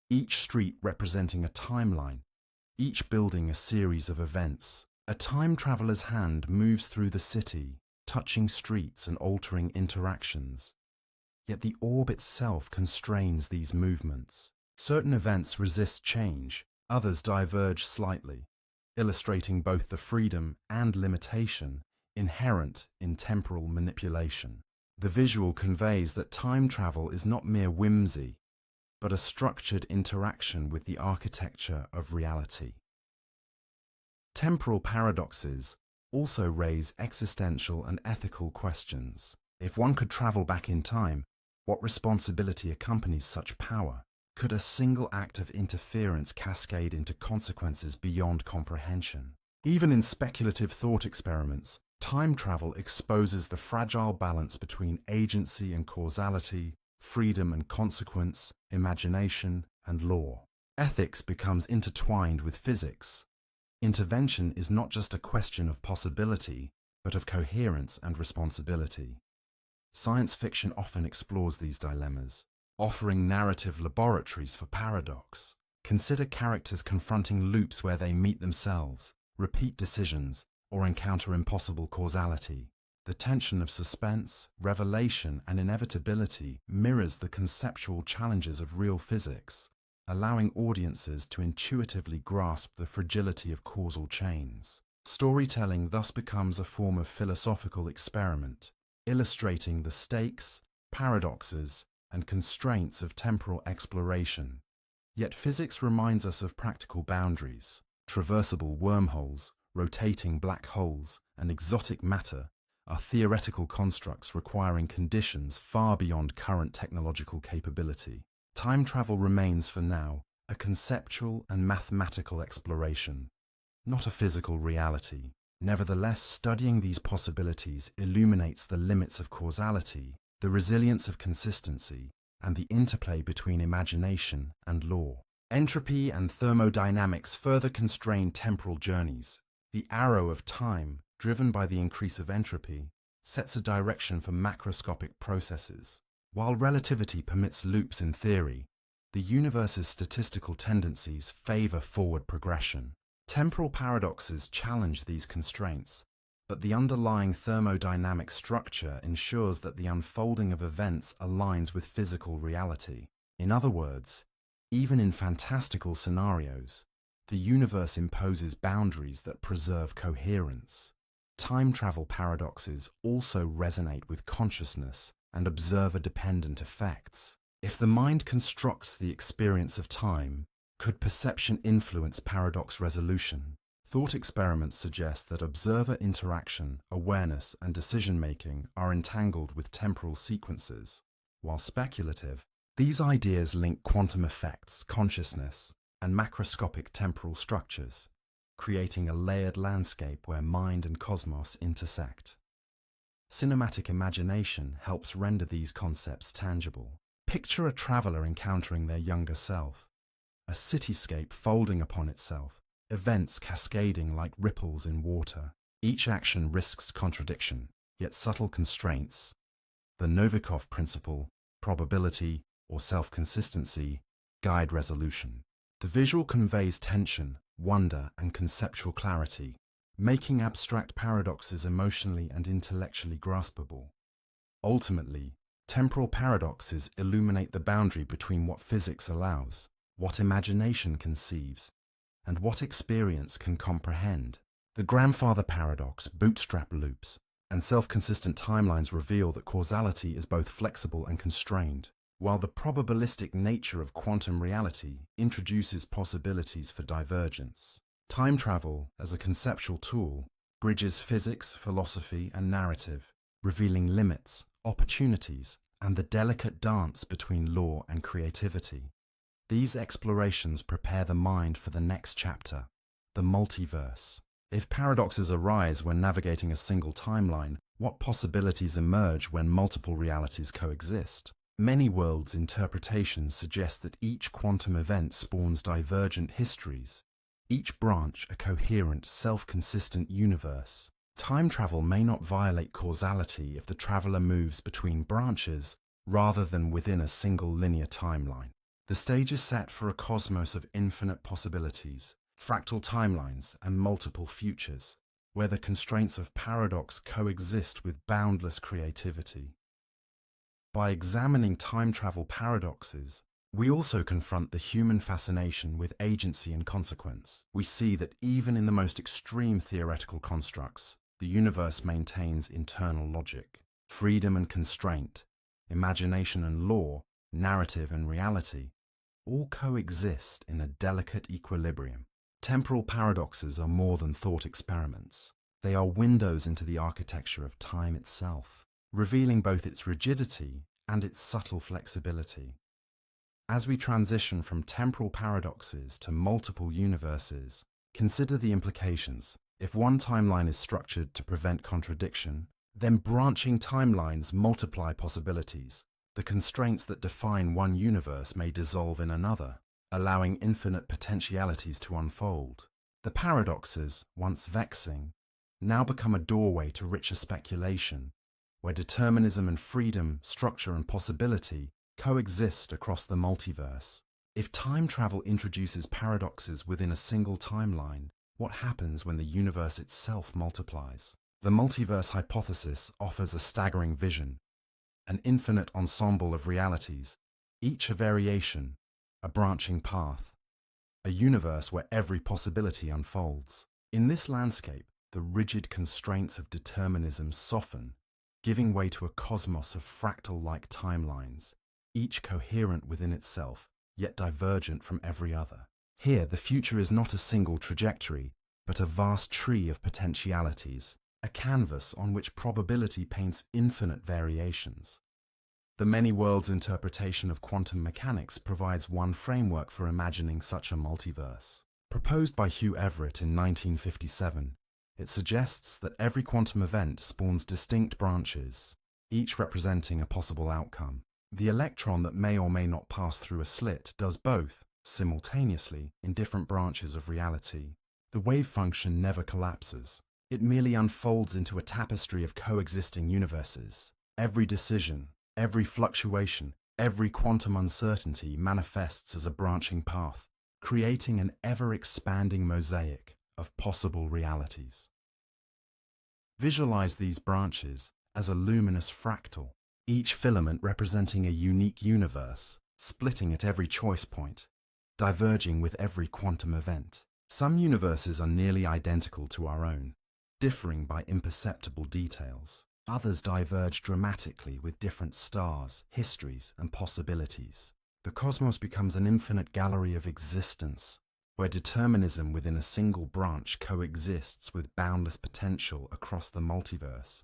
Speaker 1: each street representing a timeline, each building a series of events. A time traveler's hand moves through the city, touching streets and altering interactions. Yet the orb itself constrains these movements. Certain events resist change, others diverge slightly, illustrating both the freedom and limitation inherent in temporal manipulation. The visual conveys that time travel is not mere whimsy, but a structured interaction with the architecture of reality. Temporal paradoxes also raise existential and ethical questions. If one could travel back in time, what responsibility accompanies such power? Could a single act of interference cascade into consequences beyond comprehension? Even in speculative thought experiments, time travel exposes the fragile balance between agency and causality, freedom and consequence, imagination and law. Ethics becomes intertwined with physics. Intervention is not just a question of possibility, but of coherence and responsibility. Science fiction often explores these dilemmas, offering narrative laboratories for paradox. Consider characters confronting loops where they meet themselves, repeat decisions, or encounter impossible causality. The tension of suspense, revelation, and inevitability mirrors the conceptual challenges of real physics, allowing audiences to intuitively grasp the fragility of causal chains. Storytelling thus becomes a form of philosophical experiment, illustrating the stakes, paradoxes, and constraints of temporal exploration. Yet physics reminds us of practical boundaries. Traversable wormholes, rotating black holes, and exotic matter are theoretical constructs requiring conditions far beyond current technological capability. Time travel remains, for now, a conceptual and mathematical exploration, not a physical reality. Nevertheless, studying these possibilities illuminates the limits of causality, the resilience of consistency, and the interplay between imagination and law. Entropy and thermodynamics further constrain temporal journeys. The arrow of time, driven by the increase of entropy, sets a direction for macroscopic processes. While relativity permits loops in theory, the universe's statistical tendencies favor forward progression. Temporal paradoxes challenge these constraints, but the underlying thermodynamic structure ensures that the unfolding of events aligns with physical reality. In other words, even in fantastical scenarios, the universe imposes boundaries that preserve coherence. Time travel paradoxes also resonate with consciousness and observer-dependent effects. If the mind constructs the experience of time, could perception influence paradox resolution? Thought experiments suggest that observer interaction, awareness, and decision-making are entangled with temporal sequences. While speculative, these ideas link quantum effects, consciousness, and macroscopic temporal structures, creating a layered landscape where mind and cosmos intersect. Cinematic imagination helps render these concepts tangible. Picture a traveler encountering their younger self, a cityscape folding upon itself, events cascading like ripples in water. Each action risks contradiction, yet subtle constraints, the Novikov principle, probability, or self-consistency, guide resolution. The visual conveys tension, wonder, and conceptual clarity, making abstract paradoxes emotionally and intellectually graspable. Ultimately, temporal paradoxes illuminate the boundary between what physics allows, what imagination conceives, and what experience can comprehend. The grandfather paradox, bootstrap loops, and self-consistent timelines reveal that causality is both flexible and constrained, while the probabilistic nature of quantum reality introduces possibilities for divergence. Time travel, as a conceptual tool, bridges physics, philosophy, and narrative, revealing limits, opportunities, and the delicate dance between law and creativity. These explorations prepare the mind for the next chapter, the multiverse. If paradoxes arise when navigating a single timeline, what possibilities emerge when multiple realities coexist? Many worlds' interpretations suggest that each quantum event spawns divergent histories, each branch a coherent, self-consistent universe. Time travel may not violate causality if the traveler moves between branches rather than within a single linear timeline. The stage is set for a cosmos of infinite possibilities, fractal timelines, and multiple futures, where the constraints of paradox coexist with boundless creativity. By examining time travel paradoxes, we also confront the human fascination with agency and consequence. We see that even in the most extreme theoretical constructs, the universe maintains internal logic. Freedom and constraint, imagination and law, narrative and reality, all coexist in a delicate equilibrium. Temporal paradoxes are more than thought experiments. They are windows into the architecture of time itself, revealing both its rigidity and its subtle flexibility. As we transition from temporal paradoxes to multiple universes, consider the implications. If one timeline is structured to prevent contradiction, then branching timelines multiply possibilities. The constraints that define one universe may dissolve in another, allowing infinite potentialities to unfold. The paradoxes, once vexing, now become a doorway to richer speculation, where determinism and freedom, structure and possibility coexist across the multiverse. If time travel introduces paradoxes within a single timeline, what happens when the universe itself multiplies? The multiverse hypothesis offers a staggering vision, an infinite ensemble of realities, each a variation, a branching path, a universe where every possibility unfolds. In this landscape, the rigid constraints of determinism soften, giving way to a cosmos of fractal-like timelines, each coherent within itself, yet divergent from every other. Here, the future is not a single trajectory, but a vast tree of potentialities, a canvas on which probability paints infinite variations. The many worlds interpretation of quantum mechanics provides one framework for imagining such a multiverse. Proposed by Hugh Everett in 1957, it suggests that every quantum event spawns distinct branches, each representing a possible outcome. The electron that may or may not pass through a slit does both, simultaneously, in different branches of reality. The wave function never collapses. It merely unfolds into a tapestry of coexisting universes. Every decision, every fluctuation, every quantum uncertainty manifests as a branching path, creating an ever-expanding mosaic of possible realities. Visualize these branches as a luminous fractal, each filament representing a unique universe, splitting at every choice point, diverging with every quantum event. Some universes are nearly identical to our own, differing by imperceptible details. Others diverge dramatically with different stars, histories, and possibilities. The cosmos becomes an infinite gallery of existence, where determinism within a single branch coexists with boundless potential across the multiverse.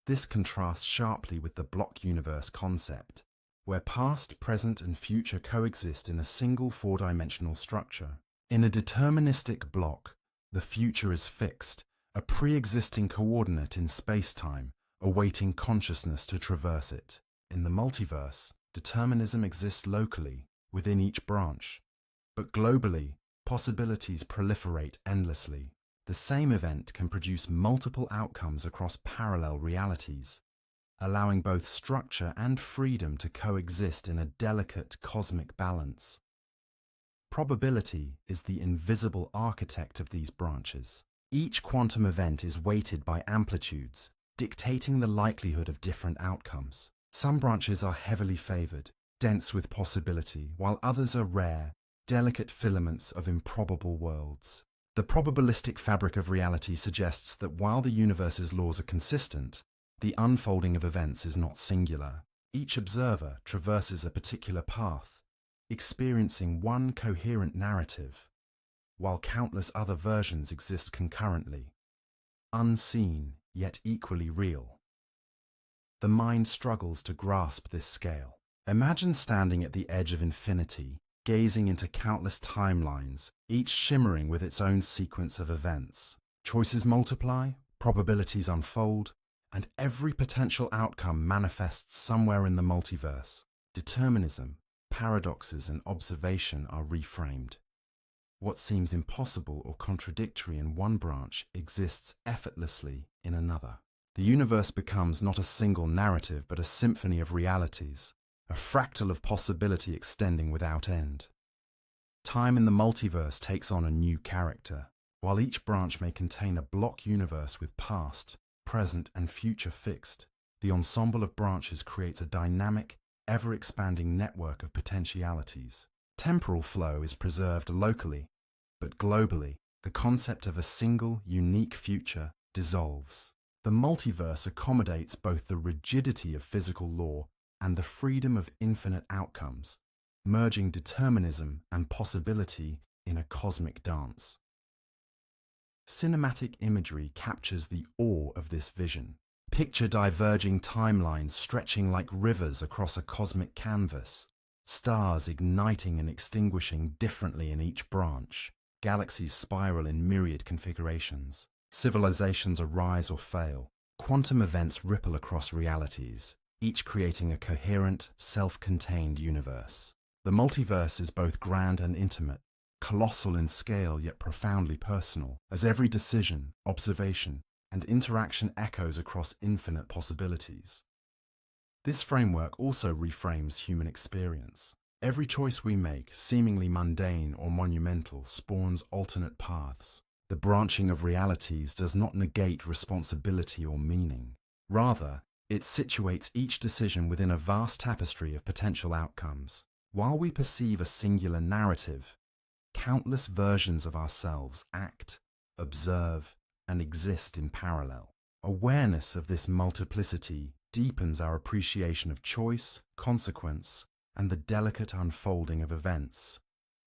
Speaker 1: This contrasts sharply with the block universe concept, where past, present, and future coexist in a single four-dimensional structure. In a deterministic block, the future is fixed, a pre-existing coordinate in space-time, awaiting consciousness to traverse it. In the multiverse, determinism exists locally, within each branch. But globally, possibilities proliferate endlessly. The same event can produce multiple outcomes across parallel realities, allowing both structure and freedom to coexist in a delicate cosmic balance. Probability is the invisible architect of these branches. Each quantum event is weighted by amplitudes, dictating the likelihood of different outcomes. Some branches are heavily favored, dense with possibility, while others are rare, delicate filaments of improbable worlds. The probabilistic fabric of reality suggests that while the universe's laws are consistent, the unfolding of events is not singular. Each observer traverses a particular path, experiencing one coherent narrative, while countless other versions exist concurrently, unseen yet equally real. The mind struggles to grasp this scale. Imagine standing at the edge of infinity, gazing into countless timelines, each shimmering with its own sequence of events. Choices multiply, probabilities unfold, and every potential outcome manifests somewhere in the multiverse. Determinism, paradoxes, and observation are reframed. What seems impossible or contradictory in one branch exists effortlessly in another. The universe becomes not a single narrative but a symphony of realities, a fractal of possibility extending without end. Time in the multiverse takes on a new character. While each branch may contain a block universe with past, present, and future fixed, the ensemble of branches creates a dynamic, ever-expanding network of potentialities. Temporal flow is preserved locally, but globally, the concept of a single, unique future dissolves. The multiverse accommodates both the rigidity of physical law and the freedom of infinite outcomes, merging determinism and possibility in a cosmic dance. Cinematic imagery captures the awe of this vision. Picture diverging timelines stretching like rivers across a cosmic canvas, stars igniting and extinguishing differently in each branch, galaxies spiral in myriad configurations, civilizations arise or fail, quantum events ripple across realities, each creating a coherent, self-contained universe. The multiverse is both grand and intimate, colossal in scale yet profoundly personal, as every decision, observation, and interaction echoes across infinite possibilities. This framework also reframes human experience. Every choice we make, seemingly mundane or monumental, spawns alternate paths. The branching of realities does not negate responsibility or meaning. Rather, it situates each decision within a vast tapestry of potential outcomes. While we perceive a singular narrative, countless versions of ourselves act, observe, and exist in parallel. Awareness of this multiplicity deepens our appreciation of choice, consequence, and the delicate unfolding of events.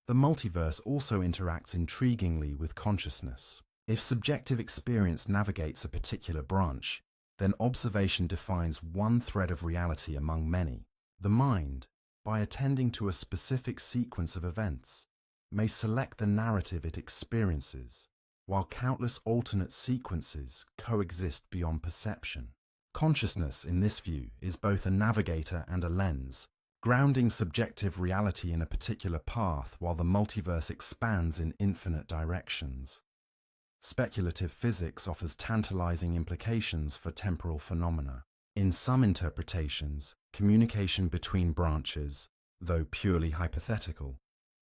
Speaker 1: The multiverse also interacts intriguingly with consciousness. If subjective experience navigates a particular branch, then observation defines one thread of reality among many. The mind, by attending to a specific sequence of events, may select the narrative it experiences, while countless alternate sequences coexist beyond perception. Consciousness, in this view, is both a navigator and a lens, grounding subjective reality in a particular path while the multiverse expands in infinite directions. Speculative physics offers tantalizing implications for temporal phenomena. In some interpretations, communication between branches, though purely hypothetical,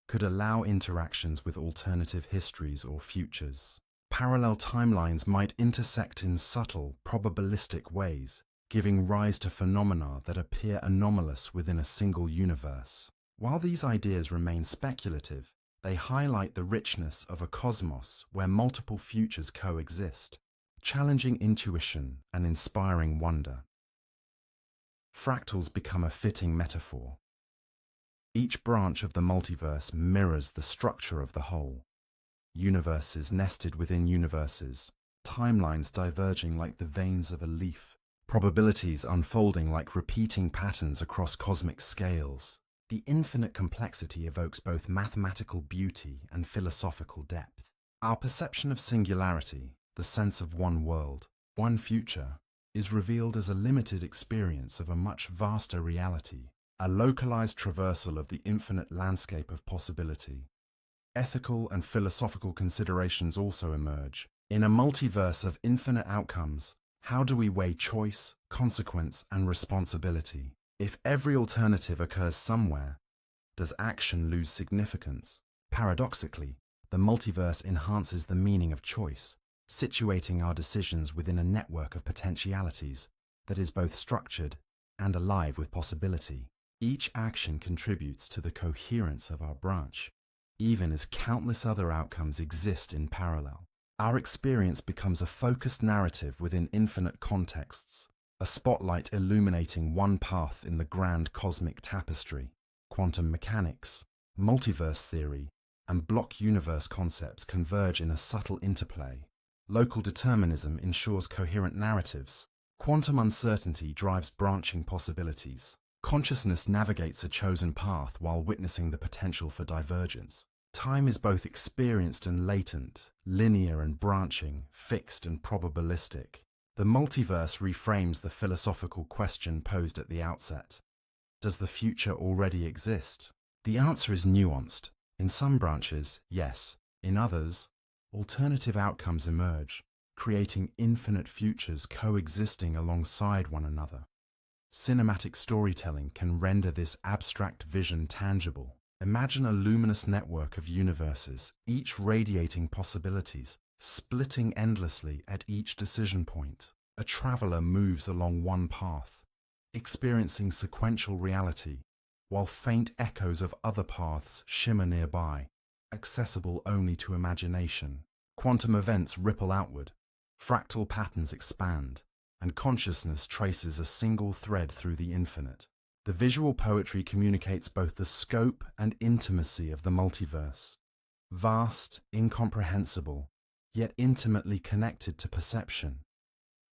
Speaker 1: could allow interactions with alternative histories or futures. Parallel timelines might intersect in subtle, probabilistic ways, giving rise to phenomena that appear anomalous within a single universe. While these ideas remain speculative, they highlight the richness of a cosmos where multiple futures coexist, challenging intuition and inspiring wonder. Fractals become a fitting metaphor. Each branch of the multiverse mirrors the structure of the whole. Universes nested within universes, timelines diverging like the veins of a leaf, probabilities unfolding like repeating patterns across cosmic scales. The infinite complexity evokes both mathematical beauty and philosophical depth. Our perception of singularity, the sense of one world, one future, is revealed as a limited experience of a much vaster reality, a localized traversal of the infinite landscape of possibility. Ethical and philosophical considerations also emerge. In a multiverse of infinite outcomes, how do we weigh choice, consequence, and responsibility? If every alternative occurs somewhere, does action lose significance? Paradoxically, the multiverse enhances the meaning of choice, situating our decisions within a network of potentialities that is both structured and alive with possibility. Each action contributes to the coherence of our branch, even as countless other outcomes exist in parallel. Our experience becomes a focused narrative within infinite contexts, a spotlight illuminating one path in the grand cosmic tapestry. Quantum mechanics, multiverse theory, and block universe concepts converge in a subtle interplay. Local determinism ensures coherent narratives. Quantum uncertainty drives branching possibilities. Consciousness navigates a chosen path while witnessing the potential for divergence. Time is both experienced and latent, linear and branching, fixed and probabilistic. The multiverse reframes the philosophical question posed at the outset. Does the future already exist? The answer is nuanced. In some branches, yes. In others, alternative outcomes emerge, creating infinite futures coexisting alongside one another. Cinematic storytelling can render this abstract vision tangible. Imagine a luminous network of universes, each radiating possibilities, splitting endlessly at each decision point. A traveler moves along one path, experiencing sequential reality, while faint echoes of other paths shimmer nearby, accessible only to imagination. Quantum events ripple outward, fractal patterns expand, and consciousness traces a single thread through the infinite. The visual poetry communicates both the scope and intimacy of the multiverse. Vast, incomprehensible, yet intimately connected to perception.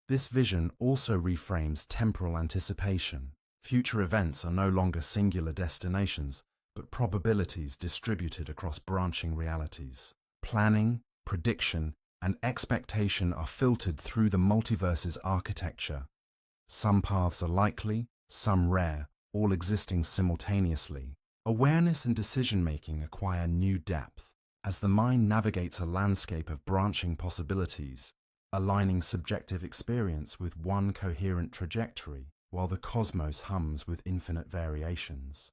Speaker 1: This vision also reframes temporal anticipation. Future events are no longer singular destinations, but probabilities distributed across branching realities. Planning, prediction, and expectation are filtered through the multiverse's architecture. Some paths are likely, some rare, all existing simultaneously. Awareness and decision-making acquire new depth. As the mind navigates a landscape of branching possibilities, aligning subjective experience with one coherent trajectory, while the cosmos hums with infinite variations.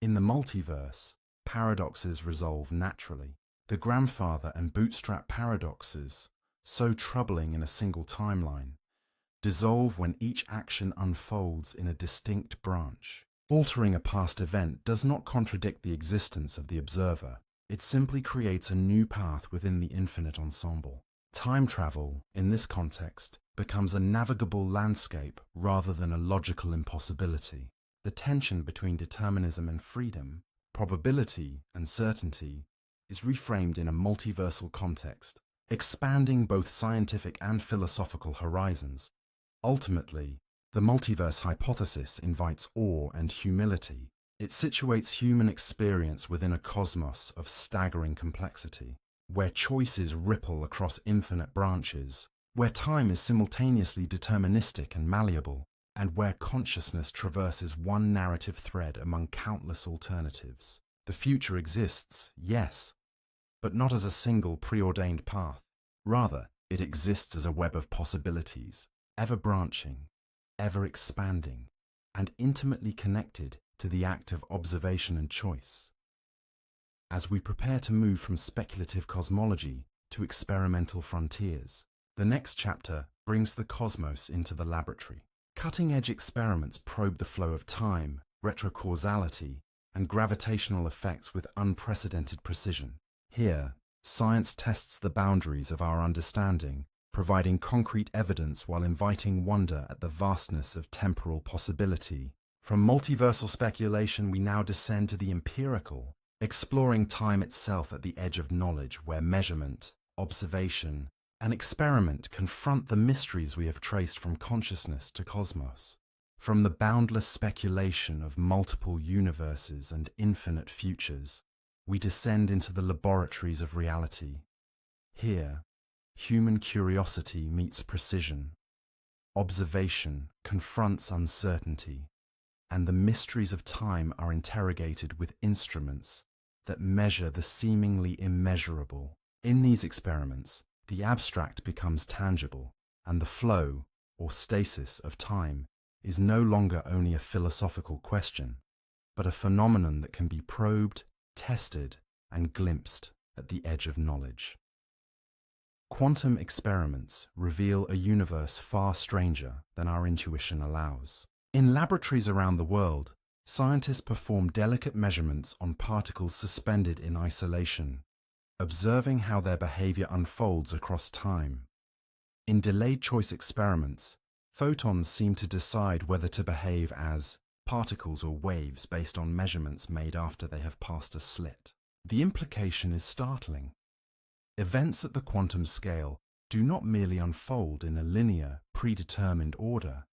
Speaker 1: In the multiverse, paradoxes resolve naturally. The grandfather and bootstrap paradoxes, so troubling in a single timeline, dissolve when each action unfolds in a distinct branch. Altering a past event does not contradict the existence of the observer. It simply creates a new path within the infinite ensemble. Time travel, in this context, becomes a navigable landscape rather than a logical impossibility. The tension between determinism and freedom, probability and certainty, is reframed in a multiversal context, expanding both scientific and philosophical horizons. Ultimately, the multiverse hypothesis invites awe and humility. It situates human experience within a cosmos of staggering complexity, where choices ripple across infinite branches, where time is simultaneously deterministic and malleable, and where consciousness traverses one narrative thread among countless alternatives. The future exists, yes, but not as a single preordained path. Rather, it exists as a web of possibilities, ever branching, ever expanding, and intimately connected to the act of observation and choice. As we prepare to move from speculative cosmology to experimental frontiers, the next chapter brings the cosmos into the laboratory. Cutting-edge experiments probe the flow of time, retrocausality, and gravitational effects with unprecedented precision. Here, science tests the boundaries of our understanding, providing concrete evidence while inviting wonder at the vastness of temporal possibility. From multiversal speculation, we now descend to the empirical, exploring time itself at the edge of knowledge where measurement, observation, and experiment confront the mysteries we have traced from consciousness to cosmos. From the boundless speculation of multiple universes and infinite futures, we descend into the laboratories of reality. Here, human curiosity meets precision, observation confronts uncertainty, and the mysteries of time are interrogated with instruments that measure the seemingly immeasurable. In these experiments, the abstract becomes tangible, and the flow, or stasis, of time is no longer only a philosophical question, but a phenomenon that can be probed, tested, and glimpsed at the edge of knowledge. Quantum experiments reveal a universe far stranger than our intuition allows. In laboratories around the world, scientists perform delicate measurements on particles suspended in isolation, observing how their behavior unfolds across time. In delayed choice experiments, photons seem to decide whether to behave as particles or waves based on measurements made after they have passed a slit. The implication is startling. Events at the quantum scale do not merely unfold in a linear, predetermined order.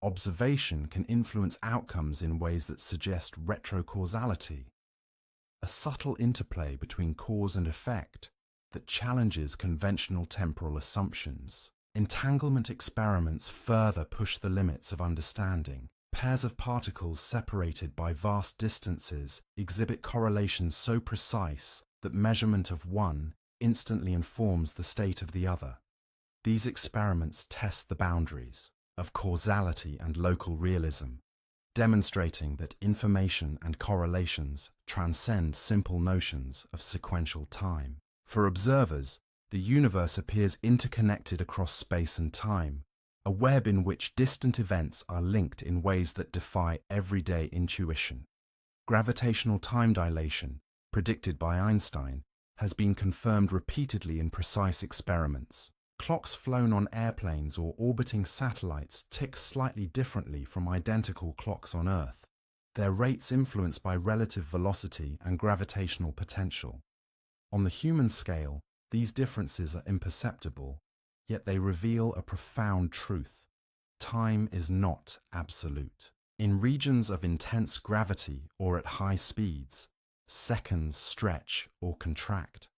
Speaker 1: Observation can influence outcomes in ways that suggest retrocausality, a subtle interplay between cause and effect that challenges conventional temporal assumptions. Entanglement experiments further push the limits of understanding. Pairs of particles separated by vast distances exhibit correlations so precise that measurement of one instantly informs the state of the other. These experiments test the boundaries of causality and local realism, demonstrating that information and correlations transcend simple notions of sequential time. For observers, the universe appears interconnected across space and time, a web in which distant events are linked in ways that defy everyday intuition. Gravitational time dilation, predicted by Einstein, has been confirmed repeatedly in precise experiments. Clocks flown on airplanes or orbiting satellites tick slightly differently from identical clocks on Earth, their rates influenced by relative velocity and gravitational potential. On the human scale, these differences are imperceptible, yet they reveal a profound truth. Time is not absolute. In regions of intense gravity or at high speeds, seconds stretch or contract.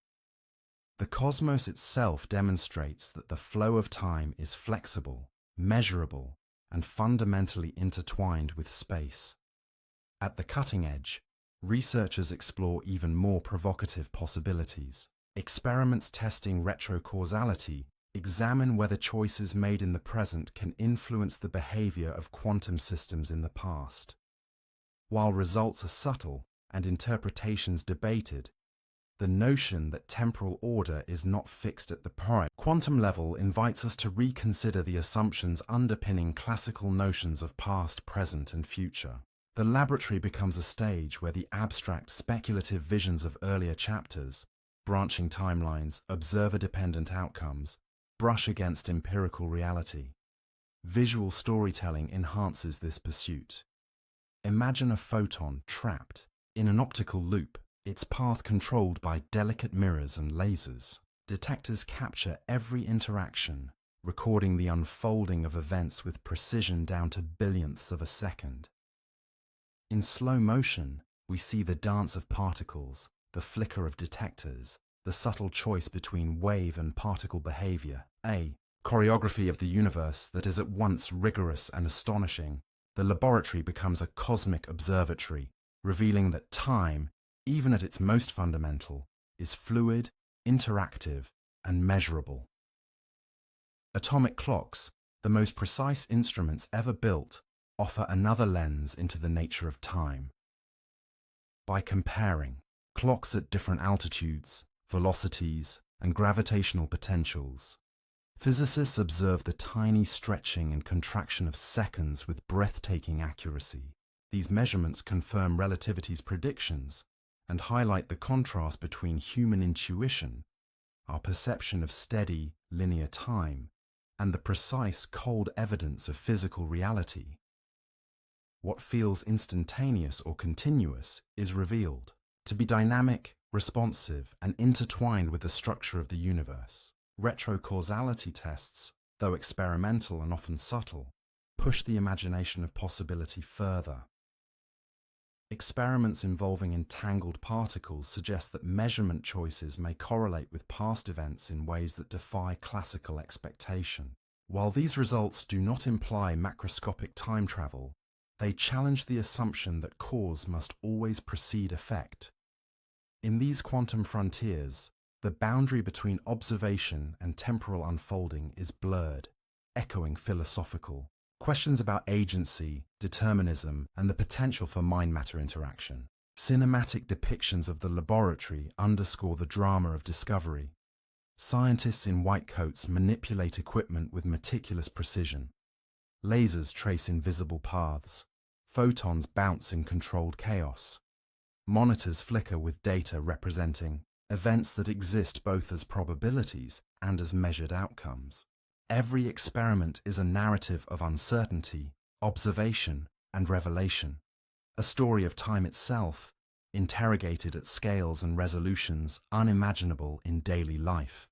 Speaker 1: The cosmos itself demonstrates that the flow of time is flexible, measurable, and fundamentally intertwined with space. At the cutting edge, researchers explore even more provocative possibilities. Experiments testing retrocausality examine whether choices made in the present can influence the behavior of quantum systems in the past. While results are subtle and interpretations debated, the notion that temporal order is not fixed at the quantum level invites us to reconsider the assumptions underpinning classical notions of past, present, and future. The laboratory becomes a stage where the abstract, speculative visions of earlier chapters, branching timelines, observer-dependent outcomes, brush against empirical reality. Visual storytelling enhances this pursuit. Imagine a photon trapped in an optical loop, its path controlled by delicate mirrors and lasers. Detectors capture every interaction, recording the unfolding of events with precision down to billionths of a second. In slow motion, we see the dance of particles, the flicker of detectors, the subtle choice between wave and particle behavior, a choreography of the universe that is at once rigorous and astonishing. The laboratory becomes a cosmic observatory, revealing that time, even at its most fundamental, is fluid, interactive, and measurable. Atomic clocks, the most precise instruments ever built, offer another lens into the nature of time. By comparing clocks at different altitudes, velocities, and gravitational potentials, physicists observe the tiny stretching and contraction of seconds with breathtaking accuracy. These measurements confirm relativity's predictions and highlight the contrast between human intuition, our perception of steady, linear time, and the precise, cold evidence of physical reality. What feels instantaneous or continuous is revealed to be dynamic, responsive, and intertwined with the structure of the universe. Retrocausality tests, though experimental and often subtle, push the imagination of possibility further. Experiments involving entangled particles suggest that measurement choices may correlate with past events in ways that defy classical expectation. While these results do not imply macroscopic time travel, they challenge the assumption that cause must always precede effect. In these quantum frontiers, the boundary between observation and temporal unfolding is blurred, echoing philosophical questions about agency, determinism, and the potential for mind-matter interaction. Cinematic depictions of the laboratory underscore the drama of discovery. Scientists in white coats manipulate equipment with meticulous precision. Lasers trace invisible paths. Photons bounce in controlled chaos. Monitors flicker with data representing events that exist both as probabilities and as measured outcomes. Every experiment is a narrative of uncertainty, observation, and revelation, a story of time itself, interrogated at scales and resolutions unimaginable in daily life.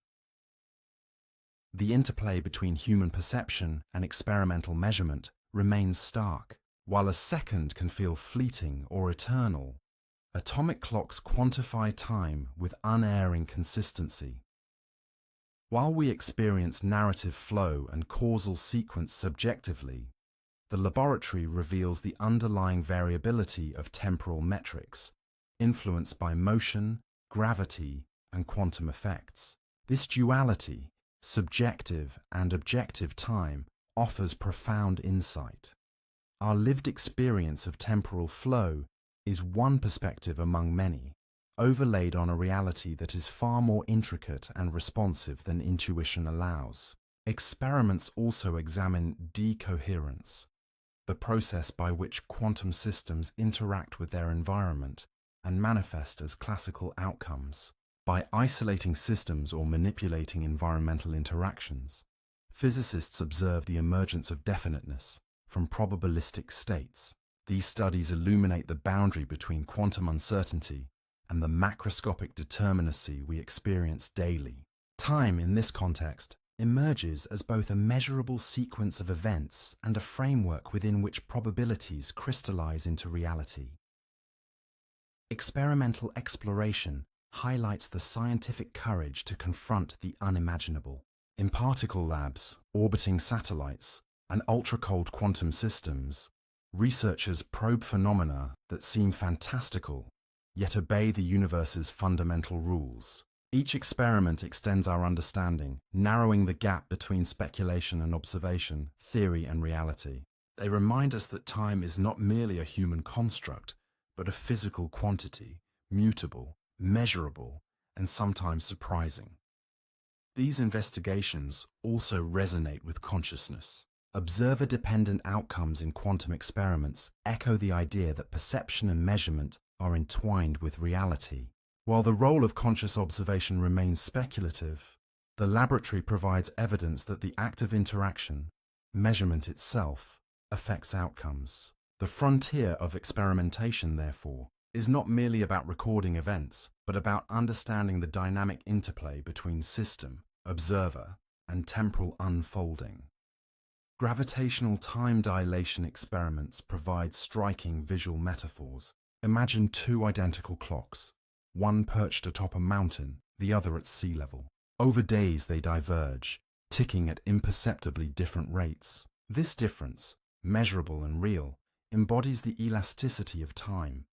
Speaker 1: The interplay between human perception and experimental measurement remains stark. While a second can feel fleeting or eternal, atomic clocks quantify time with unerring consistency. While we experience narrative flow and causal sequence subjectively, the laboratory reveals the underlying variability of temporal metrics, influenced by motion, gravity, and quantum effects. This duality, subjective and objective time, offers profound insight. Our lived experience of temporal flow is one perspective among many, overlaid on a reality that is far more intricate and responsive than intuition allows. Experiments also examine decoherence, the process by which quantum systems interact with their environment and manifest as classical outcomes. By isolating systems or manipulating environmental interactions, physicists observe the emergence of definiteness from probabilistic states. These studies illuminate the boundary between quantum uncertainty and the macroscopic determinacy we experience daily. Time, in this context, emerges as both a measurable sequence of events and a framework within which probabilities crystallize into reality. Experimental exploration highlights the scientific courage to confront the unimaginable. In particle labs, orbiting satellites, and ultra-cold quantum systems, researchers probe phenomena that seem fantastical yet obey the universe's fundamental rules. Each experiment extends our understanding, narrowing the gap between speculation and observation, theory and reality. They remind us that time is not merely a human construct, but a physical quantity, mutable, measurable, and sometimes surprising. These investigations also resonate with consciousness. Observer-dependent outcomes in quantum experiments echo the idea that perception and measurement are entwined with reality. While the role of conscious observation remains speculative, the laboratory provides evidence that the act of interaction, measurement itself, affects outcomes. The frontier of experimentation, therefore, is not merely about recording events, but about understanding the dynamic interplay between system, observer, and temporal unfolding. Gravitational time dilation experiments provide striking visual metaphors. Imagine two identical clocks, one perched atop a mountain, the other at sea level. Over days they diverge, ticking at imperceptibly different rates. This difference, measurable and real, embodies the elasticity of time,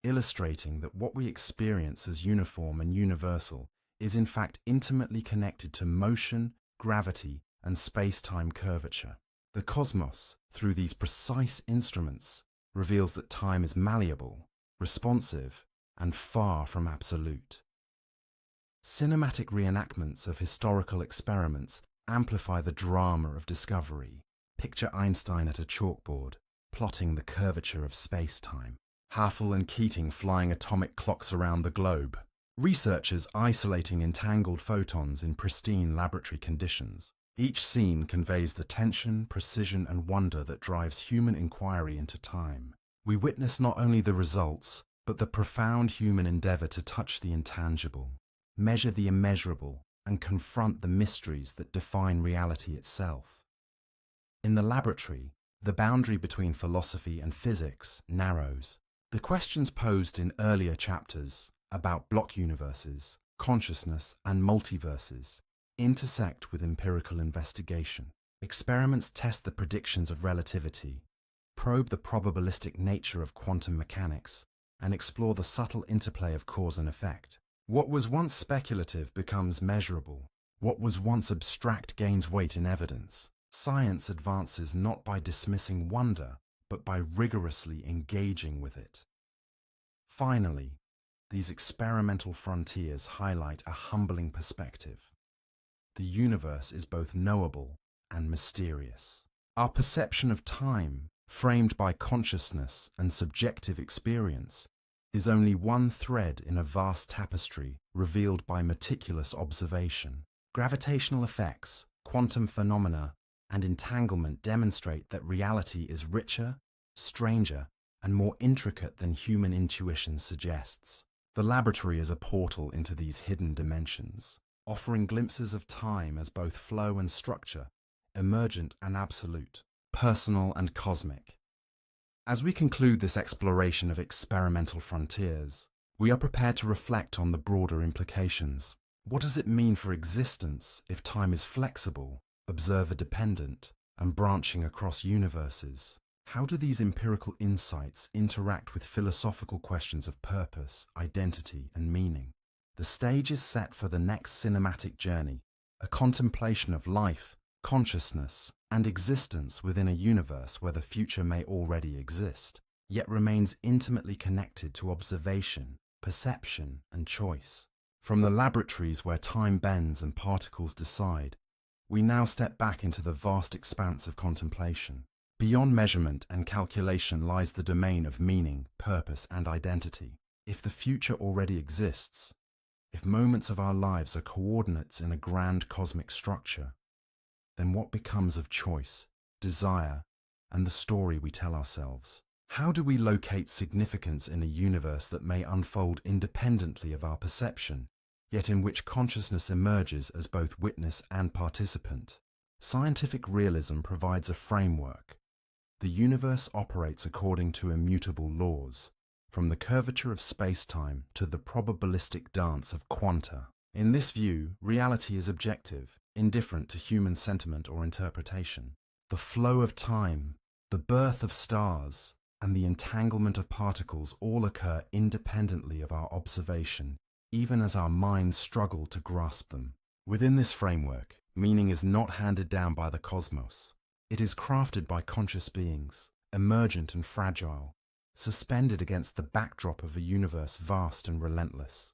Speaker 1: illustrating that what we experience as uniform and universal is in fact intimately connected to motion, gravity, and space-time curvature. The cosmos, through these precise instruments, reveals that time is malleable, responsive, and far from absolute. Cinematic reenactments of historical experiments amplify the drama of discovery. Picture Einstein at a chalkboard, plotting the curvature of space-time. Haffel and Keating flying atomic clocks around the globe. Researchers isolating entangled photons in pristine laboratory conditions. Each scene conveys the tension, precision, and wonder that drives human inquiry into time. We witness not only the results, but the profound human endeavor to touch the intangible, measure the immeasurable, and confront the mysteries that define reality itself. In the laboratory, the boundary between philosophy and physics narrows. The questions posed in earlier chapters about block universes, consciousness, and multiverses intersect with empirical investigation. Experiments test the predictions of relativity, probe the probabilistic nature of quantum mechanics, and explore the subtle interplay of cause and effect. What was once speculative becomes measurable. What was once abstract gains weight in evidence. Science advances not by dismissing wonder, but by rigorously engaging with it. Finally, these experimental frontiers highlight a humbling perspective. The universe is both knowable and mysterious. Our perception of time, framed by consciousness and subjective experience, is only one thread in a vast tapestry revealed by meticulous observation. Gravitational effects, quantum phenomena, and entanglement demonstrate that reality is richer, stranger, and more intricate than human intuition suggests. The laboratory is a portal into these hidden dimensions, offering glimpses of time as both flow and structure, emergent and absolute, personal and cosmic. As we conclude this exploration of experimental frontiers, we are prepared to reflect on the broader implications. What does it mean for existence if time is flexible, observer-dependent, and branching across universes? How do these empirical insights interact with philosophical questions of purpose, identity, and meaning? The stage is set for the next cinematic journey, a contemplation of life, consciousness, and existence within a universe where the future may already exist, yet remains intimately connected to observation, perception, and choice. From the laboratories where time bends and particles decide, we now step back into the vast expanse of contemplation. Beyond measurement and calculation lies the domain of meaning, purpose, and identity. If the future already exists, if moments of our lives are coordinates in a grand cosmic structure, then what becomes of choice, desire, and the story we tell ourselves? How do we locate significance in a universe that may unfold independently of our perception, yet in which consciousness emerges as both witness and participant? Scientific realism provides a framework. The universe operates according to immutable laws, from the curvature of space-time to the probabilistic dance of quanta. In this view, reality is objective, indifferent to human sentiment or interpretation. The flow of time, the birth of stars, and the entanglement of particles all occur independently of our observation, even as our minds struggle to grasp them. Within this framework, meaning is not handed down by the cosmos. It is crafted by conscious beings, emergent and fragile, suspended against the backdrop of a universe vast and relentless.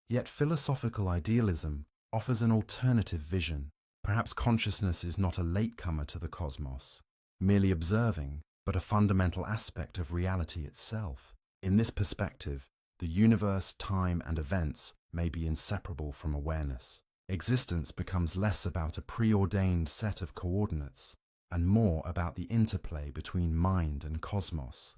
Speaker 1: Yet philosophical idealism offers an alternative vision. Perhaps consciousness is not a latecomer to the cosmos, merely observing, but a fundamental aspect of reality itself. In this perspective, the universe, time, and events may be inseparable from awareness. Existence becomes less about a preordained set of coordinates and more about the interplay between mind and cosmos,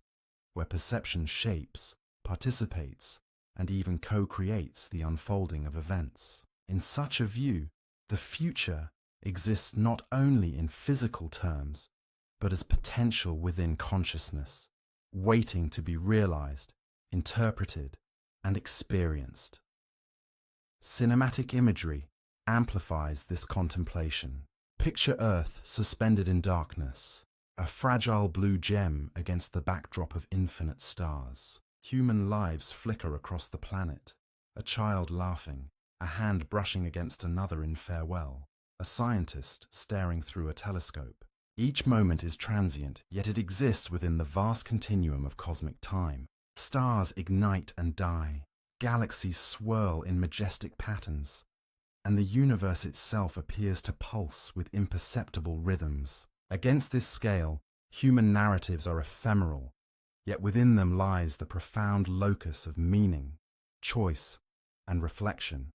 Speaker 1: where perception shapes, participates, and even co-creates the unfolding of events. In such a view, the future exists not only in physical terms, but as potential within consciousness, waiting to be realized, interpreted, and experienced. Cinematic imagery amplifies this contemplation. Picture Earth suspended in darkness, a fragile blue gem against the backdrop of infinite stars. Human lives flicker across the planet, a child laughing, a hand brushing against another in farewell, a scientist staring through a telescope. Each moment is transient, yet it exists within the vast continuum of cosmic time. Stars ignite and die, galaxies swirl in majestic patterns, and the universe itself appears to pulse with imperceptible rhythms. Against this scale, human narratives are ephemeral, yet within them lies the profound locus of meaning, choice, and reflection.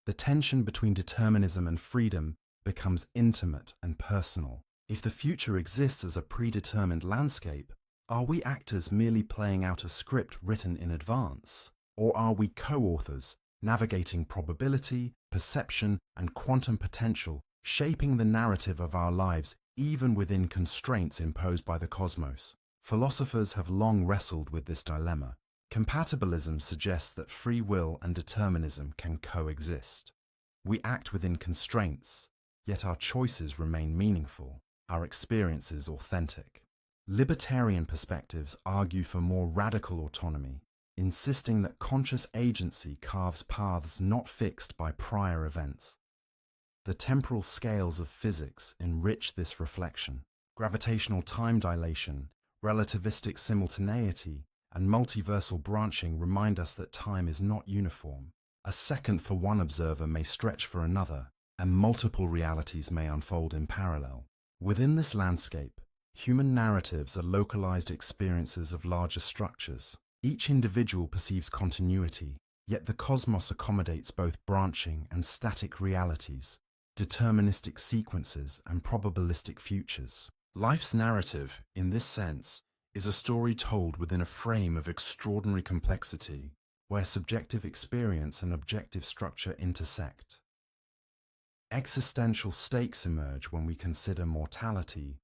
Speaker 1: The tension between determinism and freedom becomes intimate and personal. If the future exists as a predetermined landscape, are we actors merely playing out a script written in advance? Or are we co-authors, navigating probability, perception, and quantum potential, shaping the narrative of our lives even within constraints imposed by the cosmos? Philosophers have long wrestled with this dilemma. Compatibilism suggests that free will and determinism can coexist. We act within constraints, yet our choices remain meaningful, our experiences authentic. Libertarian perspectives argue for more radical autonomy, insisting that conscious agency carves paths not fixed by prior events. The temporal scales of physics enrich this reflection. Gravitational time dilation, relativistic simultaneity, and multiversal branching remind us that time is not uniform. A second for one observer may stretch for another, and multiple realities may unfold in parallel. Within this landscape, human narratives are localized experiences of larger structures. Each individual perceives continuity, yet the cosmos accommodates both branching and static realities, deterministic sequences and probabilistic futures. Life's narrative, in this sense, is a story told within a frame of extraordinary complexity, where subjective experience and objective structure intersect. Existential stakes emerge when we consider mortality,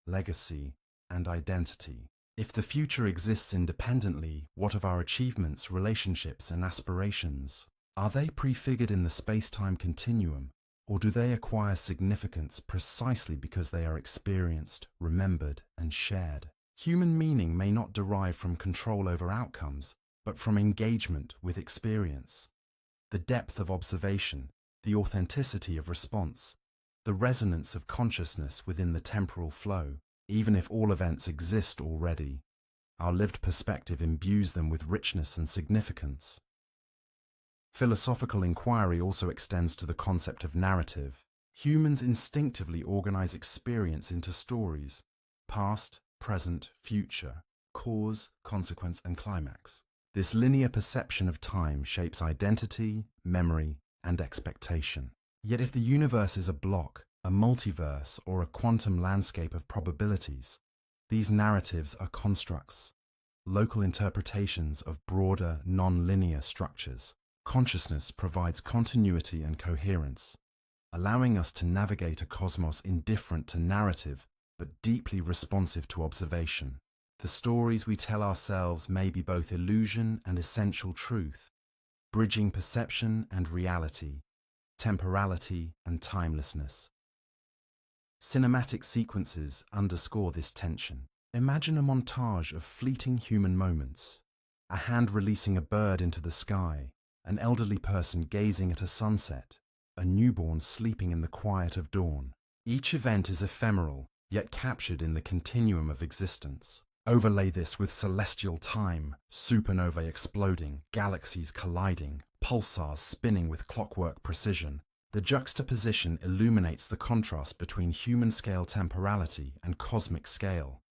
Speaker 1: legacy, and identity. If the future exists independently, what of our achievements, relationships, and aspirations? Are they prefigured in the space-time continuum, or do they acquire significance precisely because they are experienced, remembered, and shared? Human meaning may not derive from control over outcomes, but from engagement with experience. The depth of observation, the authenticity of response, the resonance of consciousness within the temporal flow. Even if all events exist already, our lived perspective imbues them with richness and significance. Philosophical inquiry also extends to the concept of narrative. Humans instinctively organize experience into stories: past, present, future, cause, consequence, and climax. This linear perception of time shapes identity, memory, and expectation. Yet if the universe is a block, a multiverse, or a quantum landscape of probabilities, these narratives are constructs, local interpretations of broader, non-linear structures. Consciousness provides continuity and coherence, allowing us to navigate a cosmos indifferent to narrative but deeply responsive to observation. The stories we tell ourselves may be both illusion and essential truth, bridging perception and reality, temporality and timelessness. Cinematic sequences underscore this tension. Imagine a montage of fleeting human moments. A hand releasing a bird into the sky, an elderly person gazing at a sunset, a newborn sleeping in the quiet of dawn. Each event is ephemeral, yet captured in the continuum of existence. Overlay this with celestial time, supernovae exploding, galaxies colliding, pulsars spinning with clockwork precision. The juxtaposition illuminates the contrast between human-scale temporality and cosmic scale,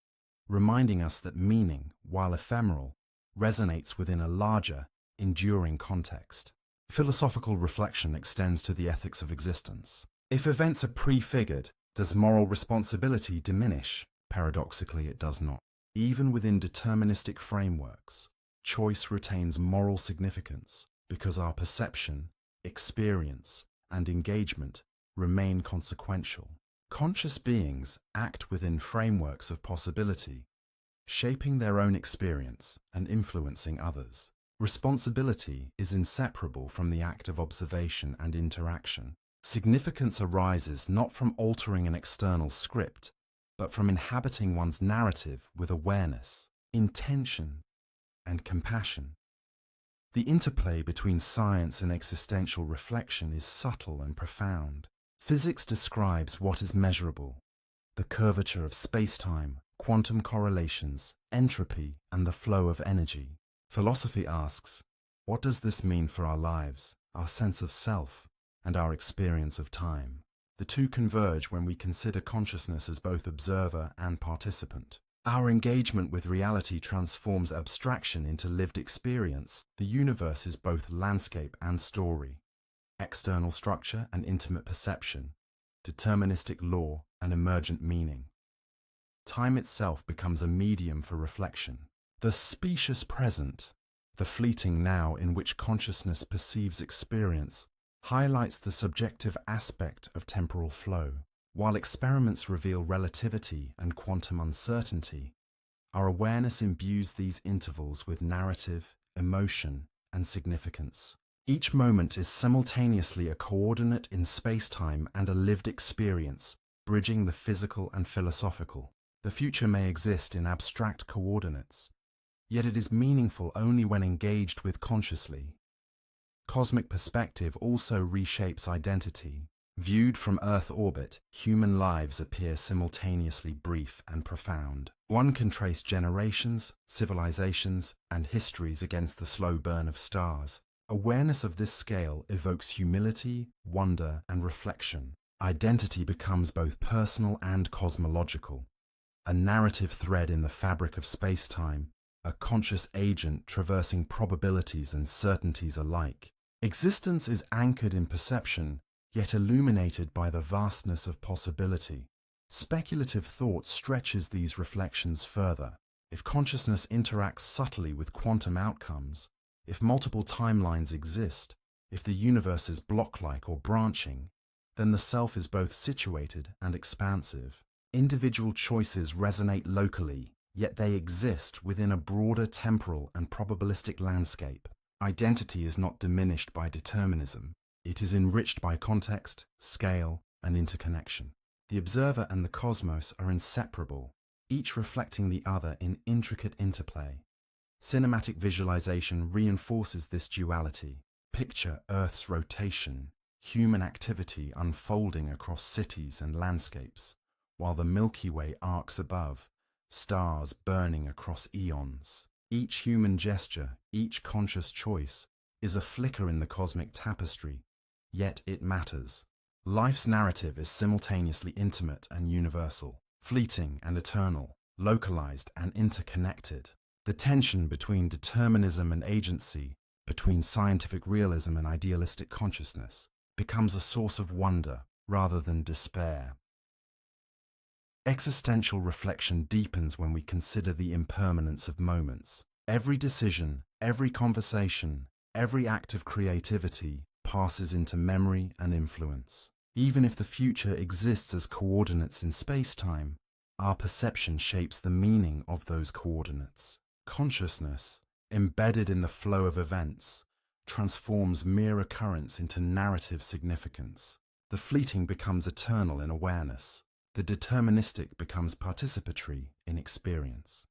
Speaker 1: reminding us that meaning, while ephemeral, resonates within a larger, enduring context. Philosophical reflection extends to the ethics of existence. If events are prefigured, does moral responsibility diminish? Paradoxically, it does not. Even within deterministic frameworks, choice retains moral significance because our perception, experience, and engagement remain consequential. Conscious beings act within frameworks of possibility, shaping their own experience and influencing others. Responsibility is inseparable from the act of observation and interaction. Significance arises not from altering an external script, but from inhabiting one's narrative with awareness, intention, and compassion. The interplay between science and existential reflection is subtle and profound. Physics describes what is measurable, the curvature of space-time, quantum correlations, entropy, and the flow of energy. Philosophy asks, what does this mean for our lives, our sense of self, and our experience of time? The two converge when we consider consciousness as both observer and participant. Our engagement with reality transforms abstraction into lived experience. The universe is both landscape and story, external structure and intimate perception, deterministic law and emergent meaning. Time itself becomes a medium for reflection. The specious present, the fleeting now in which consciousness perceives experience, highlights the subjective aspect of temporal flow. While experiments reveal relativity and quantum uncertainty, our awareness imbues these intervals with narrative, emotion, and significance. Each moment is simultaneously a coordinate in space-time and a lived experience, bridging the physical and philosophical. The future may exist in abstract coordinates, yet it is meaningful only when engaged with consciously. Cosmic perspective also reshapes identity. Viewed from Earth orbit, human lives appear simultaneously brief and profound. One can trace generations, civilizations, and histories against the slow burn of stars. Awareness of this scale evokes humility, wonder, and reflection. Identity becomes both personal and cosmological, a narrative thread in the fabric of space-time, a conscious agent traversing probabilities and certainties alike. Existence is anchored in perception, yet illuminated by the vastness of possibility. Speculative thought stretches these reflections further. If consciousness interacts subtly with quantum outcomes, if multiple timelines exist, if the universe is block-like or branching, then the self is both situated and expansive. Individual choices resonate locally, yet they exist within a broader temporal and probabilistic landscape. Identity is not diminished by determinism. It is enriched by context, scale, and interconnection. The observer and the cosmos are inseparable, each reflecting the other in intricate interplay. Cinematic visualization reinforces this duality. Picture Earth's rotation, human activity unfolding across cities and landscapes, while the Milky Way arcs above, stars burning across eons. Each human gesture, each conscious choice, is a flicker in the cosmic tapestry, yet it matters. Life's narrative is simultaneously intimate and universal, fleeting and eternal, localized and interconnected. The tension between determinism and agency, between scientific realism and idealistic consciousness, becomes a source of wonder rather than despair. Existential reflection deepens when we consider the impermanence of moments. Every decision, every conversation, every act of creativity passes into memory and influence. Even if the future exists as coordinates in space-time, our perception shapes the meaning of those coordinates. Consciousness, embedded in the flow of events, transforms mere occurrence into narrative significance. The fleeting becomes eternal in awareness, the deterministic becomes participatory in experience.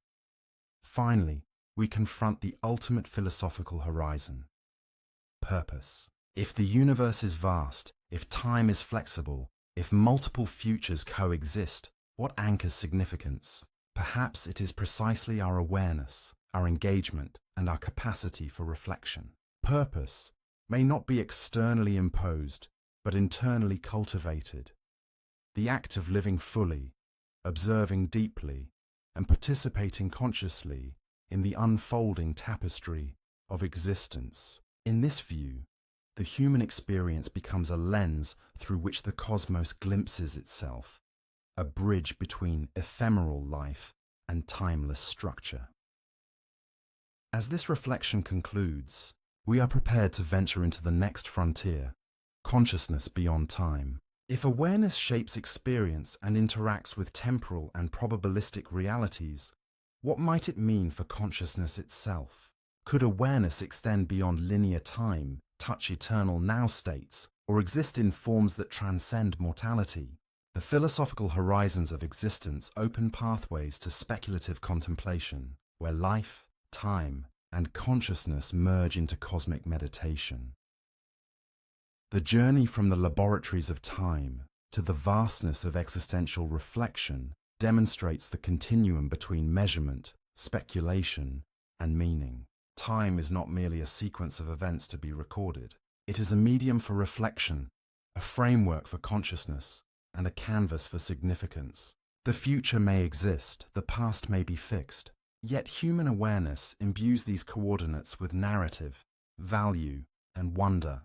Speaker 1: Finally, we confront the ultimate philosophical horizon: purpose. If the universe is vast, if time is flexible, if multiple futures coexist, what anchors significance? Perhaps it is precisely our awareness, our engagement, and our capacity for reflection. Purpose may not be externally imposed, but internally cultivated. The act of living fully, observing deeply, and participating consciously in the unfolding tapestry of existence. In this view, the human experience becomes a lens through which the cosmos glimpses itself, a bridge between ephemeral life and timeless structure. As this reflection concludes, we are prepared to venture into the next frontier: consciousness beyond time. If awareness shapes experience and interacts with temporal and probabilistic realities, what might it mean for consciousness itself? Could awareness extend beyond linear time, touch eternal now states, or exist in forms that transcend mortality? The philosophical horizons of existence open pathways to speculative contemplation, where life, time, and consciousness merge into cosmic meditation. The journey from the laboratories of time to the vastness of existential reflection demonstrates the continuum between measurement, speculation, and meaning. Time is not merely a sequence of events to be recorded. It is a medium for reflection, a framework for consciousness, and a canvas for significance. The future may exist, the past may be fixed, yet human awareness imbues these coordinates with narrative, value, and wonder.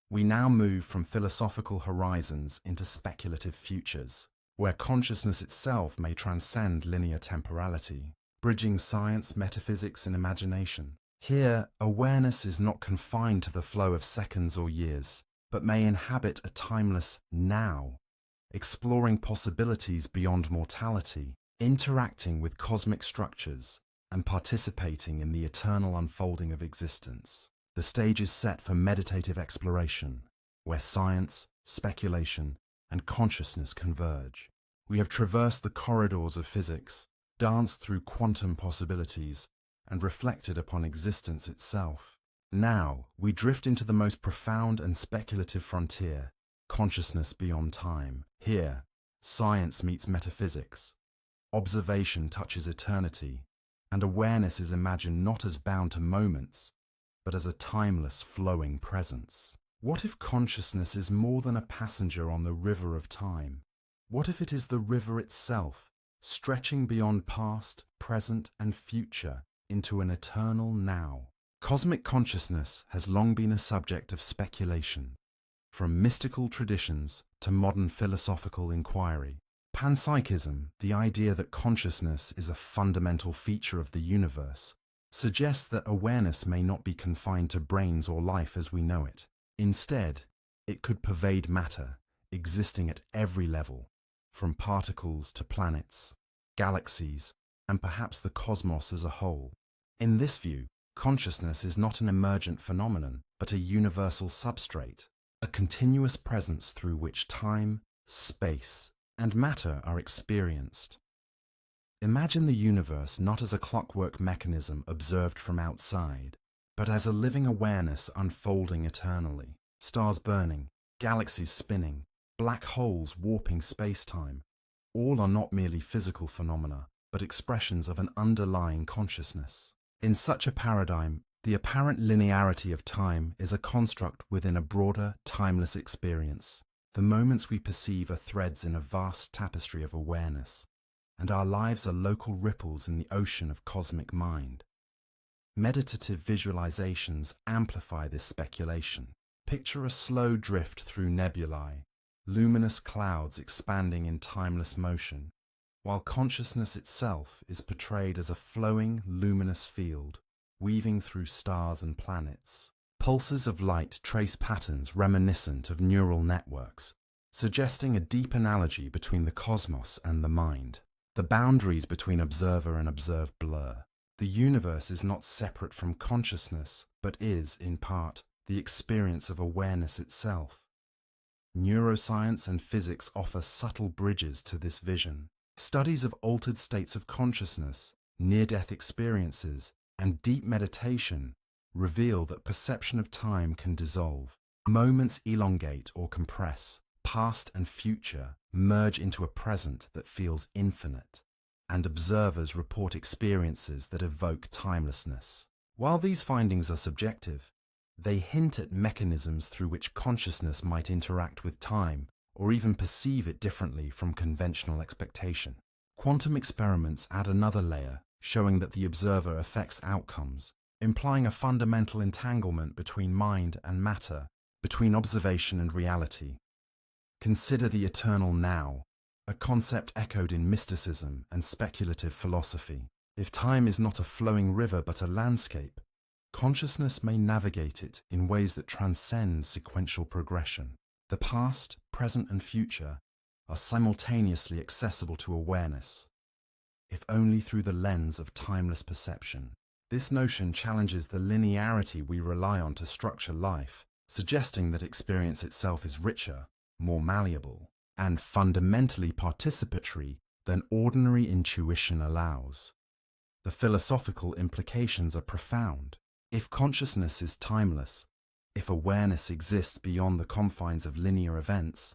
Speaker 1: We now move from philosophical horizons into speculative futures, where consciousness itself may transcend linear temporality, bridging science, metaphysics, and imagination. Here, awareness is not confined to the flow of seconds or years, but may inhabit a timeless now, exploring possibilities beyond mortality, interacting with cosmic structures, and participating in the eternal unfolding of existence. The stage is set for meditative exploration, where science, speculation, and consciousness converge. We have traversed the corridors of physics, danced through quantum possibilities, and reflected upon existence itself. Now, we drift into the most profound and speculative frontier: consciousness beyond time. Here, science meets metaphysics, observation touches eternity, and awareness is imagined not as bound to moments, but as a timeless, flowing presence. What if consciousness is more than a passenger on the river of time? What if it is the river itself, stretching beyond past, present, and future into an eternal now? Cosmic consciousness has long been a subject of speculation, from mystical traditions to modern philosophical inquiry. Panpsychism, the idea that consciousness is a fundamental feature of the universe, suggests that awareness may not be confined to brains or life as we know it. Instead, it could pervade matter, existing at every level, from particles to planets, galaxies, and perhaps the cosmos as a whole. In this view, consciousness is not an emergent phenomenon, but a universal substrate, a continuous presence through which time, space, and matter are experienced. Imagine the universe not as a clockwork mechanism observed from outside, but as a living awareness unfolding eternally. Stars burning, galaxies spinning, black holes warping space-time. All are not merely physical phenomena, but expressions of an underlying consciousness. In such a paradigm, the apparent linearity of time is a construct within a broader, timeless experience. The moments we perceive are threads in a vast tapestry of awareness, and our lives are local ripples in the ocean of cosmic mind. Meditative visualizations amplify this speculation. Picture a slow drift through nebulae, luminous clouds expanding in timeless motion, while consciousness itself is portrayed as a flowing, luminous field, weaving through stars and planets. Pulses of light trace patterns reminiscent of neural networks, suggesting a deep analogy between the cosmos and the mind. The boundaries between observer and observed blur. The universe is not separate from consciousness, but is, in part, the experience of awareness itself. Neuroscience and physics offer subtle bridges to this vision. Studies of altered states of consciousness, near-death experiences, and deep meditation reveal that perception of time can dissolve. Moments elongate or compress. Past and future merge into a present that feels infinite, and observers report experiences that evoke timelessness. While these findings are subjective, they hint at mechanisms through which consciousness might interact with time or even perceive it differently from conventional expectation. Quantum experiments add another layer, showing that the observer affects outcomes, implying a fundamental entanglement between mind and matter, between observation and reality. Consider the eternal now, a concept echoed in mysticism and speculative philosophy. If time is not a flowing river but a landscape, consciousness may navigate it in ways that transcend sequential progression. The past, present, and future are simultaneously accessible to awareness, if only through the lens of timeless perception. This notion challenges the linearity we rely on to structure life, suggesting that experience itself is richer, more malleable, and fundamentally participatory than ordinary intuition allows. The philosophical implications are profound. If consciousness is timeless, if awareness exists beyond the confines of linear events,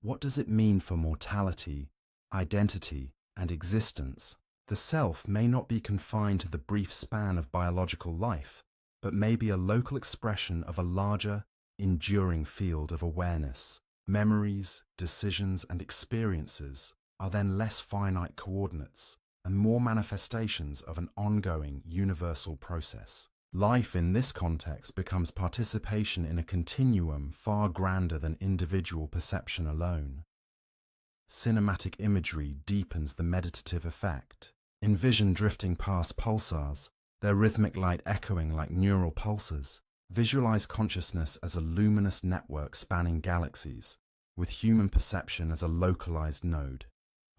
Speaker 1: what does it mean for mortality, identity, and existence? The self may not be confined to the brief span of biological life, but may be a local expression of a larger, enduring field of awareness. Memories, decisions, and experiences are then less finite coordinates and more manifestations of an ongoing, universal process. Life in this context becomes participation in a continuum far grander than individual perception alone. Cinematic imagery deepens the meditative effect. Envision drifting past pulsars, their rhythmic light echoing like neural pulses. Visualize consciousness as a luminous network spanning galaxies, with human perception as a localized node,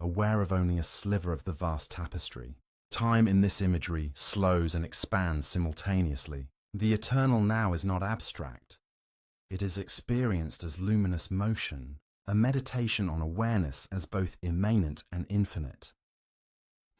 Speaker 1: aware of only a sliver of the vast tapestry. Time in this imagery slows and expands simultaneously. The eternal now is not abstract. It is experienced as luminous motion, a meditation on awareness as both immanent and infinite.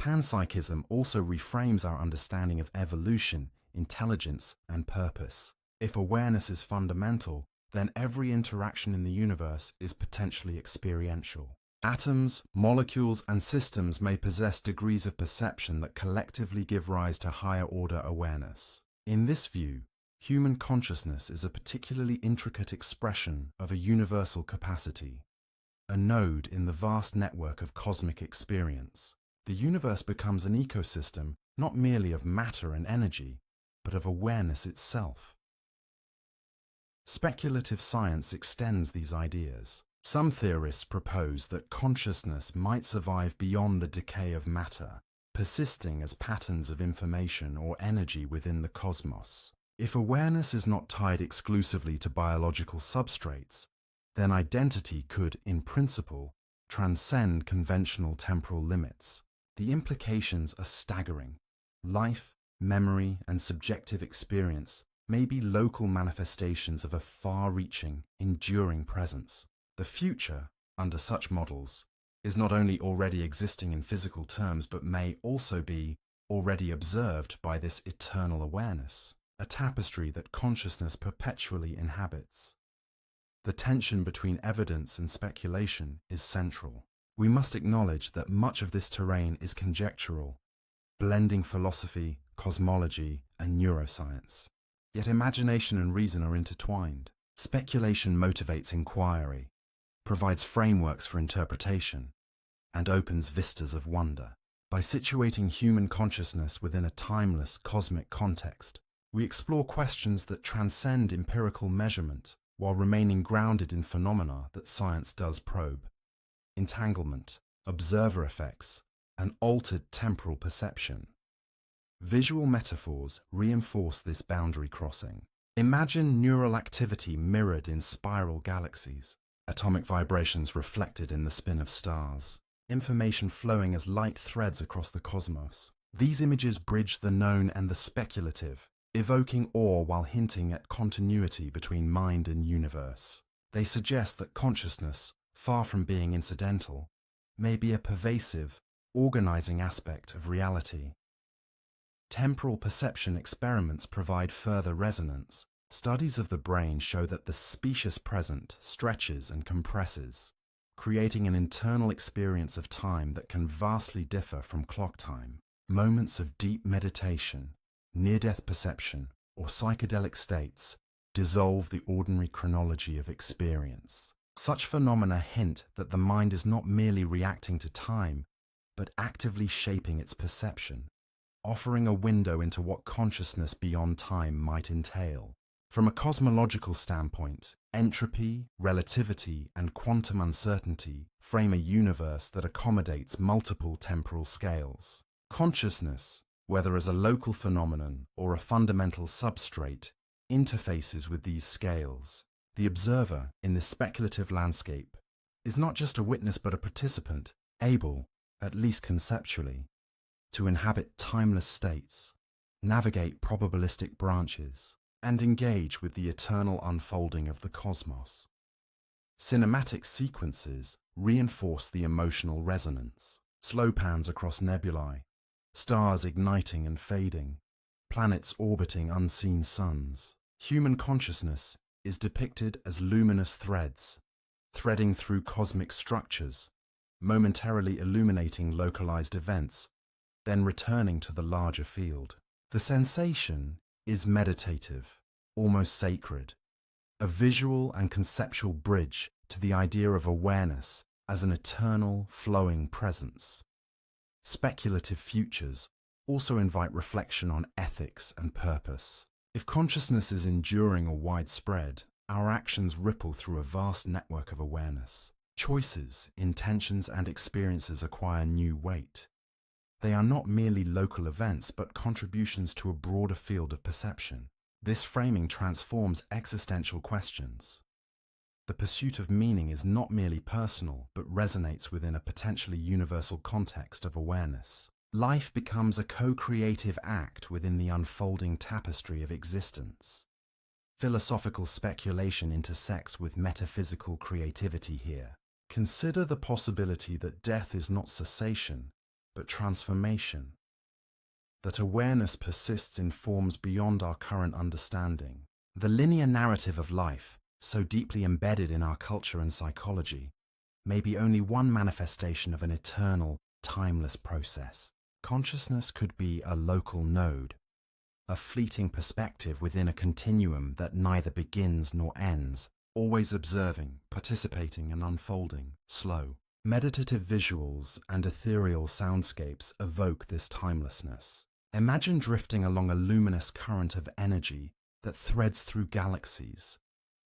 Speaker 1: Panpsychism also reframes our understanding of evolution, intelligence, and purpose. If awareness is fundamental, then every interaction in the universe is potentially experiential. Atoms, molecules, and systems may possess degrees of perception that collectively give rise to higher-order awareness. In this view, human consciousness is a particularly intricate expression of a universal capacity, a node in the vast network of cosmic experience. The universe becomes an ecosystem not merely of matter and energy, but of awareness itself. Speculative science extends these ideas. Some theorists propose that consciousness might survive beyond the decay of matter, persisting as patterns of information or energy within the cosmos. If awareness is not tied exclusively to biological substrates, then identity could, in principle, transcend conventional temporal limits. The implications are staggering. Life, memory, and subjective experience may be local manifestations of a far-reaching, enduring presence. The future, under such models, is not only already existing in physical terms but may also be already observed by this eternal awareness, a tapestry that consciousness perpetually inhabits. The tension between evidence and speculation is central. We must acknowledge that much of this terrain is conjectural, blending philosophy, cosmology, and neuroscience. Yet imagination and reason are intertwined. Speculation motivates inquiry, provides frameworks for interpretation, and opens vistas of wonder. By situating human consciousness within a timeless cosmic context, we explore questions that transcend empirical measurement while remaining grounded in phenomena that science does probe. Entanglement, observer effects, and altered temporal perception. Visual metaphors reinforce this boundary crossing. Imagine neural activity mirrored in spiral galaxies, atomic vibrations reflected in the spin of stars, information flowing as light threads across the cosmos. These images bridge the known and the speculative, evoking awe while hinting at continuity between mind and universe. They suggest that consciousness, far from being incidental, may be a pervasive, organizing aspect of reality. Temporal perception experiments provide further resonance. Studies of the brain show that the specious present stretches and compresses, creating an internal experience of time that can vastly differ from clock time. Moments of deep meditation, near-death perception, or psychedelic states dissolve the ordinary chronology of experience. Such phenomena hint that the mind is not merely reacting to time, but actively shaping its perception, offering a window into what consciousness beyond time might entail. From a cosmological standpoint, entropy, relativity, and quantum uncertainty frame a universe that accommodates multiple temporal scales. Consciousness, whether as a local phenomenon or a fundamental substrate, interfaces with these scales. The observer in this speculative landscape is not just a witness but a participant, able, at least conceptually, to inhabit timeless states, navigate probabilistic branches, and engage with the eternal unfolding of the cosmos. Cinematic sequences reinforce the emotional resonance. Slow pans across nebulae, stars igniting and fading, planets orbiting unseen suns. Human consciousness is depicted as luminous threads, threading through cosmic structures, momentarily illuminating localized events, then returning to the larger field. The sensation is meditative, almost sacred, a visual and conceptual bridge to the idea of awareness as an eternal, flowing presence. Speculative futures also invite reflection on ethics and purpose. If consciousness is enduring or widespread, our actions ripple through a vast network of awareness. Choices, intentions, and experiences acquire new weight. They are not merely local events, but contributions to a broader field of perception. This framing transforms existential questions. The pursuit of meaning is not merely personal, but resonates within a potentially universal context of awareness. Life becomes a co-creative act within the unfolding tapestry of existence. Philosophical speculation intersects with metaphysical creativity here. Consider the possibility that death is not cessation, but transformation. That awareness persists in forms beyond our current understanding. The linear narrative of life, so deeply embedded in our culture and psychology, may be only one manifestation of an eternal, timeless process. Consciousness could be a local node, a fleeting perspective within a continuum that neither begins nor ends, always observing, participating, and unfolding, slow. Meditative visuals and ethereal soundscapes evoke this timelessness. Imagine drifting along a luminous current of energy that threads through galaxies,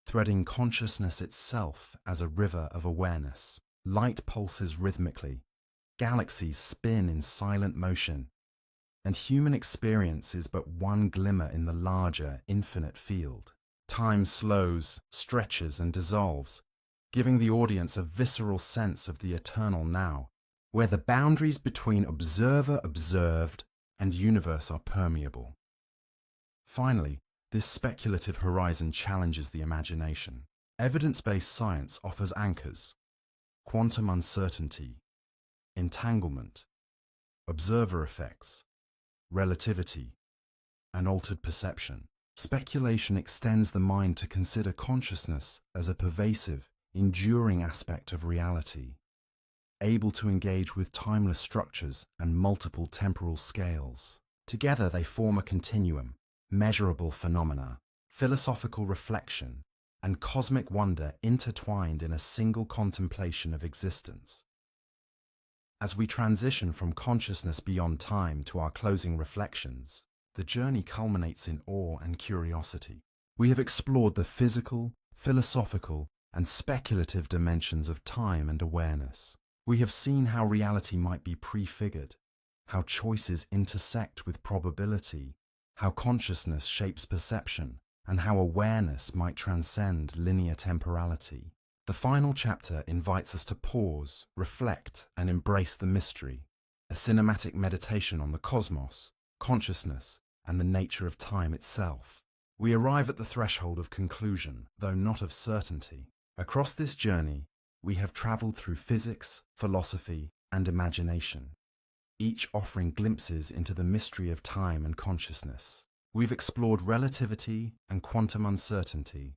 Speaker 1: threading consciousness itself as a river of awareness. Light pulses rhythmically, galaxies spin in silent motion, and human experience is but one glimmer in the larger, infinite field. Time slows, stretches, and dissolves, giving the audience a visceral sense of the eternal now, where the boundaries between observer, observed, and universe are permeable. Finally, this speculative horizon challenges the imagination. Evidence-based science offers anchors: quantum uncertainty, entanglement, observer effects, relativity, and altered perception. Speculation extends the mind to consider consciousness as a pervasive, enduring aspect of reality, able to engage with timeless structures and multiple temporal scales. Together they form a continuum, measurable phenomena, philosophical reflection, and cosmic wonder intertwined in a single contemplation of existence. As we transition from consciousness beyond time to our closing reflections, the journey culminates in awe and curiosity. We have explored the physical, philosophical, and speculative dimensions of time and awareness. We have seen how reality might be prefigured, how choices intersect with probability, how consciousness shapes perception, and how awareness might transcend linear temporality. The final chapter invites us to pause, reflect, and embrace the mystery, a cinematic meditation on the cosmos, consciousness, and the nature of time itself. We arrive at the threshold of conclusion, though not of certainty. Across this journey, we have traveled through physics, philosophy, and imagination, each offering glimpses into the mystery of time and consciousness. We've explored relativity and quantum uncertainty,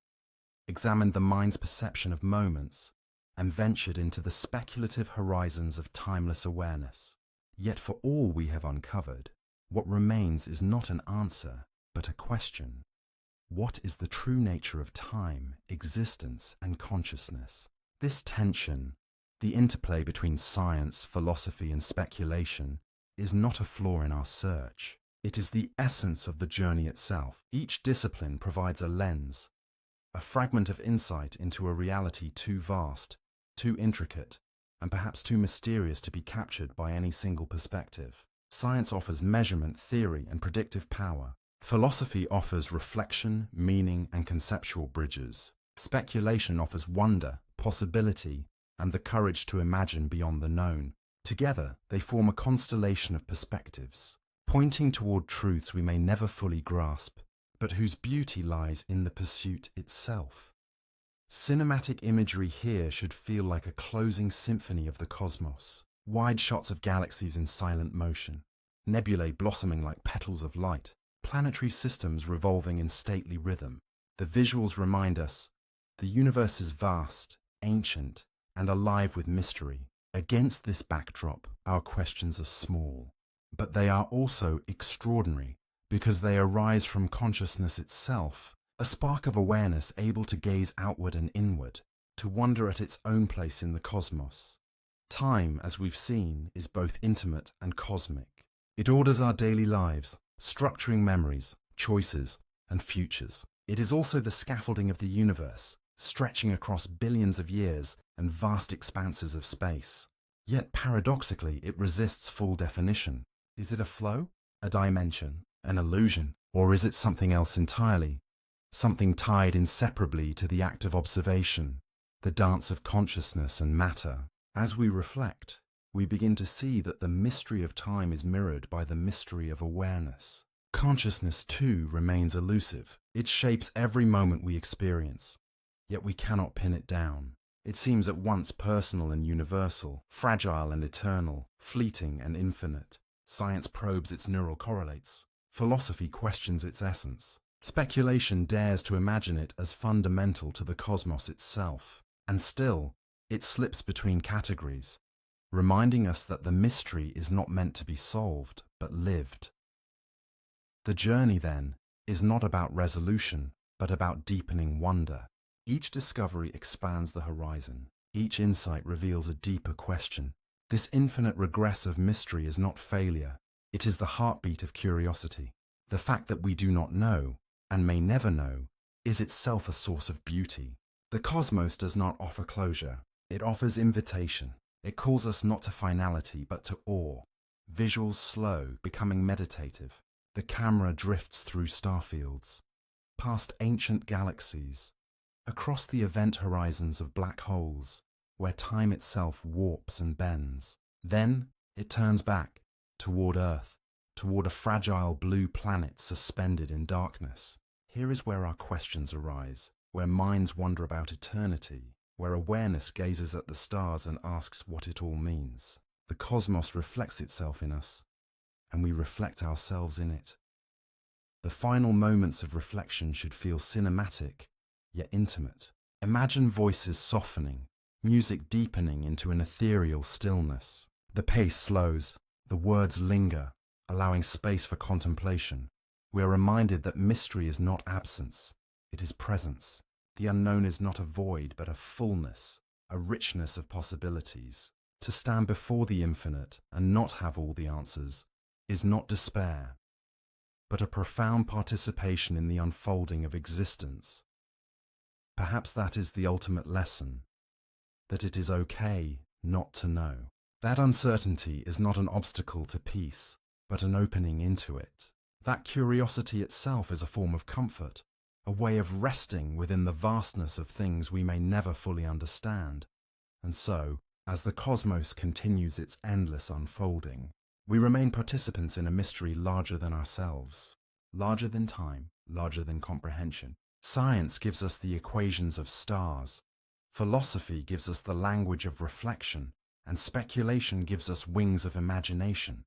Speaker 1: examined the mind's perception of moments, and ventured into the speculative horizons of timeless awareness. Yet for all we have uncovered, what remains is not an answer, but a question. What is the true nature of time, existence, and consciousness? This tension, the interplay between science, philosophy, and speculation, is not a flaw in our search. It is the essence of the journey itself. Each discipline provides a lens, a fragment of insight into a reality too vast, too intricate, and perhaps too mysterious to be captured by any single perspective. Science offers measurement, theory, and predictive power. Philosophy offers reflection, meaning, and conceptual bridges. Speculation offers wonder, possibility, and the courage to imagine beyond the known. Together, they form a constellation of perspectives, pointing toward truths we may never fully grasp, but whose beauty lies in the pursuit itself. Cinematic imagery here should feel like a closing symphony of the cosmos. Wide shots of galaxies in silent motion, nebulae blossoming like petals of light, planetary systems revolving in stately rhythm. The visuals remind us the universe is vast, ancient, and alive with mystery. Against this backdrop, our questions are small, but they are also extraordinary because they arise from consciousness itself, a spark of awareness able to gaze outward and inward, to wonder at its own place in the cosmos. Time, as we've seen, is both intimate and cosmic. It orders our daily lives, structuring memories, choices, and futures. It is also the scaffolding of the universe, stretching across billions of years and vast expanses of space. Yet paradoxically, it resists full definition. Is it a flow, a dimension, an illusion, or is it something else entirely? Something tied inseparably to the act of observation, the dance of consciousness and matter. As we reflect, we begin to see that the mystery of time is mirrored by the mystery of awareness. Consciousness, too, remains elusive. It shapes every moment we experience, yet we cannot pin it down. It seems at once personal and universal, fragile and eternal, fleeting and infinite. Science probes its neural correlates. Philosophy questions its essence. Speculation dares to imagine it as fundamental to the cosmos itself. And still, it slips between categories, reminding us that the mystery is not meant to be solved, but lived. The journey, then, is not about resolution, but about deepening wonder. Each discovery expands the horizon. Each insight reveals a deeper question. This infinite regress of mystery is not failure. It is the heartbeat of curiosity. The fact that we do not know, and may never know, is itself a source of beauty. The cosmos does not offer closure. It offers invitation. It calls us not to finality, but to awe. Visuals slow, becoming meditative. The camera drifts through starfields, past ancient galaxies, across the event horizons of black holes, where time itself warps and bends. Then it turns back, toward Earth, toward a fragile blue planet suspended in darkness. Here is where our questions arise, where minds wonder about eternity, where awareness gazes at the stars and asks what it all means. The cosmos reflects itself in us, and we reflect ourselves in it. The final moments of reflection should feel cinematic, yet intimate. Imagine voices softening, music deepening into an ethereal stillness. The pace slows, the words linger, allowing space for contemplation. We are reminded that mystery is not absence, it is presence. The unknown is not a void, but a fullness, a richness of possibilities. To stand before the infinite and not have all the answers is not despair, but a profound participation in the unfolding of existence. Perhaps that is the ultimate lesson, that it is okay not to know. That uncertainty is not an obstacle to peace, but an opening into it. That curiosity itself is a form of comfort, a way of resting within the vastness of things we may never fully understand. And so, as the cosmos continues its endless unfolding, we remain participants in a mystery larger than ourselves, larger than time, larger than comprehension. Science gives us the equations of stars. Philosophy gives us the language of reflection, and speculation gives us wings of imagination.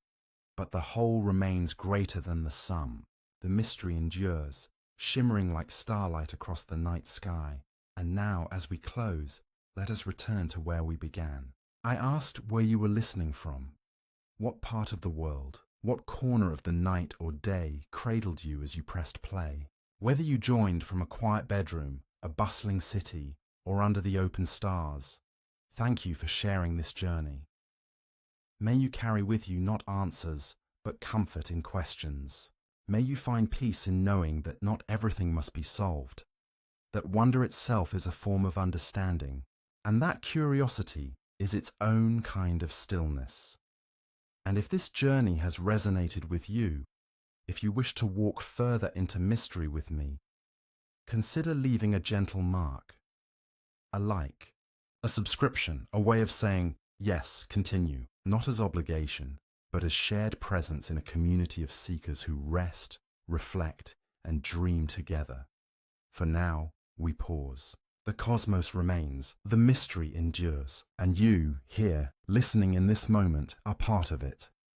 Speaker 1: But the whole remains greater than the sum. The mystery endures, shimmering like starlight across the night sky. And now, as we close, let us return to where we began. I asked where you were listening from. What part of the world, what corner of the night or day cradled you as you pressed play? Whether you joined from a quiet bedroom, a bustling city, or under the open stars, thank you for sharing this journey. May you carry with you not answers, but comfort in questions. May you find peace in knowing that not everything must be solved, that wonder itself is a form of understanding, and that curiosity is its own kind of stillness. And if this journey has resonated with you, if you wish to walk further into mystery with me, consider leaving a gentle mark, a like, a subscription, a way of saying, yes, continue, not as obligation, but as shared presence in a community of seekers who rest, reflect, and dream together. For now, we pause. The cosmos remains, the mystery endures, and you, here, listening in this moment, are part of it.